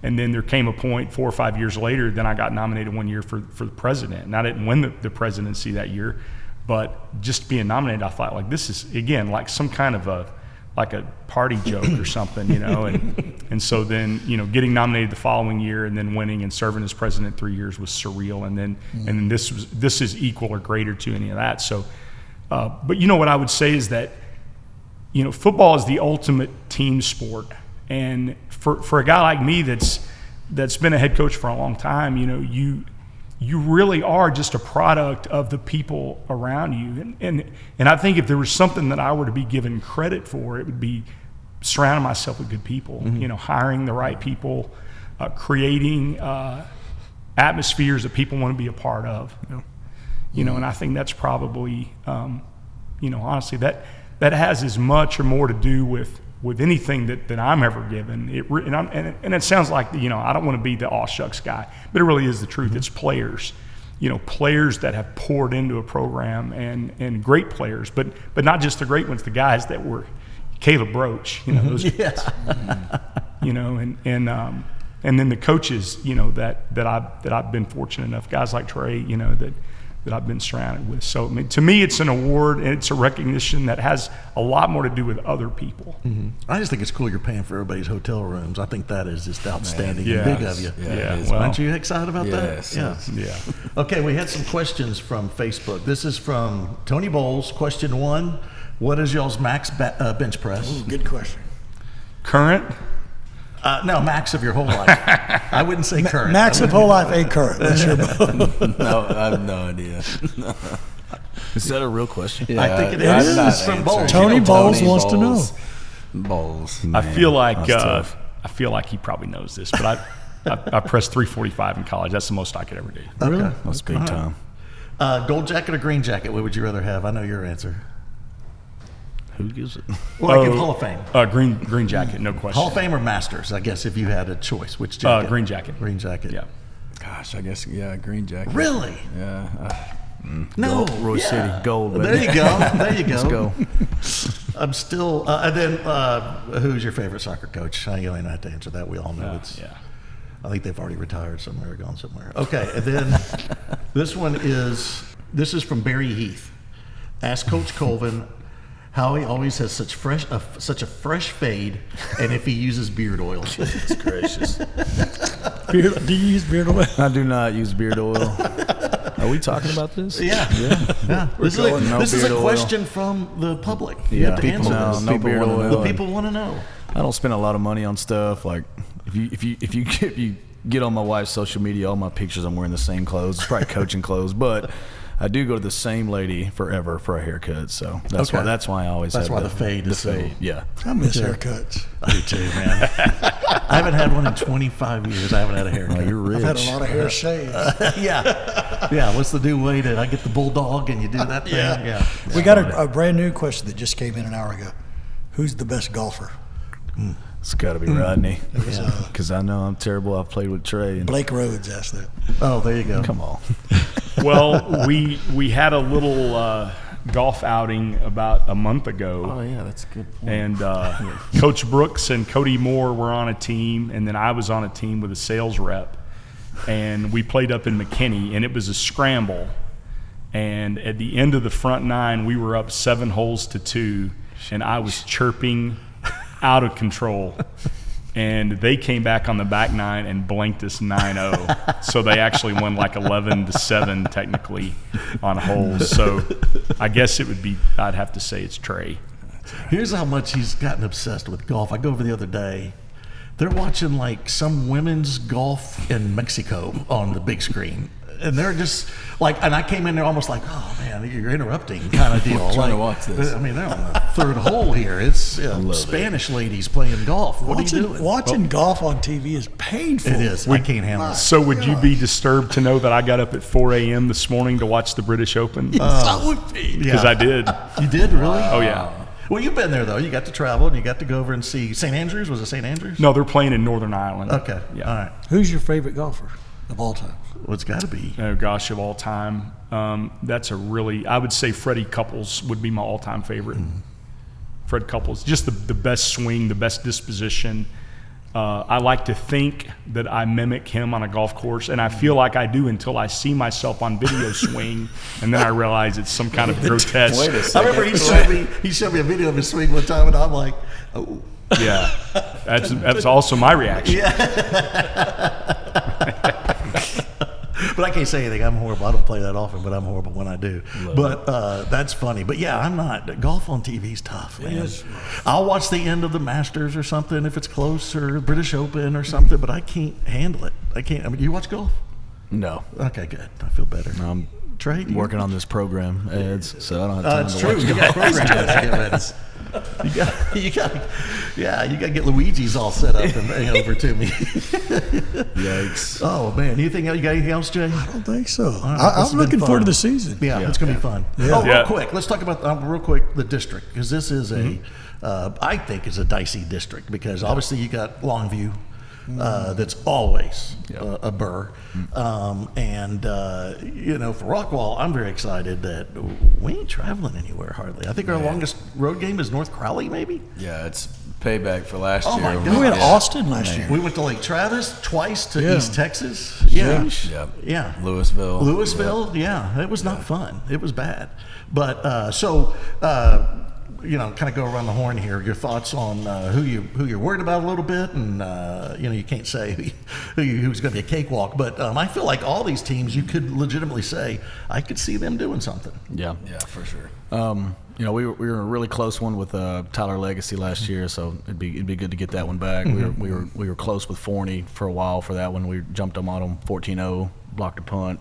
S4: And then there came a point 4 or 5 years later, then I got nominated one year for the president. And I didn't win the presidency that year, but just being nominated, I thought, like, this is, again, like some kind of a party joke or something, And so then, getting nominated the following year and then winning and serving as president 3 years was surreal. And then this is equal or greater to any of that. So, but what I would say is that, football is the ultimate team sport. And for a guy like me that's been a head coach for a long time, you really are just a product of the people around you. And I think if there was something that I were to be given credit for, it would be surrounding myself with good people, hiring the right people, creating atmospheres that people want to be a part of. And I think that's probably, honestly, that has as much or more to do with anything that I'm ever given. And it sounds like, I don't want to be the aw shucks guy, but it really is the truth. It's players, players that have poured into a program and great players, but not just the great ones, the guys that were Caleb Broach, those guys, and then the coaches, that I've been fortunate enough, guys like Trey, that I've been surrounded with. So I mean, to me, it's an award and it's a recognition that has a lot more to do with other people.
S2: I just think it's cool you're paying for everybody's hotel rooms. I think that is just outstanding
S4: Yeah.
S2: and big of you.
S4: Yeah,
S6: it is.
S2: Aren't you excited about
S6: Yes,
S2: that?
S6: yes.
S4: Yeah.
S2: Okay, we had some questions from Facebook. This is from Tony Bowles. Question 1, what is y'all's max bench press?
S3: Ooh, good question.
S4: Current?
S2: No, max of your whole life. I wouldn't say current.
S3: Max of whole life, ain't current. That's your
S6: No, I have no idea.
S5: Is that a real question?
S6: Yeah,
S2: I think it
S6: I'm
S2: is.
S6: not
S2: It's from
S6: answering.
S2: Bowles.
S3: Tony Bowles
S6: Tony
S3: wants to know.
S6: Bowles.
S4: I feel like
S6: that's tough.
S4: he probably knows this, but I pressed 345 in college. That's the most I could ever do.
S2: Okay.
S5: That's big time.
S2: Gold jacket or green jacket? What would you rather have? I know your answer.
S5: Who gives it?
S2: Well, like in Hall of Fame.
S4: Green jacket, no question.
S2: Hall of Fame or Masters, I guess, if you had a choice. Which jacket?
S4: Green jacket.
S2: Green jacket.
S4: Yeah.
S6: Gosh, I guess, yeah, green jacket.
S2: Really?
S6: Yeah.
S2: No.
S5: Roy City, gold.
S2: There you go. There you go.
S5: Let's go.
S2: I'm still. And then, who's your favorite soccer coach? You don't even have to answer that. We all know it's.
S4: Yeah.
S2: I think they've already retired somewhere or gone somewhere. Okay, and then this is from Barry Heath. Ask Coach Colvin how he always has such a fresh fade, and if he uses beard oil.
S5: Goodness gracious.
S3: Do you use beard oil?
S5: I do not use beard oil. Are we talking about this?
S2: Yeah. This is a
S5: beard oil.
S2: question from the public. You have to
S5: people
S2: answer
S5: know.
S2: this.
S5: No beard
S2: The
S5: oil.
S2: people want to know.
S5: I don't spend a lot of money on stuff. Like if you get on my wife's social media, all my pictures, I'm wearing the same clothes. It's probably coaching clothes, but I do go to the same lady forever for a haircut. So that's
S2: Okay.
S5: why I always
S2: That's
S5: have
S2: why the fade is so-
S5: Yeah.
S3: I miss haircuts.
S2: I do too, man. I haven't had one in 25 years. I haven't had a haircut.
S5: Oh, you're rich.
S3: I've had a lot of hair shaved.
S2: Yeah. What's the new way to? I get the bulldog and you do that thing. Yeah.
S3: We got a brand new question that just came in an hour ago. Who's the best golfer?
S5: It's got to be Rodney.
S2: Yeah.
S5: Because I know I'm terrible. I've played with Trey. And
S3: Blake Rhodes asked that.
S2: Oh, there you go.
S5: come on.
S4: Well, we had a little golf outing about a month ago.
S6: Oh, yeah, that's a good point.
S4: And Coach Brooks and Cody Moore were on a team, and then I was on a team with a sales rep. And we played up in McKinney, and it was a scramble. And at the end of the front nine, we were up 7 holes to 2, and I was chirping out of control. And they came back on the back nine and blanked us 9-0. So they actually won like 11-7 technically on holes. So I guess I'd have to say it's Trey.
S2: Here's how much he's gotten obsessed with golf. I go over the other day. They're watching like some women's golf in Mexico on the big screen. And they're just like, and I came in there almost like, oh man, you're interrupting kind of deal.
S6: We're trying to
S2: Like,
S6: watch this.
S2: I mean, they're on the third hole here. It's Spanish ladies playing golf. What are you doing?
S3: Watching golf on TV is painful.
S2: It is. I can't handle it.
S4: So would you be disturbed to know that I got up at 4 a.m. this morning to watch the British Open?
S3: I would be.
S4: Because I did.
S2: You did really?
S4: Oh, yeah.
S2: Well, you've been there though. You got to travel and you got to go over and see St. Andrews. Was it St. Andrews?
S4: No, they're playing in Northern Ireland.
S2: Okay.
S4: Yeah.
S2: All right.
S3: Who's your favorite golfer of all time?
S2: Well, it's got to be.
S4: Oh, gosh, of all time. I would say Freddie Couples would be my all-time favorite. Fred Couples, just the best swing, the best disposition. I like to think that I mimic him on a golf course, and I feel like I do until I see myself on video swing, and then I realize it's some kind of grotesque.
S6: Wait a
S2: I
S6: second.
S2: remember he showed me a video of his swing one time, and I'm like, oh.
S4: Yeah, that's also my reaction.
S2: But I can't say anything. I'm horrible. I don't play that often, but I'm horrible when I do. But that's funny. But yeah, I'm not. Golf on TV is tough, man.
S3: is.
S2: I'll watch the end of the Masters or something if it's close, or British Open or something, but I can't handle it. I can't. I mean, you watch golf?
S5: No.
S2: Okay, good. I feel better.
S5: I'm
S2: Trey, do you?
S5: working on this program, Eds, so I don't have time
S2: It's
S5: to
S2: true.
S5: watch
S2: You got programs to get ready. You got to get Luigi's all set up and bring over to me.
S5: Yikes.
S2: Oh man, you got anything else, Jay?
S3: I don't think so.
S2: right, this has
S3: I'm
S2: been
S3: looking
S2: fun.
S3: forward to the season.
S2: Yeah, it's going to be fun.
S3: Yeah.
S2: Oh, real
S4: Yeah.
S2: quick, let's talk about the district, because this is I think is a dicey district, because obviously you got Longview, that's always a burr, and for Rockwall, I'm very excited that we ain't traveling anywhere hardly. I think our longest road game is North Crowley, maybe.
S6: Yeah, it's payback for last
S2: Oh,
S6: year.
S2: my
S3: We
S2: God.
S3: were in
S6: Yeah.
S3: Austin last year.
S2: We went to Lake Travis, twice to
S3: Yeah.
S2: East Texas. Yeah.
S6: Yep.
S2: Yeah.
S6: Louisville.
S2: Yeah. It was not fun. It was bad. But kind of go around the horn here. Your thoughts on who you're worried about a little bit, and you can't say who's going to be a cakewalk. But I feel like all these teams, you could legitimately say, I could see them doing something.
S5: Yeah.
S6: Yeah, for sure.
S5: We were in a really close one with Tyler Legacy last year, so it'd be good to get that one back. We were close with Forney for a while for that one. We jumped them on them 14-0, blocked a punt,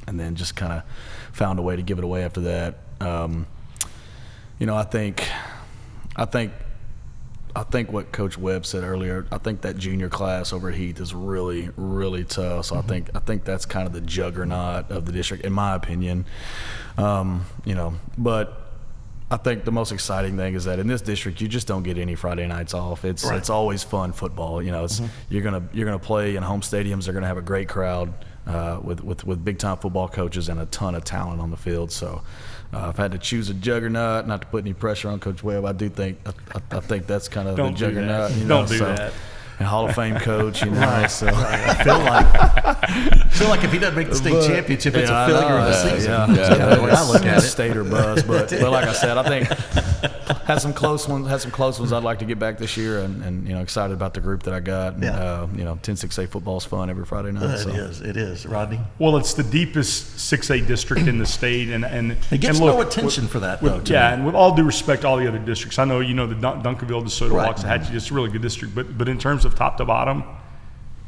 S5: and then just kind of found a way to give it away after that. I think what Coach Webb said earlier. I think that junior class over at Heath is really, really tough. So I think that's kind of the juggernaut of the district, in my opinion. But I think the most exciting thing is that in this district, you just don't get any Friday nights off. It's always fun football. You're gonna play in home stadiums. They're gonna have a great crowd with big time football coaches and a ton of talent on the field. So. If I had to choose a juggernaut, not to put any pressure on Coach Webb, I do think I think that's kind of the juggernaut.
S4: Don't do that.
S5: A Hall of Fame coach, So
S2: I feel like if he doesn't make the state championship, it's a failure of the season. That's kind of the way I look at it.
S5: State or bust, but like I said, I think had some close ones. I'd like to get back this year, and excited about the group that I got. And, 10-6A football is fun every Friday night.
S2: It is, Rodney.
S4: Well, it's the deepest 6A district in the state, and
S2: It gets
S4: and look,
S2: no attention for that,
S4: with,
S2: though.
S4: and with all due respect to all the other districts, I know the Duncanville, DeSoto,
S2: Right.
S4: Waxahachie, it's a really good district, but in terms of top to bottom,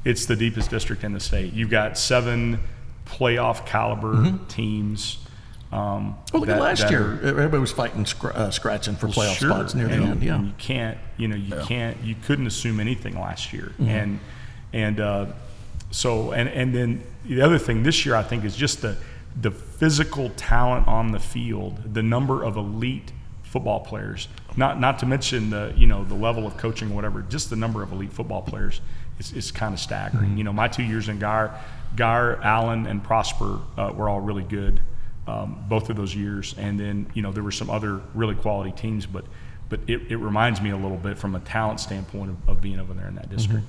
S4: it's the deepest district in the state. You've got 7 playoff caliber teams.
S2: Well, look at last year. Everybody was fighting, scratching for playoff spots near the end. Yeah.
S4: And you couldn't assume anything last year. And then the other thing this year, I think, is just the physical talent on the field, the number of elite football players, not to mention the level of coaching or whatever, just the number of elite football players is kind of staggering. My 2 years in Gar, Allen, and Prosper were all really good. Both of those years, and then there were some other really quality teams, but it reminds me a little bit from a talent standpoint of being over there in that district.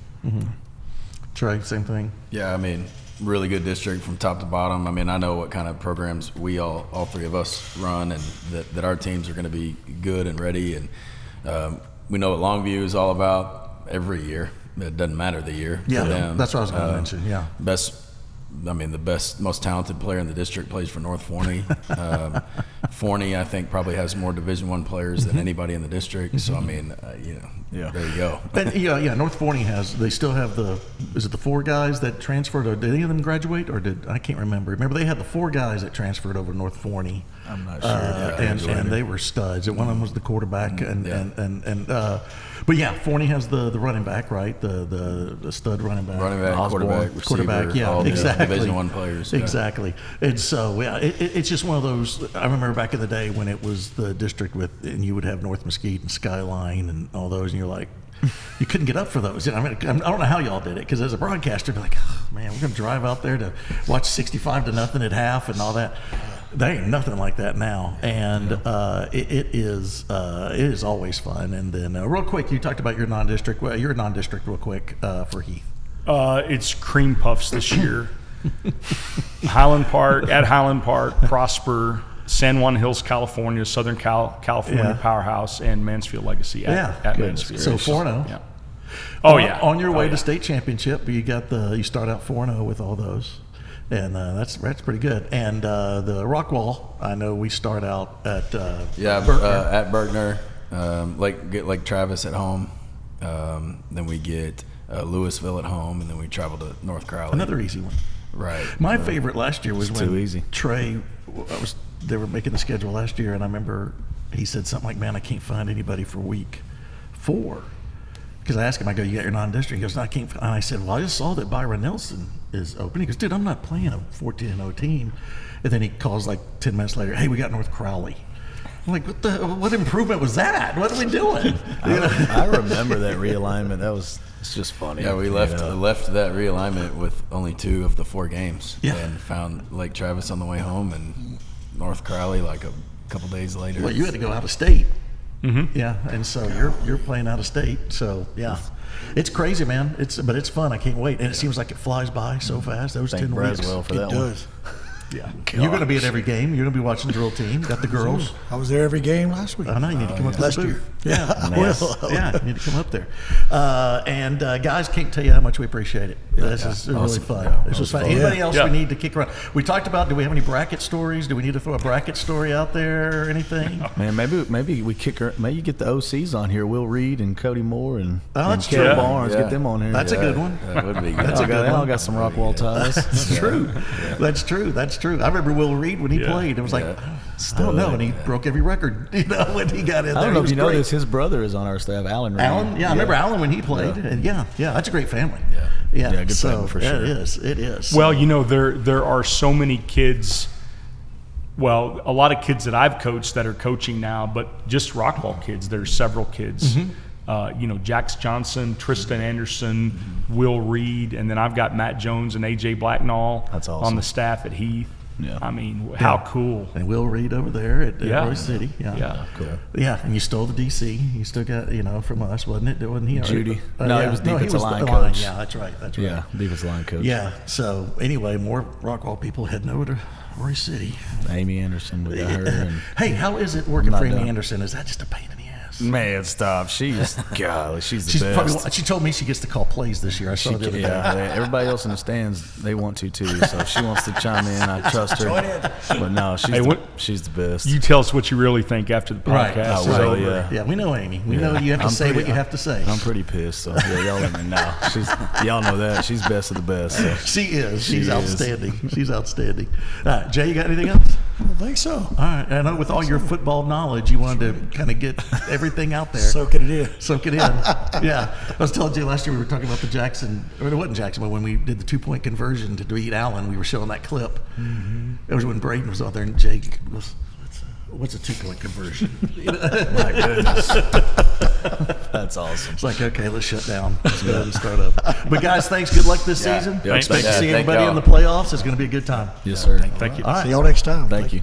S2: Trey, same thing.
S6: Yeah, I mean, really good district from top to bottom. I mean, I know what kind of programs we all three of us run, and that our teams are going to be good and ready, and we know what Longview is all about every year. It doesn't matter the year for them.
S2: That's what I was going to mention. Yeah,
S6: the best, most talented player in the district plays for North Forney. Forney, I think, probably has more Division I players than anybody in the district. So, I mean, there you go.
S2: And North Forney they still have is it the 4 guys that transferred, or did any of them graduate, or I can't remember. Remember, they had the 4 guys that transferred over to North Forney.
S5: I'm not sure.
S2: And they were studs. One of them was the quarterback, but yeah, Forney has the running back, right? The stud running back.
S6: Running back, quarterback, receiver,
S2: quarterback. Yeah,
S6: all
S2: exactly.
S6: Division I players. Yeah.
S2: Exactly. And so, it's just one of those. I remember back in the day when it was the district and you would have North Mesquite and Skyline and all those, and you're like, you couldn't get up for those. I mean, I don't know how y'all did it, because as a broadcaster, you'd be like, oh, man, we're going to drive out there to watch 65-0 at half and all that. There ain't nothing like that now, and it is always fun. And then real quick, you talked about your non-district. Well, your non-district, real quick, for Heath.
S4: It's Cream Puffs this year. Highland Park, Prosper, San Juan Hills, California, Southern California Powerhouse, and Mansfield Legacy at Mansfield.
S2: So 4-0.
S4: Yeah. Oh yeah.
S2: On your way to state championship, you start out 4-0 with all those. And that's pretty good. And the Rockwall, I know we start out at Berkner.
S6: At Berkner, like Travis at home. Then we get Louisville at home, and then we travel to North Crowley.
S2: Another easy one.
S6: Right.
S2: My favorite last year was when
S5: too easy.
S2: Trey, they were making the schedule last year, and I remember he said something like, "Man, I can't find anybody for week 4." Because I asked him, I go, "You got your non-district?" He goes, "No, I can't." And I said, "Well, I just saw that Byron Nelson is open." He goes, "Dude, I'm not playing a 14-0 team." And then he calls like 10 minutes later, "Hey, we got North Crowley." I'm like, what improvement was that? What are we doing?
S5: I remember that realignment. It's just funny.
S6: Yeah, we left that realignment with only 2 of the 4 games.
S2: Yeah.
S6: And found Lake Travis on the way home and North Crowley like a couple days later.
S2: Well, you had to go out of state. Yeah, and so you're playing out of state. So yeah, it's crazy, man. But it's fun. I can't wait, and it seems like it flies by so fast. Those 10 weeks.
S5: Braswell for
S3: It
S5: that one.
S3: does.
S2: Yeah, you're going to be at every game. You're going to be watching the drill team. Got the girls.
S3: I was there every game last week.
S2: I know you need to come up to
S3: Last
S2: the
S3: year.
S2: booth.
S3: Yeah, I will.
S2: Yeah, you need to come up there. And guys, can't tell you how much we appreciate it. This is really fun.
S5: Yeah,
S2: This was fun.
S3: fun.
S2: Anybody
S3: Yeah.
S2: else we need to kick around? We talked about, do we have any bracket stories? Do we need to throw a bracket story out there or anything?
S5: Man, maybe we kick her. Maybe you get the OCs on here. Will Reed and Cody Moore and
S2: that's
S5: Kevin
S2: true.
S5: Barnes.
S6: Yeah.
S5: Get them on here.
S2: That's a good one.
S6: That would be good.
S2: That's a good
S5: They all
S2: one.
S5: got some Rockwall ties.
S2: That's true. That's true. That's true. I remember Will Reed when he played. It was like, I don't know, and he broke every record, when he got in there.
S5: I don't know
S2: He
S5: if you
S2: was
S5: know
S2: great.
S5: this. His brother is on our staff, Alan Reed.
S2: Alan, I remember Alan when he played, and yeah, that's a great family. Yeah,
S5: Yeah, good
S2: so,
S5: family for sure.
S2: It is.
S4: Well, there are so many kids. Well, a lot of kids that I've coached that are coaching now, but just Rockwall kids. There's several kids. Jax Johnson, Tristan Anderson, Will Reed, and then I've got Matt Jones and AJ Blacknall
S5: That's awesome.
S4: on the staff at Heath.
S5: Yeah.
S4: I mean, how cool.
S2: And Will Reed over there at Royce City.
S4: Yeah.
S5: Cool.
S2: Yeah, and you stole the DC. You still got, from us, wasn't it? Wasn't he?
S5: Judy.
S2: Yeah.
S5: No, he was defensive
S2: the
S5: line coach.
S2: Yeah, that's right. That's right.
S5: Yeah, defensive line coach.
S2: Yeah. So anyway, more Rockwall people heading over to Royce City.
S5: Amy Anderson, we got her. And
S2: Hey, how is it working
S5: Not
S2: for Amy
S5: done.
S2: Anderson? Is that just a pain in the ass?
S5: man, stop. She's golly, she's the
S2: She's
S5: best.
S2: probably, she told me she gets to call plays this year. I saw the other day.
S5: Yeah, everybody else in the stands, they want to too. So if she wants to chime in, I trust her. But no, she's the best.
S4: You tell us what you really think after the
S2: Right.
S4: podcast.
S5: I will,
S4: So-
S5: yeah.
S2: Yeah, we know Amy. We know you have to say what you have to say.
S5: I'm pretty pissed. So yeah, y'all let me know. Y'all know that she's best of the best. So.
S2: She is. She's
S5: is.
S2: outstanding. She's outstanding. All right, Jay, you got anything else?
S3: I don't think so.
S2: All right. I know with all your football knowledge, you wanted to kind of get everything out there.
S3: Soak it in.
S2: Soak it in. Yeah. I was telling Jay last year we were talking about the Jackson, or it wasn't Jackson, but when we did the 2-point conversion to beat Allen, we were showing that clip. It was when Braden was out there and Jake was, what's a 2-point conversion?
S5: My goodness, that's awesome.
S2: It's like, okay, let's shut down. Let's go ahead and start over. But guys, thanks. Good luck this season.
S6: Yeah,
S2: Expect to
S6: thanks.
S2: see
S6: Thank
S2: everybody
S6: y'all.
S2: in the playoffs. It's going to be a good time.
S5: Yes, sir.
S4: Thank you.
S2: All right.
S3: See y'all next time.
S5: Thank you.